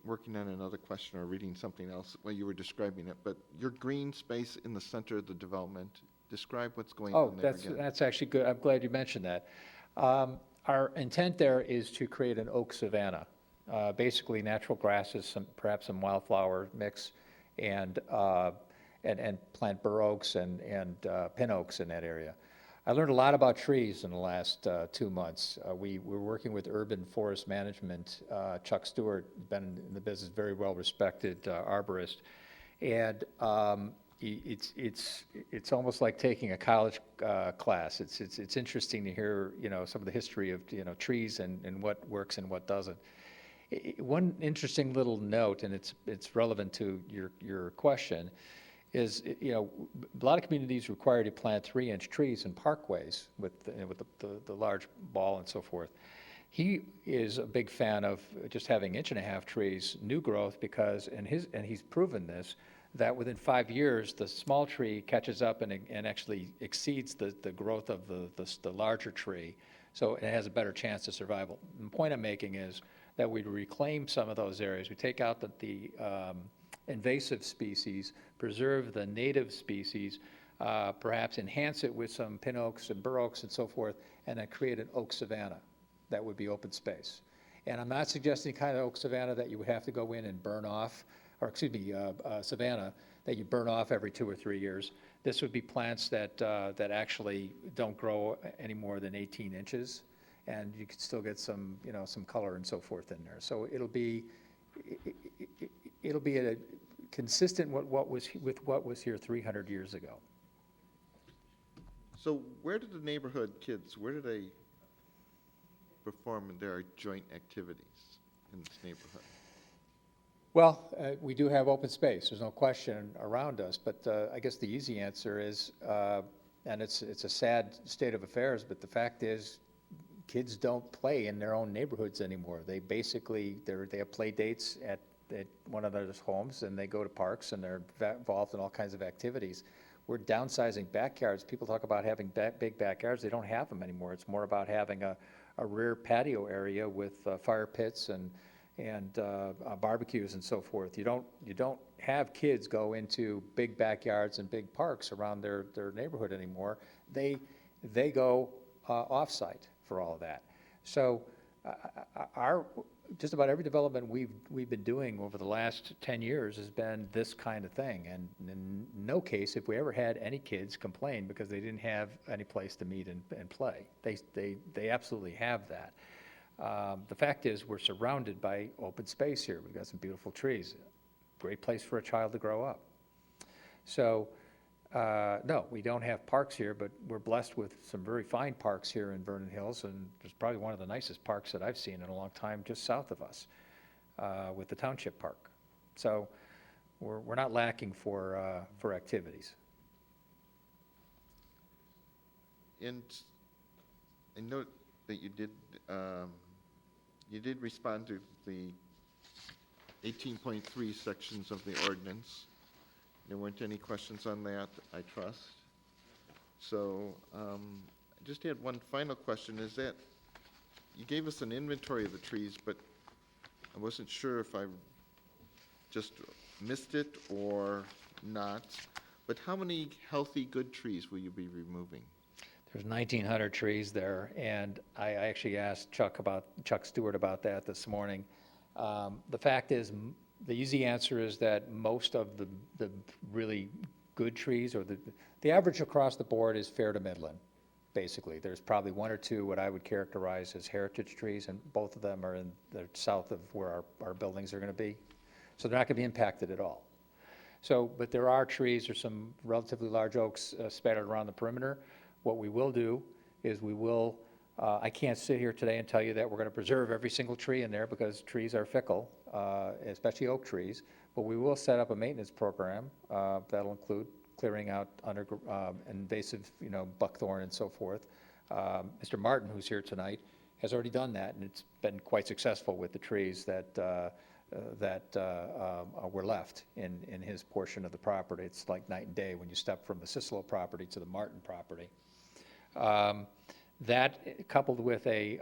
Speaker 4: working on another question or reading something else while you were describing it, but your green space in the center of the development, describe what's going
Speaker 5: Oh,
Speaker 4: on there again.
Speaker 5: that's actually good. I'm glad you mentioned that. Our intent there is to create an oak savanna, basically natural grasses, perhaps some wildflower mix, and plant bur oaks and pin oaks in that area. I learned a lot about trees in the last 2 months. We're working with Urban Forest Management. Chuck Stewart, been in the business, very well-respected arborist. And it's almost like taking a college class. It's interesting to hear, some of the history of, trees and what works and what doesn't. One interesting little note, and it's relevant to your question, is, a lot of communities require you to plant 3-inch trees in parkways with the large ball and so forth. He is a big fan of just having 1.5-inch trees, new growth, because, and he's proven this, that within 5 years, the small tree catches up and actually exceeds the growth of the larger tree, so it has a better chance of survival. The point I'm making is that we reclaim some of those areas. We take out the invasive species, preserve the native species, perhaps enhance it with some pin oaks and bur oaks and so forth, and then create an oak savanna that would be open space. And I'm not suggesting the kind of oak savanna that you would have to go in and burn off, or excuse me, savanna that you burn off every 2 or 3 years. This would be plants that actually don't grow any more than 18 inches, and you could still get some, some color and so forth in there. So it'll be consistent with what was here 300 years ago.
Speaker 4: So where do the neighborhood kids, where do they perform their joint activities in this neighborhood?
Speaker 5: Well, we do have open space, there's no question around us, but I guess the easy answer is, and it's a sad state of affairs, but the fact is, kids don't play in their own neighborhoods anymore. They basically, they have play dates at one another's homes, and they go to parks, and they're involved in all kinds of activities. We're downsizing backyards. People talk about having big backyards. They don't have them anymore. It's more about having a rear patio area with fire pits and barbecues and so forth. You don't have kids go into big backyards and big parks around their neighborhood anymore. They go off-site for all of that. So just about every development we've been doing over the last 10 years has been this kind of thing. And in no case have we ever had any kids complain because they didn't have any place to meet and play. They absolutely have that. The fact is, we're surrounded by open space here. We've got some beautiful trees. Great place for a child to grow up. So, no, we don't have parks here, but we're blessed with some very fine parks here in Vernon Hills, and there's probably one of the nicest parks that I've seen in a long time just south of us, with the Township Park. So we're not lacking for activities.
Speaker 4: And I note that you did respond to the 18.3 sections of the ordinance. There weren't any questions on that, I trust. So I just had one final question, is that you gave us an inventory of the trees, but I wasn't sure if I just missed it or not. But how many healthy, good trees will you be removing?
Speaker 5: There's 1,900 trees there, and I actually asked Chuck Stewart about that this morning. The fact is, the easy answer is that most of the really good trees, or the average across the board is fair to Midland, basically. There's probably 1 or 2 what I would characterize as heritage trees, and both of them are in the south of where our buildings are going to be. So they're not going to be impacted at all. So, but there are trees, there's some relatively large oaks scattered around the perimeter. What we will do is we will, I can't sit here today and tell you that we're going to preserve every single tree in there because trees are fickle, especially oak trees. But we will set up a maintenance program that'll include clearing out invasive, buckthorn and so forth. Mr. Martin, who's here tonight, has already done that, and it's been quite successful with the trees that were left in his portion of the property. It's like night and day when you step from the Cicelo property to the Martin property. That coupled with the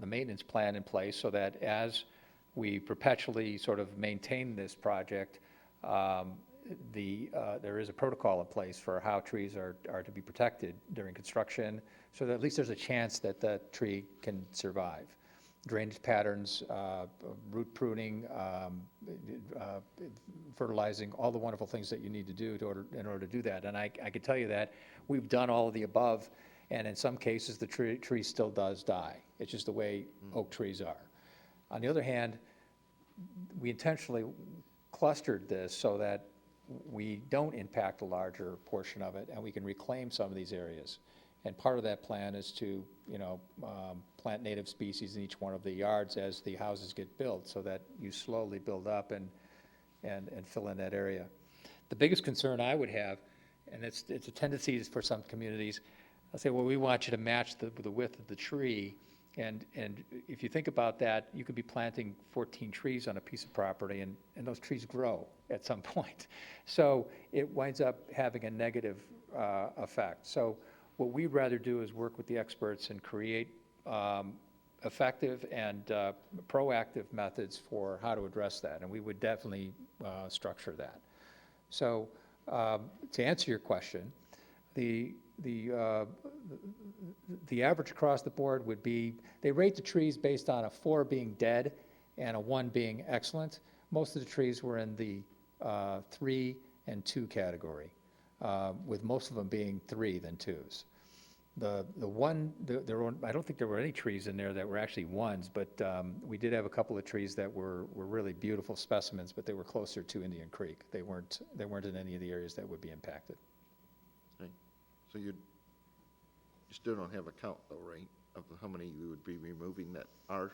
Speaker 5: maintenance plan in place so that as we perpetually sort of maintain this project, there is a protocol in place for how trees are to be protected during construction, so that at least there's a chance that that tree can survive. Drainage patterns, root pruning, fertilizing, all the wonderful things that you need to do in order to do that. And I can tell you that we've done all of the above, and in some cases the tree still does die. It's just the way oak trees are. On the other hand, we intentionally clustered this so that we don't impact a larger portion of it, and we can reclaim some of these areas. And part of that plan is to, plant native species in each one of the yards as the houses get built, so that you slowly build up and fill in that area. The biggest concern I would have, and it's a tendency for some communities, I'll say, well, we want you to match the width of the tree. And if you think about that, you could be planting 14 trees on a piece of property, and those trees grow at some point. So it winds up having a negative effect. So what we'd rather do is work with the experts and create effective and proactive methods for how to address that, and we would definitely structure that. So to answer your question, the average across the board would be, they rate the trees based on a 4 being dead and a 1 being excellent. Most of the trees were in the 3 and 2 category, with most of them being 3 than 2s. I don't think there were any trees in there that were actually 1s, but we did have a couple of trees that were really beautiful specimens, but they were closer to Indian Creek. They weren't in any of the areas that would be impacted.
Speaker 4: Okay. So you still don't have a count though, right, of how many you would be removing that are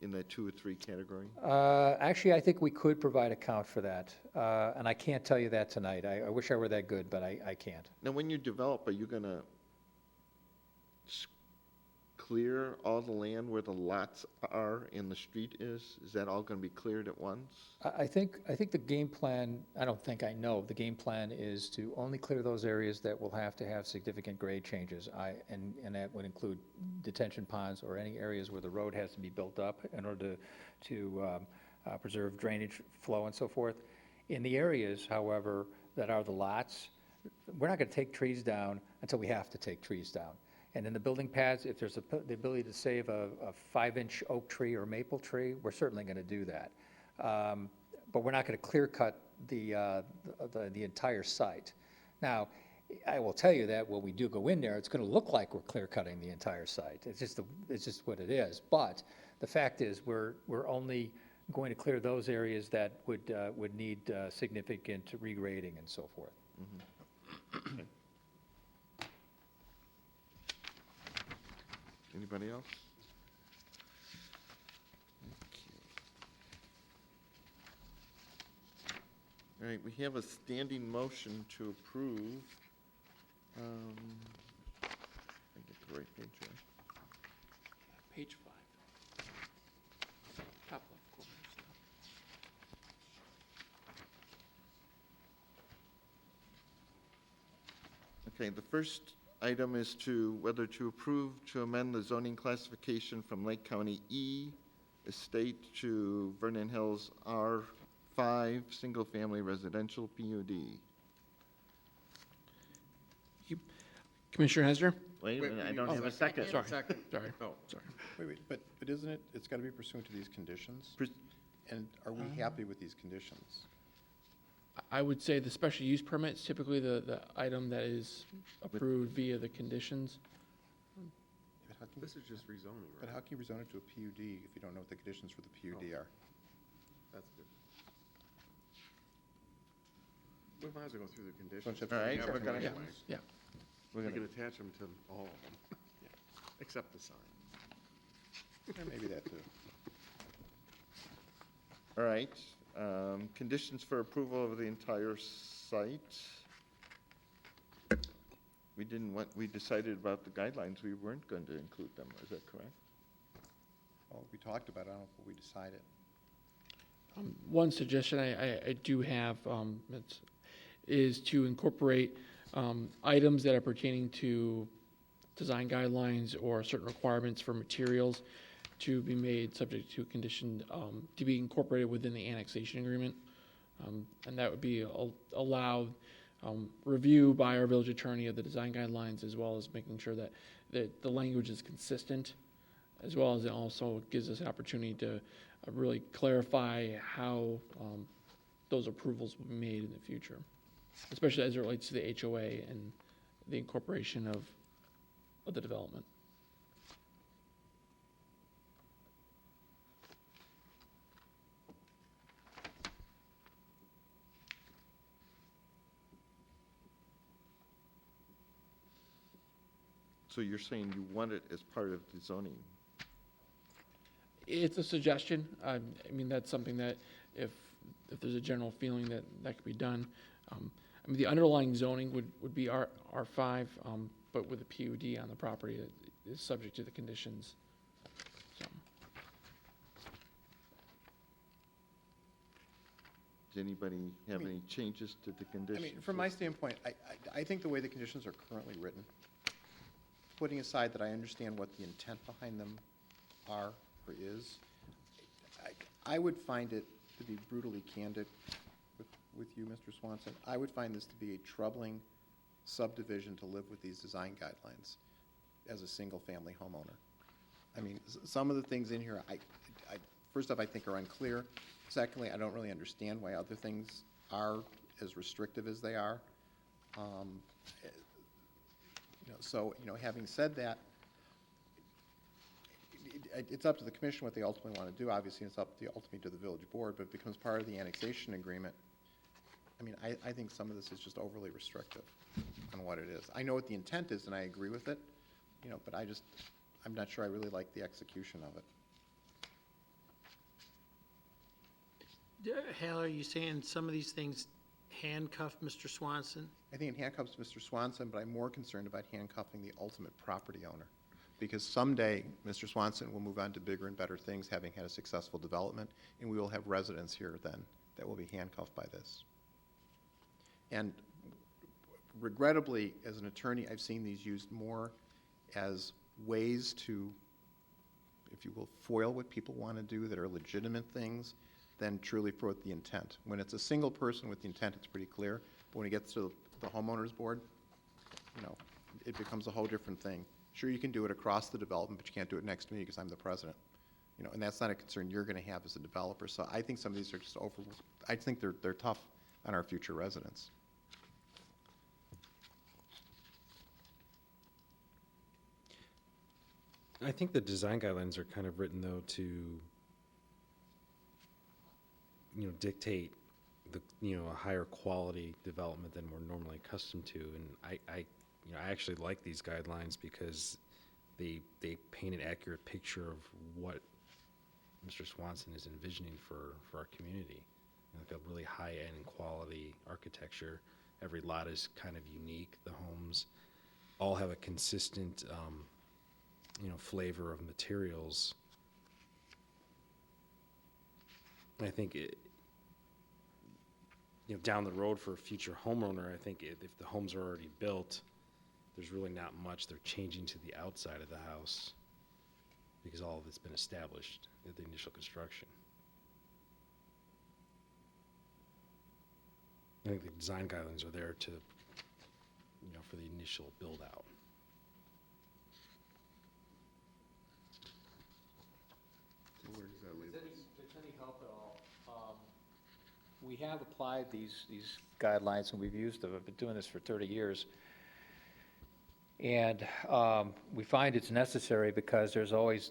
Speaker 4: in that 2 or 3 category?
Speaker 5: Actually, I think we could provide a count for that, and I can't tell you that tonight. I wish I were that good, but I can't.
Speaker 4: Now, when you develop, are you gonna clear all the land where the lots are and the street is? Is that all gonna be cleared at once?
Speaker 5: I think the game plan, I know, the game plan is to only clear those areas that will have to have significant grade changes. And that would include detention ponds or any areas where the road has to be built up in order to preserve drainage flow and so forth. In the areas, however, that are the lots, we're not gonna take trees down until we have to take trees down. And in the building pads, if there's the ability to save a 5-inch oak tree or maple tree, we're certainly going to do that. But we're not going to clear cut the entire site. Now, I will tell you that when we do go in there, it's going to look like we're clear cutting the entire site. It's just what it is. But the fact is, we're only going to clear those areas that would need significant regrading and so forth.
Speaker 4: Mm-hmm. Okay. Anybody else? Okay. All right, we have a standing motion to approve. I get the right page here.
Speaker 1: Page 5. Top left corner.
Speaker 4: Okay, the first item is whether to approve to amend the zoning classification from Lake County E Estate to Vernon Hills R5 Single Family Residential PUD.
Speaker 1: Commissioner Hesner?
Speaker 4: Wait a minute, I don't have a second.
Speaker 1: Sorry.
Speaker 12: Second.
Speaker 1: Sorry.
Speaker 11: Oh,
Speaker 1: Sorry.
Speaker 12: Wait, but isn't it, it's got to be pursuant to these conditions? And are we happy with these conditions?
Speaker 1: I would say the special use permit is typically the item that is approved via the conditions.
Speaker 12: But how can-
Speaker 11: this is just rezoning,
Speaker 12: But
Speaker 11: right?
Speaker 12: how can you rezone it to a PUD if you don't know what the conditions for the PUD are?
Speaker 11: That's good. We might as well go through the conditions.
Speaker 4: All right, we're gonna,
Speaker 11: Anyway,
Speaker 1: Yeah.
Speaker 4: we're
Speaker 11: We
Speaker 4: gonna,
Speaker 11: can attach them to all of them, except the sign. Or maybe that too.
Speaker 4: all right. Conditions for approval of the entire site. We decided about the guidelines, we weren't going to include them, is that correct?
Speaker 7: Well, we talked about it, I don't know what we decided.
Speaker 1: One suggestion I do have is to incorporate items that are pertaining to design guidelines or certain requirements for materials to be made subject to a condition to be incorporated within the annexation agreement. And that would be allowed review by our village attorney of the design guidelines, as well as making sure that the language is consistent, as well as it also gives us an opportunity to really clarify how those approvals will be made in the future, especially as it relates to the HOA and the incorporation of the development.
Speaker 4: So you're saying you want it as part of the zoning?
Speaker 1: It's a suggestion. I mean, that's something that if there's a general feeling that could be done. I mean, the underlying zoning would be R5, but with a PUD on the property that is subject to the conditions. So,
Speaker 4: Does anybody have any changes to the
Speaker 7: I
Speaker 4: conditions?
Speaker 7: mean, from my standpoint, I think the way the conditions are currently written, putting aside that I understand what the intent behind them are or is, I would find it, to be brutally candid with you, Mr. Swanson, I would find this to be a troubling subdivision to live with these design guidelines as a single-family homeowner. I mean, some of the things in here, first off, I think are unclear. Secondly, I don't really understand why other things are as restrictive as they are. So, having said that, it's up to the commission what they ultimately want to do. Obviously, it's up ultimately to the village board, but it becomes part of the annexation agreement. I mean, I think some of this is just overly restrictive on what it is. I know what the intent is, and I agree with it, but I'm not sure I really like the execution of it.
Speaker 8: Hal, are you saying some of these things handcuff Mr. Swanson?
Speaker 7: I think it handcuffs Mr. Swanson, but I'm more concerned about handcuffing the ultimate property owner. Because someday, Mr. Swanson will move on to bigger and better things, having had a successful development, and we will have residents here then that will be handcuffed by this. And regrettably, as an attorney, I've seen these used more as ways to, if you will, foil what people want to do that are legitimate things than truly for the intent. When it's a single person with the intent, it's pretty clear. But when it gets to the homeowners board, it becomes a whole different thing. Sure, you can do it across the development, but you can't do it next to me because I'm the president. And that's not a concern you're going to have as a developer. So I think some of these are just I think they're tough on our future residents.
Speaker 2: I think the design guidelines are kind of written, though, to, dictate a higher quality development than we're normally accustomed to. And I actually like these guidelines because they paint an accurate picture of what Mr. Swanson is envisioning for our community. Like a really high-end quality architecture. Every lot is kind of unique. The homes all have a consistent, flavor of materials. And I think down the road for a future homeowner, I think if the homes are already built, there's really not much they're changing to the outside of the house because all of it's been established at the initial construction. I think the design guidelines are there to, for the initial build out.
Speaker 11: So where does that leave us?
Speaker 5: If it's any help at all, we have applied these guidelines, and we've used them. I've been doing this for 30 years. And we find it's necessary because there's always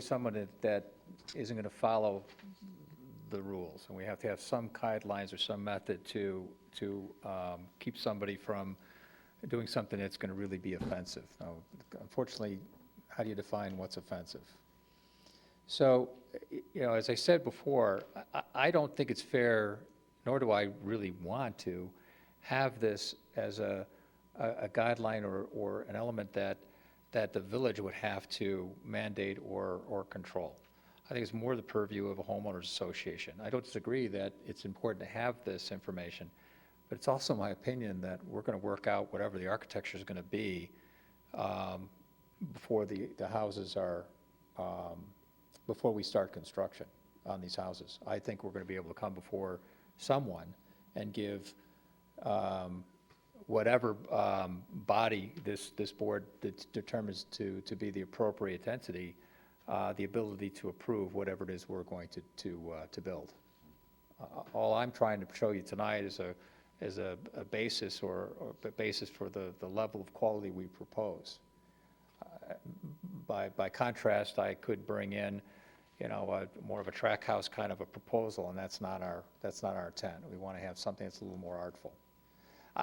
Speaker 5: someone that isn't going to follow the rules, and we have to have some guidelines or some method to keep somebody from doing something that's going to really be offensive. Now, unfortunately, how do you define what's offensive? So, as I said before, I don't think it's fair, nor do I really want to, have this as a guideline or an element that the village would have to mandate or control. I think it's more the purview of a homeowners association. I don't disagree that it's important to have this information, but it's also my opinion that we're going to work out whatever the architecture is going to be before the houses are, before we start construction on these houses. I think we're going to be able to come before someone and give whatever body this board determines to be the appropriate entity, the ability to approve whatever it is we're going to build. All I'm trying to show you tonight is a basis or a basis for the level of quality we propose. By contrast, I could bring in, more of a track house kind of a proposal, and that's not our intent. We want to have something that's a little more artful.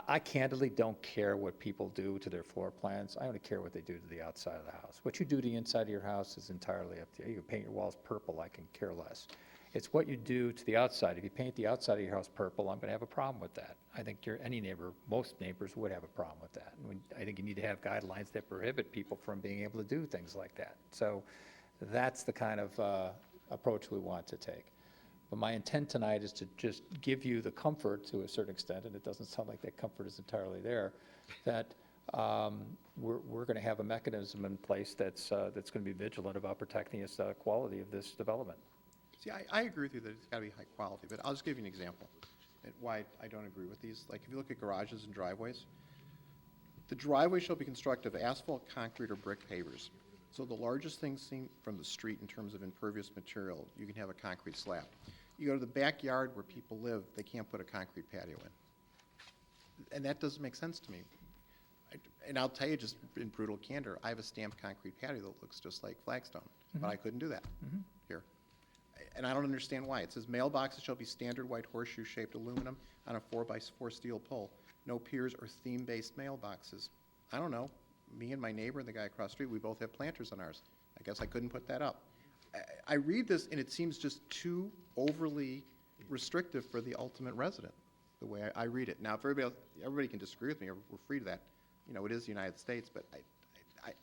Speaker 5: I candidly don't care what people do to their floor plans. I only care what they do to the outside of the house. What you do to the inside of your house is entirely up to you. You can paint your walls purple, I can care less. It's what you do to the outside. If you paint the outside of your house purple, I'm going to have a problem with that. I think most neighbors would have a problem with that. I think you need to have guidelines that prohibit people from being able to do things like that. So that's the kind of approach we want to take. But my intent tonight is to just give you the comfort to a certain extent, and it doesn't sound like that comfort is entirely there, that we're going to have a mechanism in place that's going to be vigilant about protecting the aesthetic quality of this development.
Speaker 7: See, I agree with you that it's got to be high quality, but I'll just give you an example and why I don't agree with these. Like, if you look at garages and driveways, the driveway shall be constructed of asphalt, concrete, or brick pavers. So the largest thing seen from the street in terms of impervious material, you can have a concrete slab. You go to the backyard where people live, they can't put a concrete patio in. And that doesn't make sense to me. And I'll tell you just in brutal candor, I have a stamped concrete patio that looks just like flagstone, but I couldn't do that here. And I don't understand why. It says mailboxes shall be standard white horseshoe-shaped aluminum on a 4x4 steel pole. No piers or theme-based mailboxes. I don't know. Me and my neighbor and the guy across the street, we both have planters on ours. I guess I couldn't put that up. I read this, and it seems just too overly restrictive for the ultimate resident, the way I read it. Now, if everybody can disagree with me, we're free to that. It is the United States, but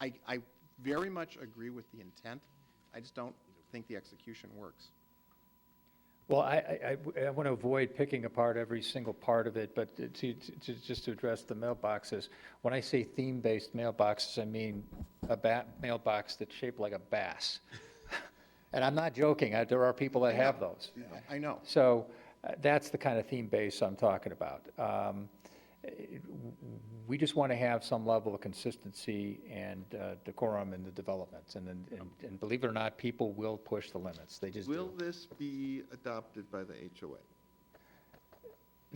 Speaker 7: I very much agree with the intent. I just don't think the execution works.
Speaker 5: Well, I want to avoid picking apart every single part of it, but just to address the mailboxes, when I say theme-based mailboxes, I mean a mailbox that's shaped like a bass. And I'm not joking. There are people that have those.
Speaker 7: I know.
Speaker 5: So that's the kind of theme base I'm talking about. We just want to have some level of consistency and decorum in the development. And believe it or not, people will push the limits. They just
Speaker 4: Will
Speaker 5: do.
Speaker 4: this be adopted by the HOA?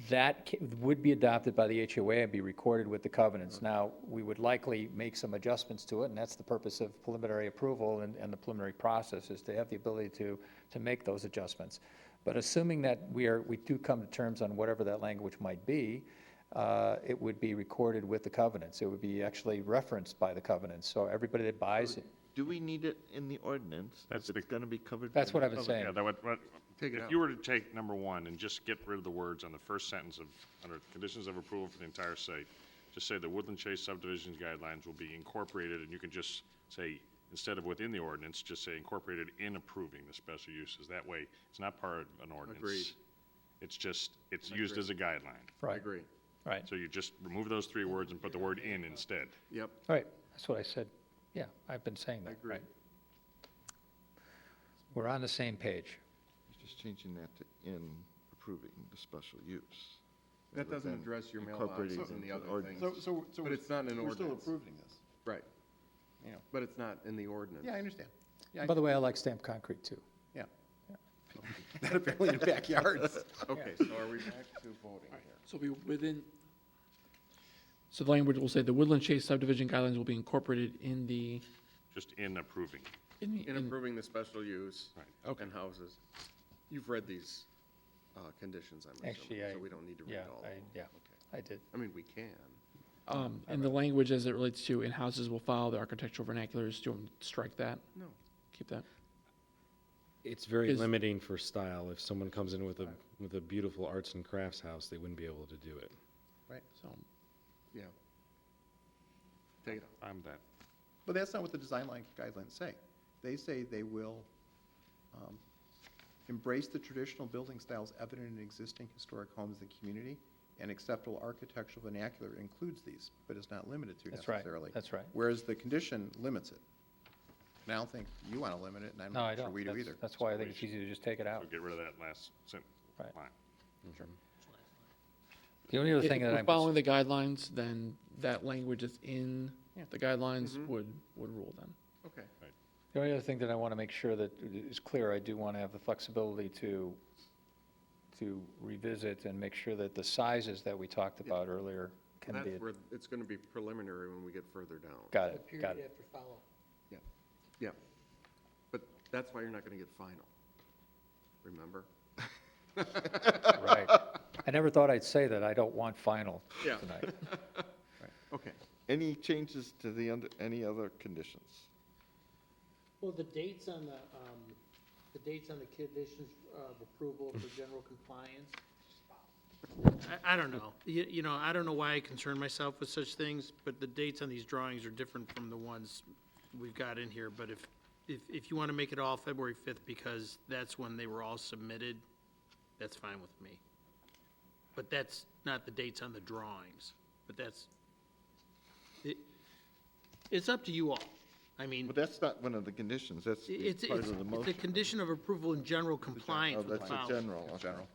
Speaker 5: That would be adopted by the HOA and be recorded with the covenants. Now, we would likely make some adjustments to it, and that's the purpose of preliminary approval and the preliminary process, is to have the ability to make those adjustments. But assuming that we do come to terms on whatever that language might be, it would be recorded with the covenants. It would be actually referenced by the covenants. So everybody that buys it.
Speaker 4: Do we need it in the ordinance?
Speaker 13: That's
Speaker 4: If it's going to be covered?
Speaker 5: That's
Speaker 4: by
Speaker 5: what
Speaker 4: the
Speaker 5: I've been
Speaker 4: covenant?
Speaker 5: saying.
Speaker 13: Yeah, if you were to take number one and just get rid of the words on the first sentence of, under conditions of approval for the entire site, just say the Woodland Chase subdivision guidelines will be incorporated, and you can just say, instead of within the ordinance, just say incorporated in approving the special uses. That way, it's not part of an ordinance.
Speaker 11: Agreed.
Speaker 13: It's used as a guideline.
Speaker 5: Right.
Speaker 11: I agree.
Speaker 5: Right.
Speaker 13: So you just remove those three words and put the word in instead.
Speaker 11: Yep.
Speaker 5: Right. That's what I said. Yeah, I've been saying that.
Speaker 11: I agree.
Speaker 5: Right. We're on the same page.
Speaker 4: Just changing that to in approving the special use.
Speaker 11: That
Speaker 4: rather
Speaker 11: doesn't
Speaker 4: than
Speaker 11: address your
Speaker 4: incorporating
Speaker 11: mailboxes
Speaker 4: it
Speaker 11: and the
Speaker 4: into
Speaker 11: other
Speaker 4: ordinance.
Speaker 11: things.
Speaker 12: So
Speaker 11: But it's not in an
Speaker 12: We're still
Speaker 11: ordinance.
Speaker 12: approving this.
Speaker 11: Right. But it's not in the ordinance.
Speaker 7: Yeah, I understand. Yeah,
Speaker 5: By the way, I like stamped concrete, too.
Speaker 7: yeah. Not apparently in backyards.
Speaker 11: Okay, so are we back to voting here?
Speaker 1: So so the language will say the Woodland Chase subdivision guidelines will be incorporated in the,
Speaker 13: Just in approving.
Speaker 11: In approving the special use
Speaker 1: Okay.
Speaker 11: and houses. You've read these conditions, I'm
Speaker 5: Actually,
Speaker 11: assuming, so we don't need to read
Speaker 5: yeah,
Speaker 11: all of them.
Speaker 5: yeah,
Speaker 11: Okay.
Speaker 5: I did.
Speaker 11: I mean, we can.
Speaker 1: And the language as it relates to in-houses will follow the architectural vernaculars, do you want me to strike that?
Speaker 11: No.
Speaker 1: Keep that?
Speaker 2: It's very
Speaker 1: Is-
Speaker 2: limiting for style. If someone comes in with a beautiful arts and crafts house, they wouldn't be able to do it.
Speaker 11: Right,
Speaker 1: So,
Speaker 11: yeah. Take it off.
Speaker 13: I'm that.
Speaker 7: But that's not what the design guidelines say. They say they will embrace the traditional building styles evident in existing historic homes in the community, and acceptable architectural vernacular includes these, but is not limited to
Speaker 5: That's right,
Speaker 7: necessarily.
Speaker 5: that's right.
Speaker 7: Whereas the condition limits it. And I don't think you want to limit it, and I'm
Speaker 5: No, I
Speaker 7: not sure
Speaker 5: don't.
Speaker 7: we do
Speaker 5: That's-
Speaker 7: either.
Speaker 5: That's why I think it's easy to just take it out.
Speaker 13: So get rid of that last
Speaker 5: Right.
Speaker 13: line.
Speaker 5: The only other
Speaker 1: if
Speaker 5: thing that
Speaker 1: we're
Speaker 5: I'm,
Speaker 1: following the guidelines, then that language that's in
Speaker 7: Yeah.
Speaker 1: the guidelines
Speaker 11: Mhm.
Speaker 1: would rule then.
Speaker 7: Okay.
Speaker 5: the only other thing that I want to make sure that is clear, I do want to have the flexibility to revisit and make sure that the sizes that we talked
Speaker 11: Yeah.
Speaker 5: about earlier can be,
Speaker 11: That's where it's going to be preliminary when we get further down.
Speaker 5: got it, got it.
Speaker 8: after follow.
Speaker 11: Yeah. But that's why you're not going to get final. Remember?
Speaker 5: Right. I never thought I'd say that, I don't want final
Speaker 11: Yeah.
Speaker 5: tonight.
Speaker 11: Okay.
Speaker 4: Any changes to any other conditions?
Speaker 8: Well, the dates on the conditions of approval for general compliance, I don't know. You know, I don't know why I concern myself with such things, but the dates on these drawings are different from the ones we've got in here. But if you want to make it all February 5th because that's when they were all submitted, that's fine with me. But that's not the dates on the drawings, but it's up to you all. I mean,
Speaker 4: But that's not one of the conditions, that's the
Speaker 8: it's
Speaker 4: part of the
Speaker 8: a
Speaker 4: motion.
Speaker 8: condition of approval in general
Speaker 4: Oh,
Speaker 8: compliance with
Speaker 4: that's
Speaker 8: the
Speaker 4: a
Speaker 8: following.
Speaker 4: general, okay.
Speaker 7: General.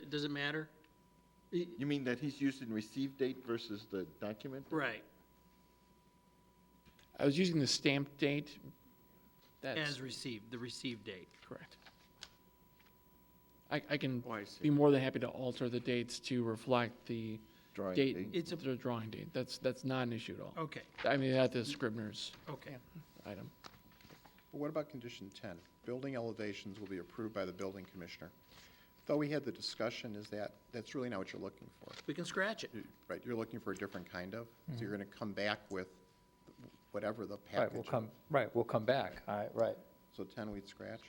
Speaker 8: Does it matter?
Speaker 4: You mean that he's using receive date versus the document?
Speaker 8: Right,
Speaker 1: I was using the stamp date. That's
Speaker 8: as received, the received date.
Speaker 1: correct. I can
Speaker 11: Oh, I see.
Speaker 1: be more than happy to alter the dates to reflect the
Speaker 4: Drawing
Speaker 1: date,
Speaker 4: date.
Speaker 8: It's a-
Speaker 1: the drawing date. That's not an issue at all.
Speaker 8: Okay,
Speaker 1: I mean, that's the Scribner's
Speaker 8: okay.
Speaker 1: item.
Speaker 7: But what about condition 10? Building elevations will be approved by the building commissioner. Though we had the discussion, that's really not what you're looking for.
Speaker 8: We can scratch it.
Speaker 7: Right, you're looking for a different kind of, so you're going to come back with whatever the
Speaker 5: Right, we'll
Speaker 7: package.
Speaker 5: we'll come back, right.
Speaker 7: So 10 we'd scratch?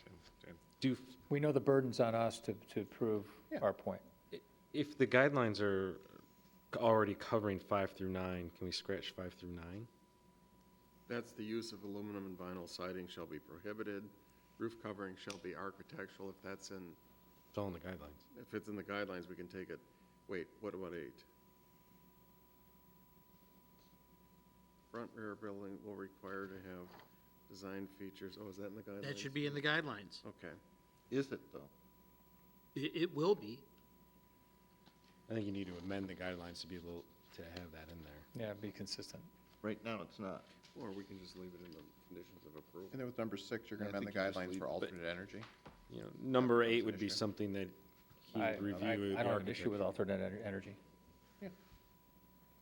Speaker 2: Do,
Speaker 5: We know the burden's on us to prove
Speaker 7: Yeah.
Speaker 5: our point.
Speaker 2: if the guidelines are already covering 5 through 9, can we scratch 5 through 9?
Speaker 11: That's the use of aluminum and vinyl siding shall be prohibited. Roof covering shall be architectural. If that's in,
Speaker 2: It's all in the guidelines.
Speaker 11: if it's in the guidelines, we can take it. Wait, what about 8? Front rear building will require to have design features. Oh, is that in the guidelines?
Speaker 8: That should be in the guidelines.
Speaker 11: Okay.
Speaker 4: Is it, though?
Speaker 8: It will be.
Speaker 2: I think you need to amend the guidelines to be able to have that in there.
Speaker 5: Yeah, be consistent.
Speaker 4: Right now, it's not.
Speaker 11: Or we can just leave it in the conditions of approval.
Speaker 7: And then with number 6, you're going
Speaker 4: I
Speaker 7: to amend the
Speaker 4: think you just
Speaker 7: guidelines
Speaker 4: leave
Speaker 7: for
Speaker 4: it.
Speaker 7: alternate energy?
Speaker 2: You know, number
Speaker 7: becomes
Speaker 2: 8
Speaker 7: an
Speaker 2: would be
Speaker 7: issue.
Speaker 2: something that he
Speaker 5: I
Speaker 2: would review
Speaker 5: I
Speaker 2: with the
Speaker 5: don't have an issue with
Speaker 2: architect.
Speaker 5: alternate energy.
Speaker 7: Yeah.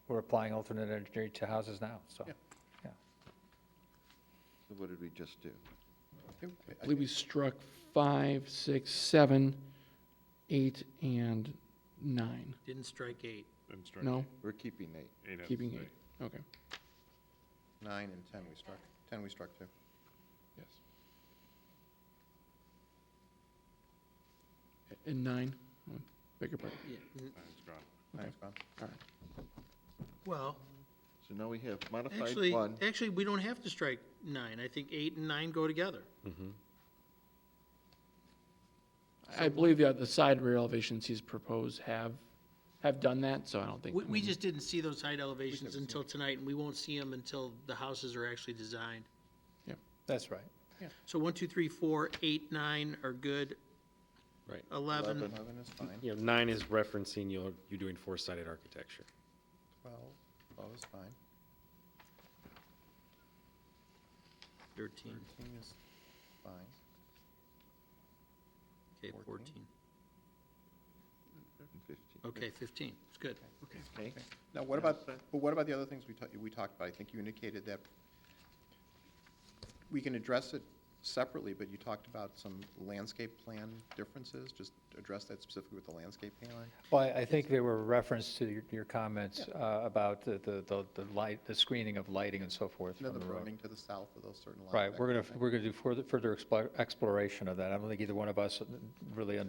Speaker 5: We're applying alternate energy to houses now, so,
Speaker 7: Yeah.
Speaker 5: yeah.
Speaker 4: So what did we just do?
Speaker 1: I believe we struck 5, 6, 7, 8, and 9.
Speaker 8: Didn't strike 8.
Speaker 13: Then strike
Speaker 1: No?
Speaker 4: We're keeping 8.
Speaker 13: 8 has to
Speaker 1: Keeping
Speaker 13: stay.
Speaker 1: 8. Okay.
Speaker 7: 9 and 10 we struck. 10 we struck too.
Speaker 1: Yes. And 9? Bigger part.
Speaker 8: Yeah.
Speaker 13: It's gone.
Speaker 7: 9's gone.
Speaker 1: All right.
Speaker 8: Well,
Speaker 4: So now we have modified
Speaker 8: actually,
Speaker 4: 1.
Speaker 8: we don't have to strike 9. I think 8 and 9 go together.
Speaker 2: Mhm.
Speaker 1: I believe the side and rear elevations he's proposed have done that, so I don't think.
Speaker 8: We just didn't see those height elevations until tonight, and we won't see them until the houses are actually designed.
Speaker 5: That's right.
Speaker 8: So 1, 2, 3, 4, 8, 9 are good.
Speaker 2: Right.
Speaker 8: 11,
Speaker 7: 11 is fine.
Speaker 2: You know, 9 is referencing you're doing 4-sided architecture.
Speaker 7: 12 is fine.
Speaker 8: 13,
Speaker 7: 13 is fine.
Speaker 8: okay, 14.
Speaker 7: 14.
Speaker 4: and 15.
Speaker 8: Okay, 15, it's good.
Speaker 4: Okay.
Speaker 7: Now, what about the other things we talked about? I think you indicated that we can address it separately, but you talked about some landscape plan differences. Just address that specifically with the landscape plan.
Speaker 5: Well, I think they were reference to your comments about the light, the screening of lighting and so forth
Speaker 7: You know,
Speaker 5: from
Speaker 7: the
Speaker 5: the road.
Speaker 7: berming to the south of those certain lots.
Speaker 5: Right,
Speaker 7: that
Speaker 5: we're
Speaker 7: kind of
Speaker 5: gonna
Speaker 7: thing.
Speaker 5: do further exploration of that. I don't think either one of us really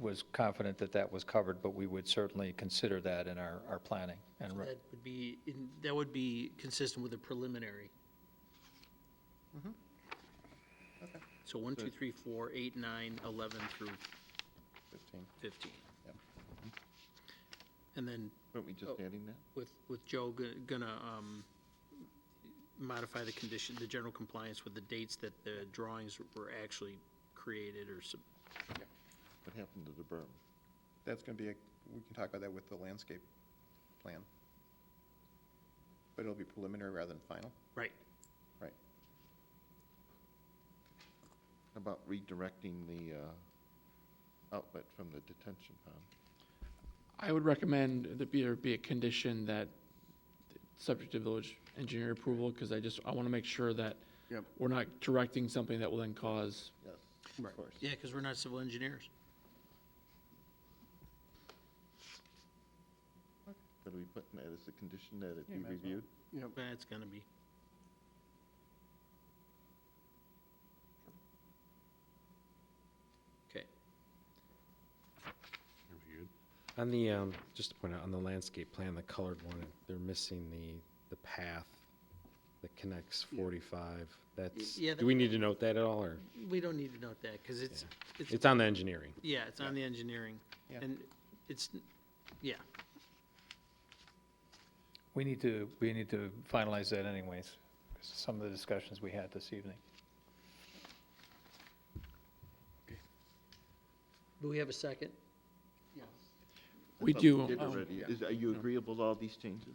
Speaker 5: was confident that that was covered, but we would certainly consider that in our planning. And
Speaker 8: So that would be consistent with a preliminary.
Speaker 7: Okay.
Speaker 8: So 1, 2, 3, 4, 8, 9, 11 through
Speaker 7: 15.
Speaker 8: 15.
Speaker 7: Yep.
Speaker 8: And then
Speaker 4: Weren't we just adding that?
Speaker 8: with Joe gonna modify the condition, the general compliance with the dates that the drawings were actually created or
Speaker 4: What happened to the berm?
Speaker 7: That's going to be, we can talk about that with the landscape plan. But it'll be preliminary rather than final.
Speaker 8: right.
Speaker 7: Right.
Speaker 4: How about redirecting the outlet from the detention pond?
Speaker 1: I would recommend that there be a condition that, subject to village engineer approval, because I want to make sure that
Speaker 11: Yep.
Speaker 1: we're not directing something that will then cause,
Speaker 4: Yes,
Speaker 8: Right.
Speaker 4: of course.
Speaker 8: Yeah, because we're not civil engineers.
Speaker 4: Could we put that as a condition that it
Speaker 7: Yeah,
Speaker 4: be
Speaker 7: might as well.
Speaker 4: reviewed?
Speaker 11: Yep.
Speaker 8: That's gonna be. Okay.
Speaker 13: Reviewed.
Speaker 2: On the, just to point out, on the landscape plan, the colored one, they're missing the path that connects 45. That's,
Speaker 8: Yeah,
Speaker 2: do we need to note that at all, or?
Speaker 8: We don't need to note that, because
Speaker 2: It's on the engineering.
Speaker 8: yeah, it's on the engineering.
Speaker 7: Yeah.
Speaker 8: And it's, yeah.
Speaker 5: We need to finalize that anyways, because of some of the discussions we had this evening.
Speaker 8: Do we have a second?
Speaker 1: we
Speaker 4: Thought
Speaker 1: do.
Speaker 4: did already. Are you agreeable to all these changes?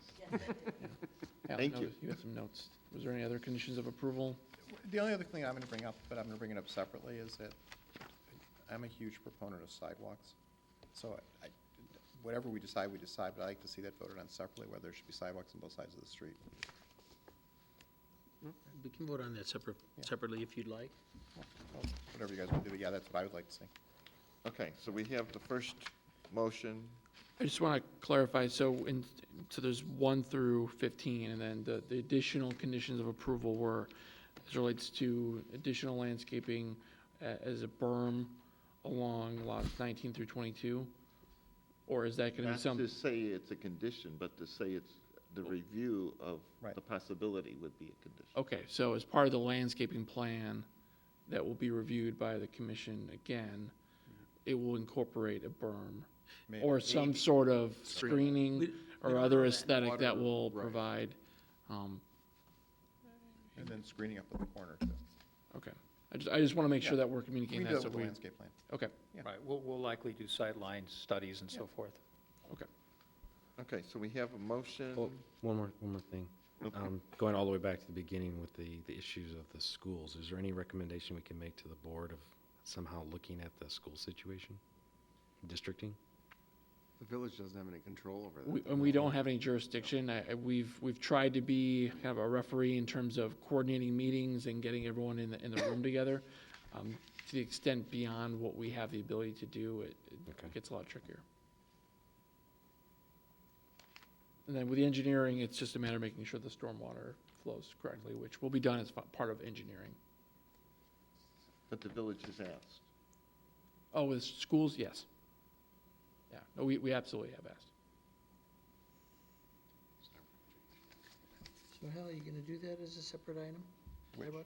Speaker 1: Al,
Speaker 4: Thank
Speaker 1: no,
Speaker 4: you.
Speaker 1: You had some notes. Was there any other conditions of approval?
Speaker 7: The only other thing I'm going to bring up, but I'm going to bring it up separately, is that I'm a huge proponent of sidewalks. So whatever we decide, but I like to see that voted on separately, whether there should be sidewalks on both sides of the street.
Speaker 8: We can vote on that separately if you'd like.
Speaker 7: Well, whatever you guys want to do, yeah, that's what I would like to see.
Speaker 4: Okay, so we have the first motion.
Speaker 1: I just want to clarify, so there's 1 through 15, and then the additional conditions of approval were, as relates to additional landscaping as a berm along lots 19 through 22? Or is that going to be
Speaker 4: Not
Speaker 1: some?
Speaker 4: to say it's a condition, but to say it's the review of
Speaker 7: Right.
Speaker 4: the possibility would be a condition.
Speaker 1: Okay, so as part of the landscaping plan that will be reviewed by the commission again, it will incorporate a berm
Speaker 7: Maybe.
Speaker 1: or some sort of screening
Speaker 8: We
Speaker 1: or
Speaker 8: don't
Speaker 1: other
Speaker 8: know that.
Speaker 1: aesthetic that
Speaker 11: Water,
Speaker 1: will
Speaker 11: right.
Speaker 1: provide.
Speaker 7: And then screening up at the corner, too.
Speaker 1: Okay, I just want to make sure
Speaker 7: Yeah.
Speaker 1: that we're
Speaker 7: We
Speaker 1: communicating
Speaker 7: can do
Speaker 1: that.
Speaker 7: that
Speaker 1: So
Speaker 7: with the
Speaker 1: we,
Speaker 7: landscape plan.
Speaker 1: okay,
Speaker 7: Yeah.
Speaker 5: Right, we'll likely do sightline studies and so forth.
Speaker 1: okay.
Speaker 4: Okay, so we have a motion.
Speaker 2: Well, one more thing. Going all the way back to the beginning with the issues of the schools, is there any recommendation we can make to the board of somehow looking at the school situation, districting?
Speaker 11: The village doesn't have any control over that.
Speaker 1: And we don't have any jurisdiction. We've tried to be kind of a referee in terms of coordinating meetings and getting everyone in the room together. To the extent beyond what we have the ability to do, it
Speaker 2: Okay.
Speaker 1: gets a lot trickier. And then with the engineering, it's just a matter of making sure the stormwater flows correctly, which will be done as part of engineering.
Speaker 4: But the village has asked.
Speaker 1: Oh, with schools, yes. Yeah, no, we absolutely have asked.
Speaker 8: So Hal, are you gonna do that as a separate item? Sidewalks?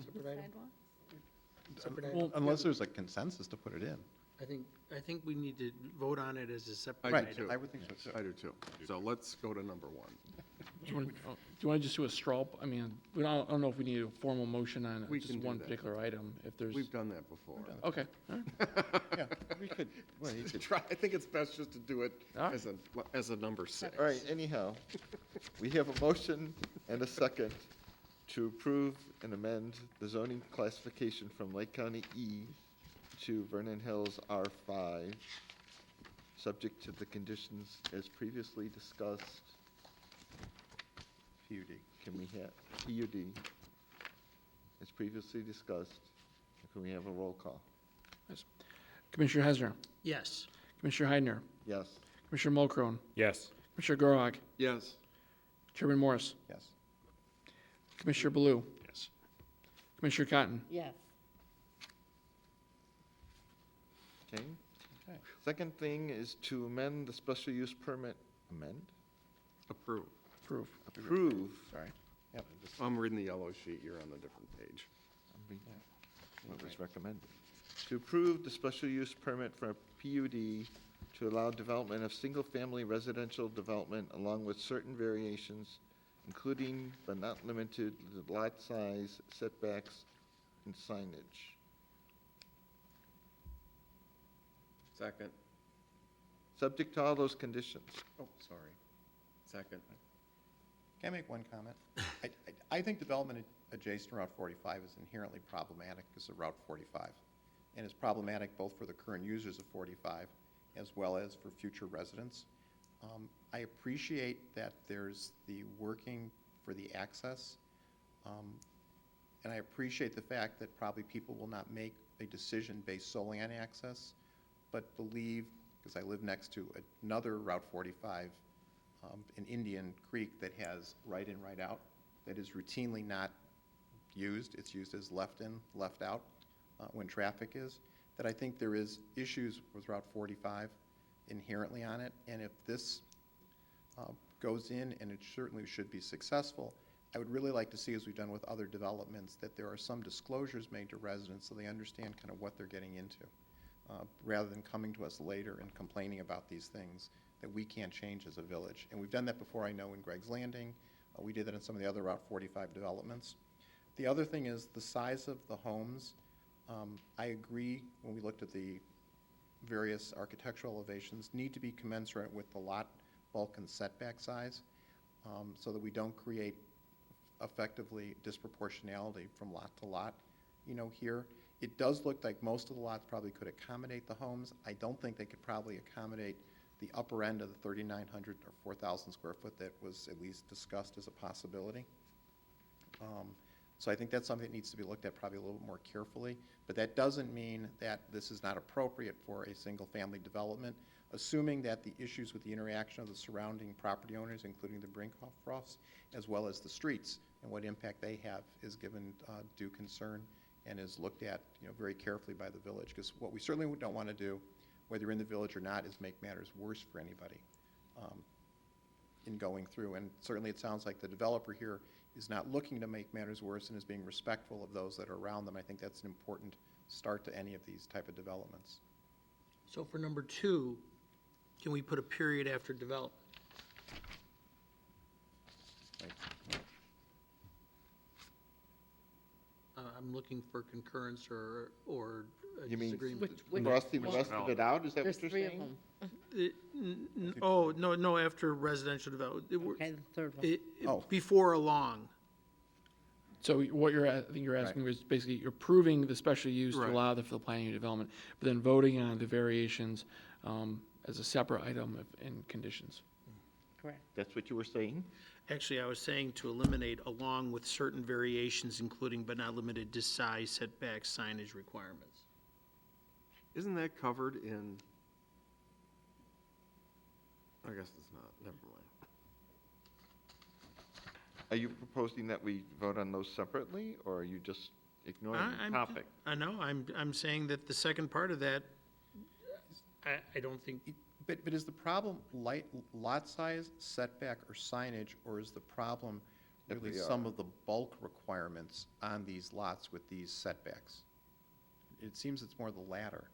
Speaker 8: Separate item? Separate item?
Speaker 1: Well,
Speaker 7: Unless there's a consensus to put it in.
Speaker 8: I think we need to vote on it as a separate
Speaker 11: I
Speaker 8: item.
Speaker 11: do too.
Speaker 7: I would think so, too.
Speaker 11: I do too. So let's go to number 1.
Speaker 1: Do you want to just do a straw, I mean, I don't know if we need a formal motion on
Speaker 11: We
Speaker 1: just
Speaker 11: can do
Speaker 1: one
Speaker 11: that.
Speaker 1: particular item, if there's,
Speaker 11: We've done that before.
Speaker 1: okay, all right.
Speaker 7: Yeah.
Speaker 4: We could, well, you could.
Speaker 11: Try, I think it's best just to do it
Speaker 1: All right.
Speaker 11: as a number 6.
Speaker 4: All right, anyhow, we have a motion and a second to approve and amend the zoning classification from Lake County E to Vernon Hills R5, subject to the conditions as previously discussed.
Speaker 7: PUD.
Speaker 4: Can we have PUD? as previously discussed. Can we have a roll call?
Speaker 1: Yes. Commissioner Hesner,
Speaker 8: Yes.
Speaker 1: Commissioner Heidner,
Speaker 4: Yes.
Speaker 1: Commissioner Mulcrone,
Speaker 2: Yes.
Speaker 1: Commissioner Gorog,
Speaker 11: Yes.
Speaker 1: Chairman Morris,
Speaker 12: Yes.
Speaker 1: Commissioner Baloo,
Speaker 13: Yes.
Speaker 1: Commissioner Cotton.
Speaker 3: Yes.
Speaker 4: Okay. Second thing is to amend the special use permit,
Speaker 11: Approve.
Speaker 4: approve.
Speaker 1: Sorry.
Speaker 12: Yep.
Speaker 11: I'm reading the yellow sheet, you're on the different page.
Speaker 4: What was recommended? To approve the special use permit for a PUD to allow development of single-family residential development along with certain variations, including but not limited to the lot size, setbacks, and signage.
Speaker 11: Second.
Speaker 4: Subject to all those conditions.
Speaker 11: Oh, sorry. Second. Can I make one comment? I think development adjacent to Route 45 is inherently problematic because of Route 45. And it's problematic both for the current users of 45 as well as for future residents. I appreciate that there's the working for the access. And I appreciate the fact that probably people will not make a decision based solely on access, but believe, because I live next to another Route 45 in Indian Creek that has right in, right out, that is routinely not used. It's used as left in, left out when traffic is. That I think there is issues with Route 45 inherently on it. And if this goes in, and it certainly should be successful, I would really like to see, as we've done with other developments, that there are some disclosures made to residents so they understand kind of what they're getting into, rather than coming to us later and complaining about these things that we can't change as a village. And we've done that before, I know, in Greg's Landing. We did that in some of the other Route 45 developments. The other thing is the size of the homes. I agree, when we looked at the various architectural elevations, need to be commensurate with the lot bulk and setback size, so that we don't create effectively disproportionality from lot to lot. Here, it does look like most of the lots probably could accommodate the homes. I don't think they could probably accommodate the upper end of the 3,900 or 4,000 square foot that was at least discussed as a possibility. So I think that's something that needs to be looked at probably a little bit more carefully. But that doesn't mean that this is not appropriate for a single-family development, assuming that the issues with the interaction of the surrounding property owners, including the Brinckrofts, as well as the streets and what impact they have, is given due concern and is looked at very carefully by the village. Because what we certainly don't want to do, whether you're in the village or not, is make matters worse for anybody in going through. And certainly it sounds like the developer here is not looking to make matters worse and is being respectful of those that are around them. I think that's an important start to any of these type of developments.
Speaker 8: So for number 2, can we put a period after development? I'm looking for concurrence or a
Speaker 4: You mean
Speaker 8: disagreement.
Speaker 4: cross the rest of it out, is that
Speaker 3: There's
Speaker 4: what you're
Speaker 3: 3 of
Speaker 4: saying?
Speaker 3: them.
Speaker 8: Oh, no, after residential development.
Speaker 3: Okay, the third one.
Speaker 8: Before or along.
Speaker 1: So what I think you're asking is basically you're approving the special use to allow for the planning and development, but then voting on the variations as a separate item in conditions.
Speaker 3: Correct.
Speaker 4: That's what you were saying?
Speaker 8: Actually, I was saying to eliminate along with certain variations, including but not limited to size, setbacks, signage requirements.
Speaker 11: Isn't that covered in, I guess it's not, never mind.
Speaker 4: Are you proposing that we vote on those separately, or are you just ignoring the topic?
Speaker 8: I know, I'm saying that the second part of that, I don't think,
Speaker 11: But is the problem lot size, setback, or signage, or is the problem really some of the bulk requirements on these lots with these setbacks? It seems it's more the latter.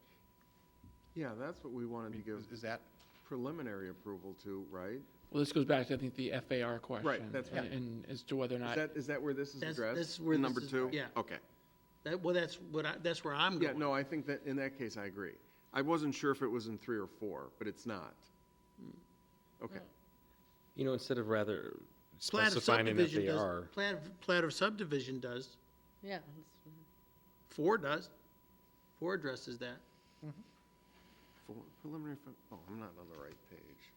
Speaker 12: Yeah, that's what we wanted to give
Speaker 11: Is that?
Speaker 12: preliminary approval to, right?
Speaker 1: Well, this goes back to, I think, the FAR question.
Speaker 12: Right, that's right.
Speaker 1: And as to whether or not.
Speaker 12: Is that where this is
Speaker 8: That's-
Speaker 12: addressed?
Speaker 8: that's where
Speaker 12: In
Speaker 8: this
Speaker 12: number
Speaker 8: is-
Speaker 12: 2?
Speaker 8: yeah.
Speaker 12: Okay.
Speaker 8: that's where I'm
Speaker 12: Yeah,
Speaker 8: going.
Speaker 12: no, I think that in that case, I agree. I wasn't sure if it was in 3 or 4, but it's not. Okay.
Speaker 2: Instead of rather
Speaker 8: Plat of
Speaker 2: specifying an
Speaker 8: subdivision
Speaker 2: FAR.
Speaker 8: does, plat of subdivision does,
Speaker 3: Yeah.
Speaker 8: 4 does. 4 addresses that.
Speaker 12: Preliminary, I'm not on the right page,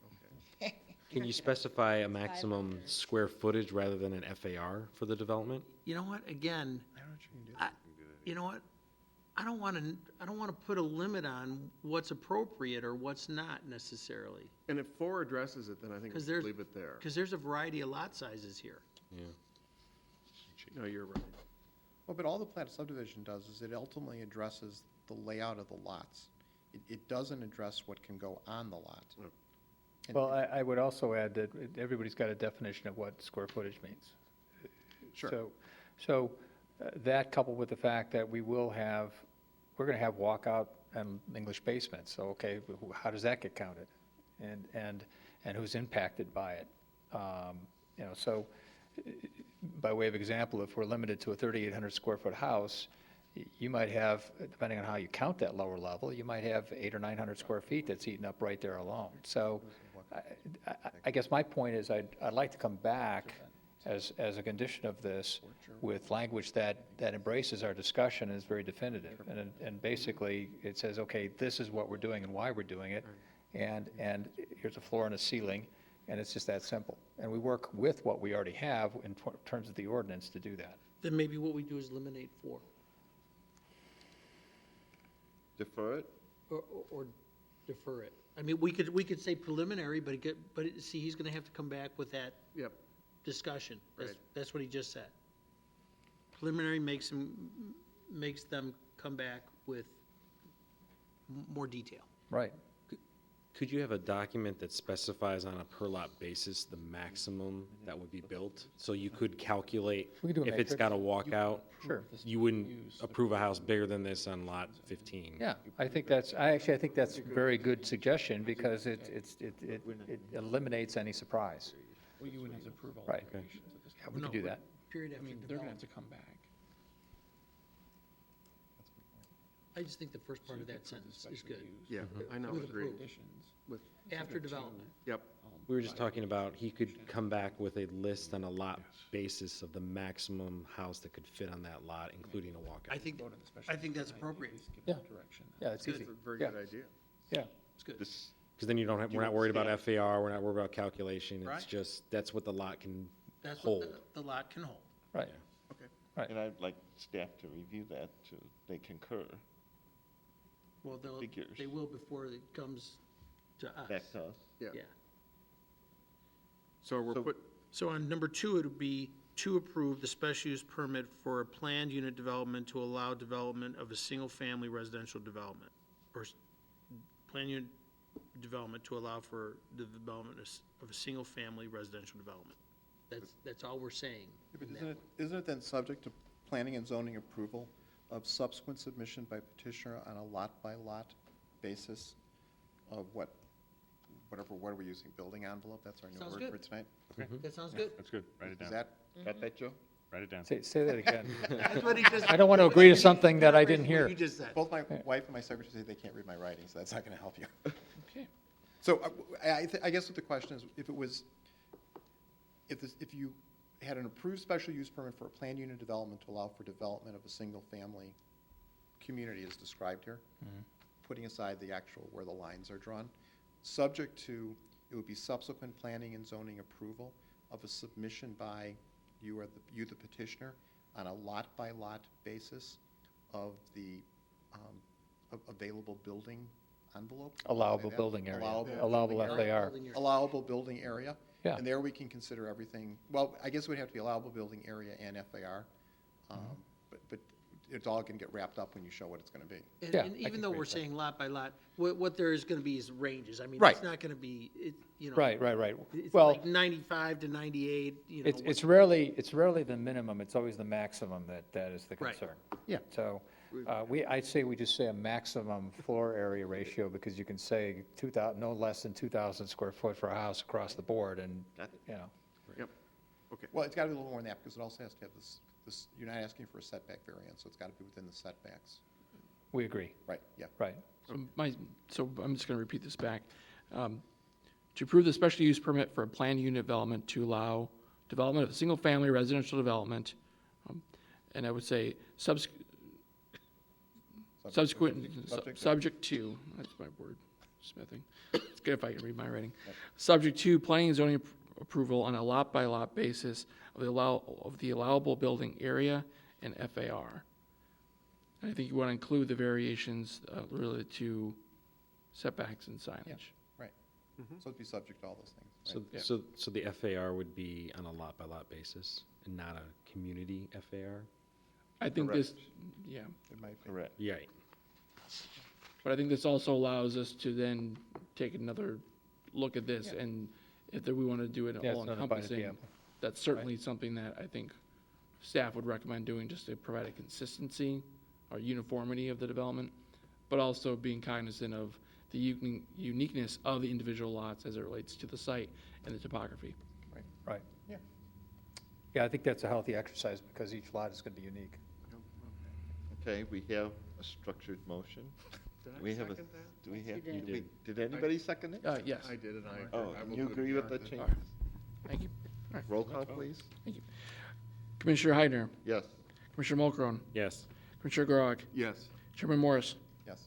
Speaker 12: okay.
Speaker 2: Can you specify a maximum square footage rather than an FAR for the development?
Speaker 8: You know what, again, you know what? I don't want to put a limit on what's appropriate or what's not necessarily.
Speaker 12: And if 4 addresses it, then I think we
Speaker 8: Because
Speaker 12: should
Speaker 8: there's,
Speaker 12: leave it there.
Speaker 8: because there's a variety of lot sizes here.
Speaker 2: Yeah.
Speaker 12: No, you're right.
Speaker 11: Well, but all the plat subdivision does is it ultimately addresses the layout of the lots. It doesn't address what can go on the lot. And-
Speaker 5: Well, I would also add that everybody's got a definition of what square footage means.
Speaker 11: Sure.
Speaker 5: So that coupled with the fact that we're going to have walkout and English basements. So, okay, how does that get counted? And who's impacted by it? So by way of example, if we're limited to a 3,800 square foot house, you might have, depending on how you count that lower level, you might have 800 or 900 square feet that's eaten up right there alone. So I guess my point is I'd like to come back as a condition of this with language that embraces our discussion and is very definitive. And basically, it says, okay, this is what we're doing and why we're doing it, and here's a floor and a ceiling, and it's just that simple. And we work with what we already have in terms of the ordinance to do that.
Speaker 8: Then maybe what we do is eliminate 4.
Speaker 4: Defer it?
Speaker 8: Or defer it. I mean, we could say preliminary, but see, he's gonna have to come back with that
Speaker 12: Yep.
Speaker 8: discussion.
Speaker 12: Right.
Speaker 8: That's what he just said. Preliminary makes them come back with more detail.
Speaker 5: Right.
Speaker 2: Could you have a document that specifies on a per lot basis the maximum that would be built? So you could calculate
Speaker 5: We could do a
Speaker 2: if it's
Speaker 5: matrix.
Speaker 2: got a walkout,
Speaker 5: Sure.
Speaker 2: you wouldn't approve a house bigger than this on lot 15.
Speaker 5: Yeah, I think that's a very good suggestion because it eliminates any surprise.
Speaker 1: Well, you wouldn't have to approve all
Speaker 5: Right.
Speaker 1: the conditions at this
Speaker 5: Yeah,
Speaker 1: point.
Speaker 5: we could do that.
Speaker 8: Period
Speaker 1: I
Speaker 8: after
Speaker 1: mean, they're gonna have
Speaker 8: development.
Speaker 1: to come back.
Speaker 8: I just think the first part of that
Speaker 1: So you could
Speaker 8: sentence
Speaker 1: approve the
Speaker 8: is
Speaker 1: special
Speaker 8: good.
Speaker 1: use
Speaker 12: Yeah, I know,
Speaker 8: With
Speaker 12: agreed.
Speaker 1: Conditions.
Speaker 12: With,
Speaker 8: After development.
Speaker 12: yep.
Speaker 2: We were just talking about, he could come back with a list on a lot basis of the maximum house that could fit on that lot, including a walkout.
Speaker 8: I think that's appropriate.
Speaker 5: Yeah.
Speaker 1: Direction.
Speaker 5: Yeah, it's easy.
Speaker 12: That's a very
Speaker 5: Yeah.
Speaker 12: good idea.
Speaker 5: Yeah,
Speaker 8: It's good.
Speaker 4: This,
Speaker 2: Because then we're not worried about FAR, we're not worried about calculation,
Speaker 8: Right.
Speaker 2: it's just, that's what the lot can
Speaker 8: That's what
Speaker 2: hold.
Speaker 8: the lot can hold.
Speaker 5: right. Right.
Speaker 4: and I'd like staff to review that, they concur
Speaker 8: Well,
Speaker 4: Figures.
Speaker 8: they will before it comes to us.
Speaker 4: back to us.
Speaker 12: Yeah.
Speaker 8: Yeah.
Speaker 12: So we're
Speaker 4: So-
Speaker 8: So on number 2, it would be to approve the special use permit for a planned unit development to allow development of a single-family residential development, or planned unit development to allow for the development of a single-family residential development. That's all we're saying.
Speaker 11: But isn't it then subject to planning and zoning approval of subsequent submission by petitioner on a lot-by-lot basis of what are we using, building envelope? That's our new
Speaker 8: Sounds
Speaker 11: word
Speaker 8: good.
Speaker 11: for tonight?
Speaker 8: That sounds good.
Speaker 13: That's good. Write it
Speaker 11: Is
Speaker 13: down.
Speaker 11: that,
Speaker 4: Got that, Joe?
Speaker 13: Write it down.
Speaker 5: Say that again.
Speaker 8: That's what he just.
Speaker 5: I don't want to agree to something that I didn't
Speaker 8: What
Speaker 5: hear.
Speaker 8: you just said.
Speaker 11: both my wife and my secretary say they can't read my writing, so that's not going to help you.
Speaker 1: Okay.
Speaker 11: So I guess what the question is, if you had an approved special use permit for a planned unit development to allow for development of a single-family community as described here, putting aside the actual where the lines are drawn, subject to, it would be subsequent planning and zoning approval of a submission by you the petitioner on a lot-by-lot basis of the available building envelope.
Speaker 5: Allowable
Speaker 11: Say that?
Speaker 5: building area.
Speaker 11: Allowable
Speaker 5: Allowable
Speaker 11: building area.
Speaker 5: FAR.
Speaker 11: Allowable building area.
Speaker 5: Yeah.
Speaker 11: And there we can consider everything, well, I guess it would have to be allowable building area and FAR. But it's all going to get wrapped up when you show what it's going to be.
Speaker 8: And
Speaker 5: Yeah,
Speaker 8: and
Speaker 5: I
Speaker 8: even
Speaker 5: can
Speaker 8: though
Speaker 5: agree
Speaker 8: we're
Speaker 5: with that.
Speaker 8: saying lot by lot, what there is going to be is ranges. I mean,
Speaker 11: Right.
Speaker 8: it's not going to be, you know.
Speaker 5: Right.
Speaker 8: It's
Speaker 5: Well,
Speaker 8: like 95 to 98, you know.
Speaker 5: it's rarely the minimum, it's always the maximum that is the
Speaker 8: Right.
Speaker 5: concern.
Speaker 11: Yeah.
Speaker 5: So, I'd say we just say a maximum floor area ratio, because you can say 2,000, no less than 2,000 square foot for a house across the board, and, you know.
Speaker 12: Yep. Okay.
Speaker 11: Well, it's got to be a little more than that because it also has to have this, you're not asking for a setback variance, so it's got to be within the setbacks.
Speaker 5: We agree,
Speaker 11: Right, yeah.
Speaker 5: right.
Speaker 1: So I'm just gonna repeat this back. To approve the special use permit for a planned unit development to allow development of a single-family residential development, and I would say subject to, that's my word, smithing. It's good if I can read my writing. Subject to planning and zoning approval on a lot-by-lot basis of the allowable building area and FAR. And I think you want to include the variations related to setbacks and signage.
Speaker 11: Right. So it'd be subject to all those things.
Speaker 2: So,
Speaker 11: right?
Speaker 2: so the FAR would be on a lot-by-lot basis and not a community FAR?
Speaker 1: I think this, yeah,
Speaker 11: It might be.
Speaker 4: Correct.
Speaker 2: Yeah.
Speaker 1: but I think this also allows us to then take another look at this, and if we want to do it
Speaker 5: Yeah, it's
Speaker 1: all
Speaker 5: not a bite at the
Speaker 1: encompassing,
Speaker 5: apple.
Speaker 1: that's certainly something that I think staff would recommend doing, just to provide a consistency or uniformity of the development, but also being cognizant of the uniqueness of the individual lots as it relates to the site and the topography.
Speaker 5: Right.
Speaker 11: Yeah.
Speaker 5: Yeah, I think that's a healthy exercise because each lot is going to be unique.
Speaker 4: Okay, we have a structured motion.
Speaker 12: Did I
Speaker 4: We have a,
Speaker 12: second that?
Speaker 4: do we have,
Speaker 3: You did.
Speaker 4: did anybody second it?
Speaker 1: Yes,
Speaker 12: I did, and I.
Speaker 4: Oh,
Speaker 12: I will
Speaker 4: you
Speaker 12: do it
Speaker 4: agree with the
Speaker 12: again.
Speaker 4: change?
Speaker 1: All right. Thank you.
Speaker 4: Roll call, please.
Speaker 1: Commissioner Heidner,
Speaker 4: Yes.
Speaker 1: Commissioner Mulchrone,
Speaker 2: Yes.
Speaker 1: Commissioner Gorok,
Speaker 12: Yes.
Speaker 1: Chairman Morris,
Speaker 11: Yes.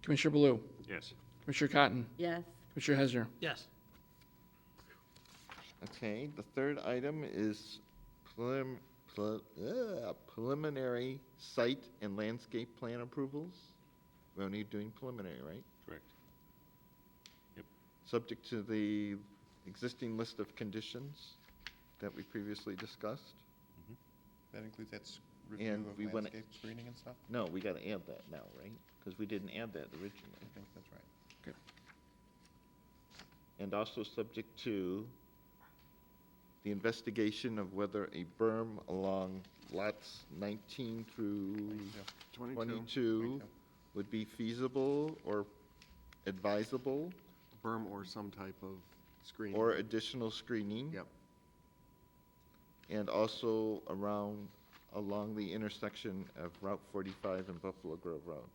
Speaker 1: Commissioner Baloo,
Speaker 13: Yes.
Speaker 1: Commissioner Cotton,
Speaker 3: Yes.
Speaker 1: Commissioner Hesner.
Speaker 8: Yes.
Speaker 4: Okay, the third item is preliminary site and landscape plan approvals. We're only doing preliminary, right?
Speaker 13: Correct. Yep.
Speaker 4: Subject to the existing list of conditions that we previously discussed.
Speaker 11: That includes that review
Speaker 4: And
Speaker 11: of
Speaker 4: we wanna-
Speaker 11: landscape screening and stuff?
Speaker 4: No, we gotta add that now, right? Because we didn't add that originally.
Speaker 11: I think that's right.
Speaker 4: And also subject to the investigation of whether a berm along lots 19 through 22 would be feasible or advisable,
Speaker 12: Berm or some type of screening.
Speaker 4: or additional screening.
Speaker 12: Yep.
Speaker 4: And also along the intersection of Route 45 and Buffalo Grove Road.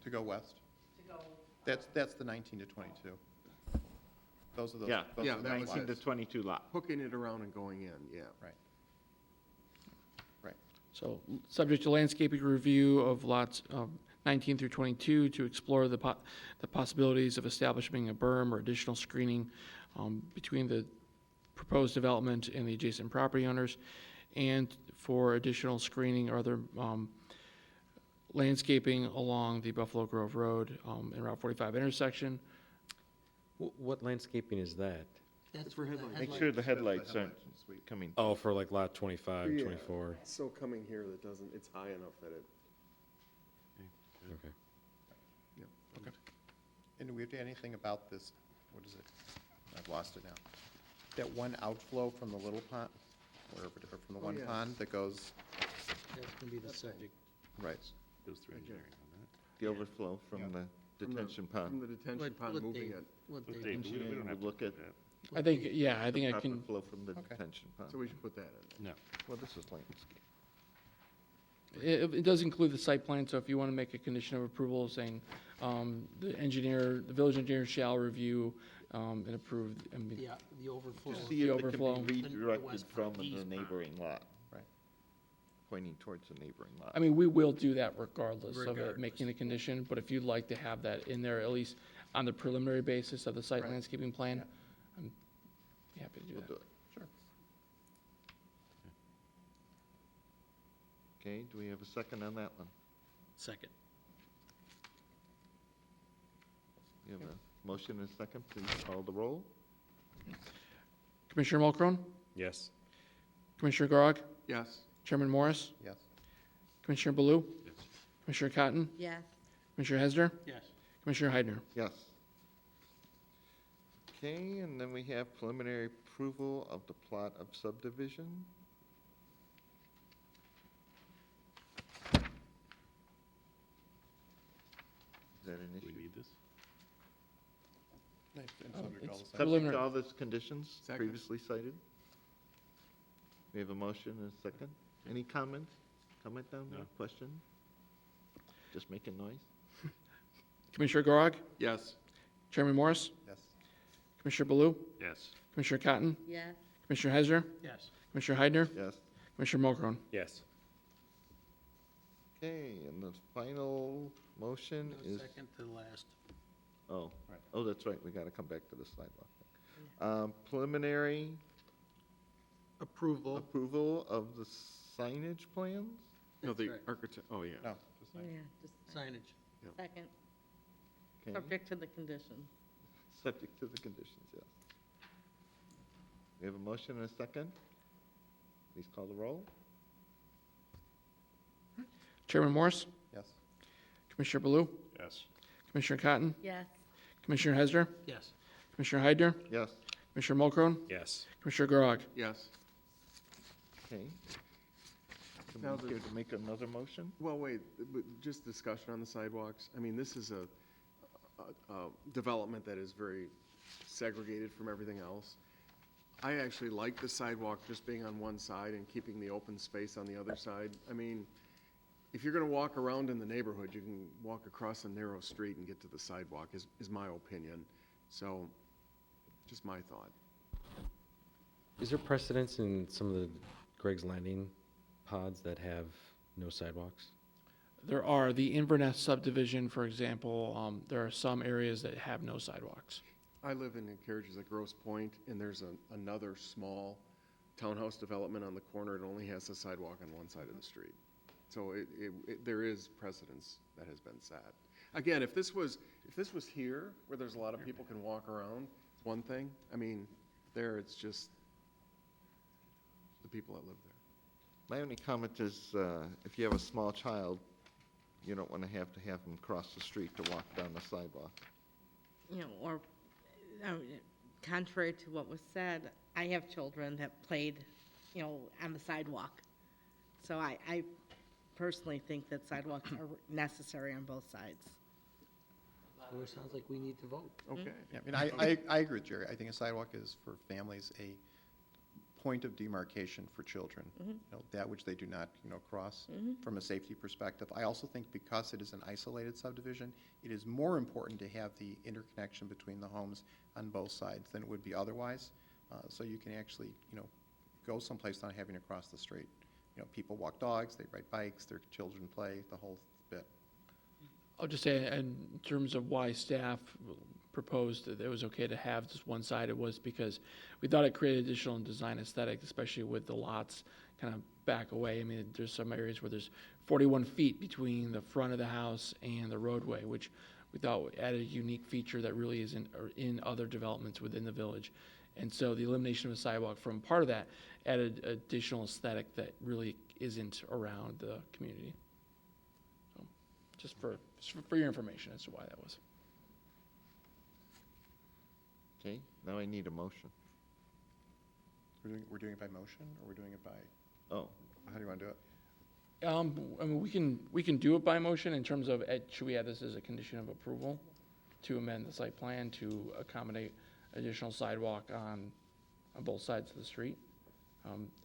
Speaker 11: To go west? That's the 19 to 22. Those are those.
Speaker 4: Yeah,
Speaker 11: those
Speaker 12: yeah,
Speaker 11: are
Speaker 12: that
Speaker 11: the
Speaker 12: was
Speaker 4: 19 to
Speaker 11: lots.
Speaker 4: 22 lot.
Speaker 12: Hooking it around and going in, yeah.
Speaker 11: Right. Right.
Speaker 1: So, subject to landscaping review of lots 19 through 22 to explore the possibilities of establishing a berm or additional screening between the proposed development and the adjacent property owners, and for additional screening or other landscaping along the Buffalo Grove Road and Route 45 intersection.
Speaker 2: What landscaping is that?
Speaker 8: That's for headlights.
Speaker 4: Make sure the headlights aren't coming.
Speaker 2: Oh, for like lot 25,
Speaker 12: Yeah.
Speaker 2: 24.
Speaker 12: So coming here, that doesn't, it's high enough that it,
Speaker 2: Okay.
Speaker 11: And do we have to add anything about this, what is it? I've lost it now. That one outflow from the little pond, or from the one
Speaker 12: yeah.
Speaker 11: pond that goes,
Speaker 8: That's going to be the subject.
Speaker 11: right.
Speaker 13: Goes through engineering on
Speaker 4: The overflow from the detention
Speaker 12: from
Speaker 4: pond.
Speaker 12: the detention pond
Speaker 8: What
Speaker 12: moving
Speaker 8: date?
Speaker 12: it.
Speaker 8: What
Speaker 13: that.
Speaker 8: date?
Speaker 13: Dave, we don't
Speaker 4: Engineering
Speaker 13: have
Speaker 4: would
Speaker 13: to
Speaker 4: look
Speaker 13: do
Speaker 4: at
Speaker 13: that.
Speaker 1: I think, yeah, I think I
Speaker 4: Proper
Speaker 1: can,
Speaker 4: flow from the
Speaker 12: Okay.
Speaker 4: detention pond.
Speaker 12: So we should put that in there.
Speaker 13: No.
Speaker 4: Well, this is landscape.
Speaker 1: it does include the site plan, so if you want to make a condition of approval saying the village engineer shall review and approve, I mean,
Speaker 8: The overflow.
Speaker 4: Just see if it
Speaker 1: overflow.
Speaker 4: can be
Speaker 8: The
Speaker 4: redirected
Speaker 8: west
Speaker 4: from
Speaker 8: pond,
Speaker 4: the
Speaker 8: east pond.
Speaker 4: neighboring lot.
Speaker 11: Right.
Speaker 4: Pointing towards the neighboring lot.
Speaker 1: I mean, we will do that regardless of it
Speaker 8: Regardless.
Speaker 1: making the condition, but if you'd like to have that in there, at least on the preliminary basis of the site
Speaker 11: Right.
Speaker 1: landscaping plan, I'm happy to do
Speaker 4: We'll
Speaker 1: that.
Speaker 4: do it.
Speaker 1: Sure.
Speaker 4: Okay, do we have a second on that one?
Speaker 8: Second.
Speaker 4: We have a motion and a second, please call the roll.
Speaker 1: Commissioner Mulchrone,
Speaker 2: Yes.
Speaker 1: Commissioner Gorok,
Speaker 12: Yes.
Speaker 1: Chairman Morris,
Speaker 11: Yes.
Speaker 1: Commissioner Baloo,
Speaker 13: Yes.
Speaker 1: Commissioner Cotton,
Speaker 3: Yes.
Speaker 1: Commissioner Hesner,
Speaker 8: Yes.
Speaker 1: Commissioner Heidner.
Speaker 4: Yes. Okay, and then we have preliminary approval of the plot of subdivision. Is that an
Speaker 13: Do we
Speaker 4: issue?
Speaker 13: need this?
Speaker 11: And subject to all
Speaker 1: it's
Speaker 11: the site-
Speaker 4: Subject
Speaker 1: Preliminary.
Speaker 4: to all those conditions
Speaker 12: Second.
Speaker 4: previously cited. We have a motion and a second. Any comments? Comment down there?
Speaker 13: No.
Speaker 4: Question? Just making noise?
Speaker 1: Commissioner Gorok,
Speaker 12: Yes.
Speaker 1: Chairman Morris,
Speaker 11: Yes.
Speaker 1: Commissioner Baloo,
Speaker 13: Yes.
Speaker 1: Commissioner Cotton,
Speaker 3: Yes.
Speaker 1: Commissioner Hesner,
Speaker 8: Yes.
Speaker 1: Commissioner Heidner,
Speaker 4: Yes.
Speaker 1: Commissioner Mulchrone.
Speaker 2: Yes.
Speaker 4: Okay, and the final motion
Speaker 8: No,
Speaker 4: is,
Speaker 8: second to last.
Speaker 4: Oh,
Speaker 11: Right.
Speaker 4: oh, that's right, we gotta come back to the sidewalk. Preliminary
Speaker 8: Approval.
Speaker 4: approval of the signage plans?
Speaker 12: No, the
Speaker 8: right.
Speaker 12: architect, oh, yeah.
Speaker 11: No, just like,
Speaker 3: Yeah, just
Speaker 8: Signage.
Speaker 3: second,
Speaker 4: Okay,
Speaker 3: subject to the conditions.
Speaker 4: subject to the conditions, yes. We have a motion and a second. Please call the roll.
Speaker 1: Chairman Morris,
Speaker 11: yes.
Speaker 1: Commissioner Baloo,
Speaker 13: Yes.
Speaker 1: Commissioner Cotton,
Speaker 3: Yes.
Speaker 1: Commissioner Hesner,
Speaker 8: Yes.
Speaker 1: Commissioner Heidner,
Speaker 4: Yes,
Speaker 1: Commissioner Mulchrone,
Speaker 2: Yes.
Speaker 1: Commissioner Garag.
Speaker 12: Yes.
Speaker 4: okay. Can
Speaker 12: Now
Speaker 4: we
Speaker 12: the-
Speaker 4: care to make another motion?
Speaker 12: Well, wait, but just discussion on the sidewalks. I mean, this is a development that is very segregated from everything else. I actually like the sidewalk just being on one side and keeping the open space on the other side. I mean, if you're gonna walk around in the neighborhood, you can walk across a narrow street and get to the sidewalk, is my opinion. So, just my thought.
Speaker 2: Is there precedence in some of the Greg's Landing pods that have no sidewalks?
Speaker 1: There are, the Inverness subdivision, for example, there are some areas that have no sidewalks.
Speaker 12: I live in Carriages at Grosse Point, and there's another small townhouse development on the corner. It only has a sidewalk on one side of the street. So there is precedence that has been set. Again, if this was here, where there's a lot of people can walk around, it's one thing. I mean, there it's just the people that live there.
Speaker 4: My only comment is, if you have a small child, you don't want to have them cross the street to walk down the sidewalk.
Speaker 3: You know, or contrary to what was said, I have children that played, you know, on the sidewalk. So I personally think that sidewalks are necessary on both sides.
Speaker 8: So it sounds like we need to vote.
Speaker 12: Okay.
Speaker 11: Yeah, I mean, I agree with Jerry. I think a sidewalk is for families a point of demarcation for children. You know, that which they do not, cross from a safety perspective. I also think because it is an isolated subdivision, it is more important to have the interconnection between the homes on both sides than it would be otherwise. So you can actually, go someplace not having to cross the street. People walk dogs, they ride bikes, their children play, the whole bit.
Speaker 1: I'll just say, in terms of why staff proposed that it was okay to have just one side, it was because we thought it created additional design aesthetic, especially with the lots kind of back away. I mean, there's some areas where there's 41 feet between the front of the house and the roadway, which we thought added a unique feature that really isn't in other developments within the village. And so the elimination of a sidewalk from part of that added additional aesthetic that really isn't around the community. So, just for your information as to why that was.
Speaker 4: Okay, now I need a motion.
Speaker 11: We're doing it by motion, or we're doing it by,
Speaker 4: Oh,
Speaker 11: how do you want to do it?
Speaker 1: I mean, we can do it by motion in terms of, should we add this as a condition of approval to amend the site plan to accommodate additional sidewalk on both sides of the street?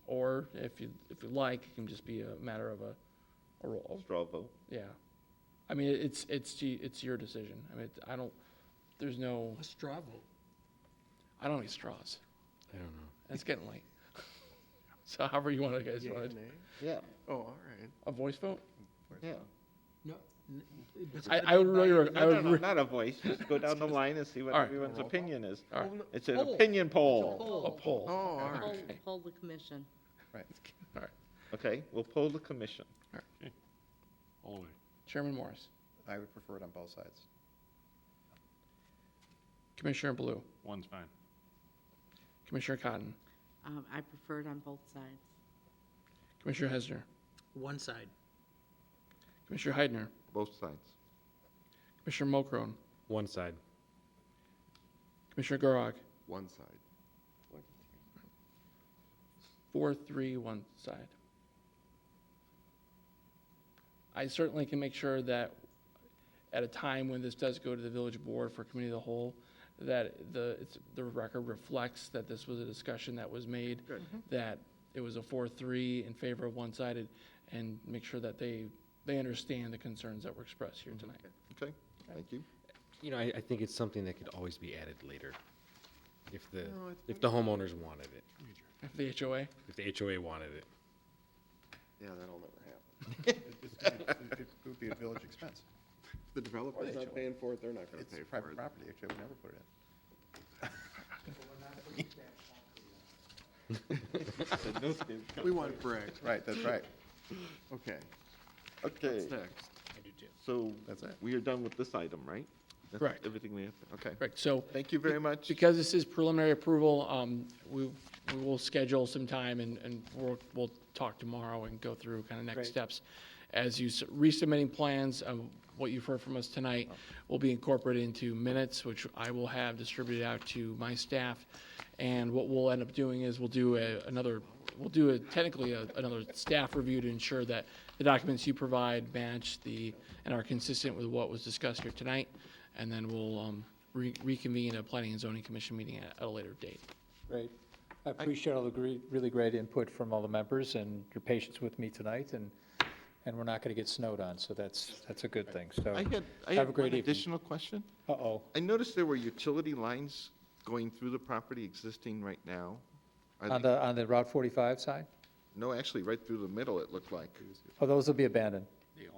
Speaker 1: Or if you like, it can just be a matter of a roll.
Speaker 4: straw vote.
Speaker 1: Yeah. I mean, it's your decision. I mean, there's no,
Speaker 8: A straw vote.
Speaker 1: I don't need straws.
Speaker 2: I don't know.
Speaker 1: It's getting late. So however you want to, guys,
Speaker 12: Yea or
Speaker 1: want to,
Speaker 12: nay?
Speaker 4: Yeah,
Speaker 12: Oh, all right.
Speaker 1: a voice vote?
Speaker 4: yeah.
Speaker 8: No. it's
Speaker 1: I
Speaker 8: gotta
Speaker 1: would
Speaker 8: be
Speaker 1: really,
Speaker 8: by-
Speaker 1: I would,
Speaker 4: No, not a voice, just go down the line and see what
Speaker 1: All right.
Speaker 4: everyone's opinion is.
Speaker 1: all right.
Speaker 4: It's an
Speaker 8: Poll.
Speaker 4: opinion
Speaker 1: A
Speaker 4: poll.
Speaker 1: poll.
Speaker 12: Oh, all right.
Speaker 3: Poll the commission.
Speaker 11: Right.
Speaker 1: All right.
Speaker 4: Okay, we'll poll the commission.
Speaker 13: All the way.
Speaker 1: Chairman Morris,
Speaker 11: I would prefer it on both sides.
Speaker 1: Commissioner Blue,
Speaker 13: One's fine.
Speaker 1: Commissioner Cotton,
Speaker 3: I prefer it on both sides.
Speaker 1: Commissioner Hesner,
Speaker 8: One side.
Speaker 1: Commissioner Heidner,
Speaker 4: Both sides.
Speaker 1: Commissioner Mulchrone,
Speaker 2: One side.
Speaker 1: Commissioner Garag,
Speaker 12: One side.
Speaker 1: 4-3, one side. I certainly can make sure that at a time when this does go to the village board for committee of the whole, that the record reflects that this was a discussion that was made, that it was a 4-3 in favor of one-sided, and make sure that they understand the concerns that were expressed here tonight.
Speaker 4: Okay, thank you.
Speaker 2: I think it's something that could always be added later, if the homeowners wanted it,
Speaker 1: The HOA?
Speaker 2: if the HOA wanted it.
Speaker 12: Yeah, that'll never happen.
Speaker 11: It would be a village expense.
Speaker 12: The developer's not paying for it, they're not gonna
Speaker 11: It's
Speaker 12: pay for
Speaker 11: private
Speaker 12: it.
Speaker 11: property, actually, I would never put it in.
Speaker 12: We want bricks.
Speaker 11: Right, that's right.
Speaker 12: Okay,
Speaker 4: Okay,
Speaker 12: what's next?
Speaker 4: so
Speaker 11: That's it.
Speaker 4: we are done with this item, right? That's
Speaker 1: Correct.
Speaker 4: Everything we have, okay.
Speaker 1: Correct, so.
Speaker 4: Thank you very much.
Speaker 1: Because this is preliminary approval, we will schedule some time and we'll talk tomorrow and go through kind of next
Speaker 5: Great.
Speaker 1: steps. As you, resubmitting plans of what you've heard from us tonight will be incorporated into minutes, which I will have distributed out to my staff. And what we'll end up doing is we'll do another staff review to ensure that the documents you provide match and are consistent with what was discussed here tonight. And then we'll reconvene a planning and zoning commission meeting at a later date.
Speaker 5: Great. I appreciate all the really great input from all the members and your patience with me tonight, and we're not going to get snowed on, so that's a good thing. So
Speaker 4: I
Speaker 5: have a
Speaker 4: had
Speaker 5: great
Speaker 4: one
Speaker 5: evening.
Speaker 4: additional question.
Speaker 5: Uh-oh.
Speaker 4: I noticed there were utility lines going through the property existing right now. Are
Speaker 5: On
Speaker 4: they-
Speaker 5: the Route 45 side?
Speaker 4: No, actually, right through the middle, it looked like.
Speaker 5: Oh, those will be abandoned.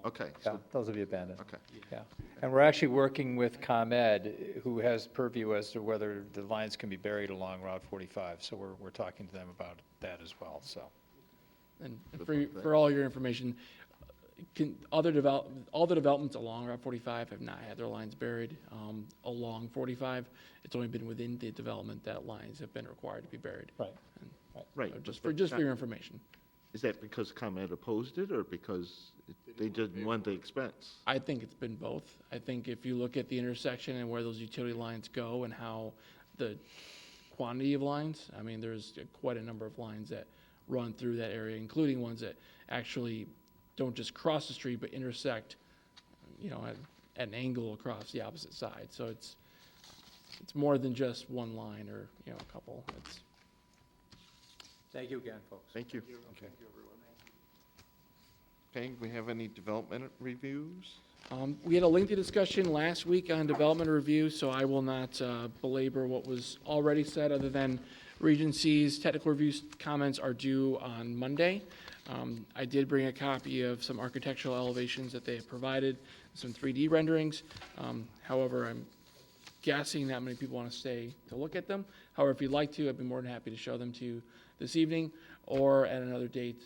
Speaker 4: Okay,
Speaker 5: Yeah,
Speaker 4: so,
Speaker 5: those will be abandoned.
Speaker 4: okay.
Speaker 5: Yeah. And we're actually working with ComEd, who has purview as to whether the lines can be buried along Route 45. So we're talking to them about that as well, so.
Speaker 1: And for all your information, all the developments along Route 45 have not had their lines buried along 45. It's only been within the development that lines have been required to be buried.
Speaker 5: Right.
Speaker 4: Right.
Speaker 1: So just
Speaker 4: but
Speaker 1: for your information.
Speaker 4: Is that because ComEd opposed it, or because they didn't want the expense?
Speaker 1: I think it's been both. I think if you look at the intersection and where those utility lines go and how the quantity of lines, I mean, there's quite a number of lines that run through that area, including ones that actually don't just cross the street, but intersect, at an angle across the opposite side. So it's more than just one line or, a couple.
Speaker 5: Thank you again, folks.
Speaker 4: Thank you.
Speaker 5: Okay.
Speaker 4: Okay, we have any development reviews?
Speaker 1: We had a lengthy discussion last week on development review, so I will not belabor what was already said, other than Regency's technical review comments are due on Monday. I did bring a copy of some architectural elevations that they have provided, some 3D renderings. However, I'm guessing not many people want to stay to look at them. However, if you'd like to, I'd be more than happy to show them to you this evening or at another date,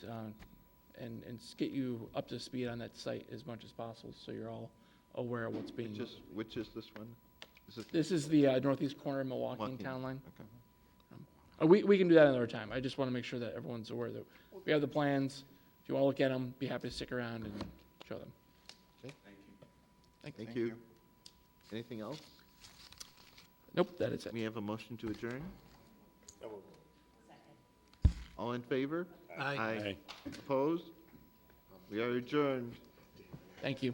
Speaker 1: and get you up to speed on that site as much as possible, so you're all aware of what's being.
Speaker 4: Which is this one? Is it
Speaker 1: This is the northeast corner of Milwaukee and
Speaker 4: Milwaukee?
Speaker 1: Town Line.
Speaker 4: Okay.
Speaker 1: We can do that another time. I just want to make sure that everyone's aware that we have the plans. If you want to look at them, be happy to stick around and show them.
Speaker 4: Okay. Thank you. Anything else?
Speaker 1: Nope, that is it.
Speaker 4: We have a motion to adjourn? All in favor?
Speaker 8: Aye.
Speaker 4: Opposed? We are adjourned.
Speaker 1: Thank you.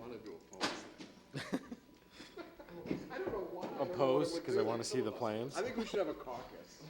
Speaker 12: I don't know why.
Speaker 2: Opposed, because I want to see the plans.
Speaker 12: I think we should have a caucus.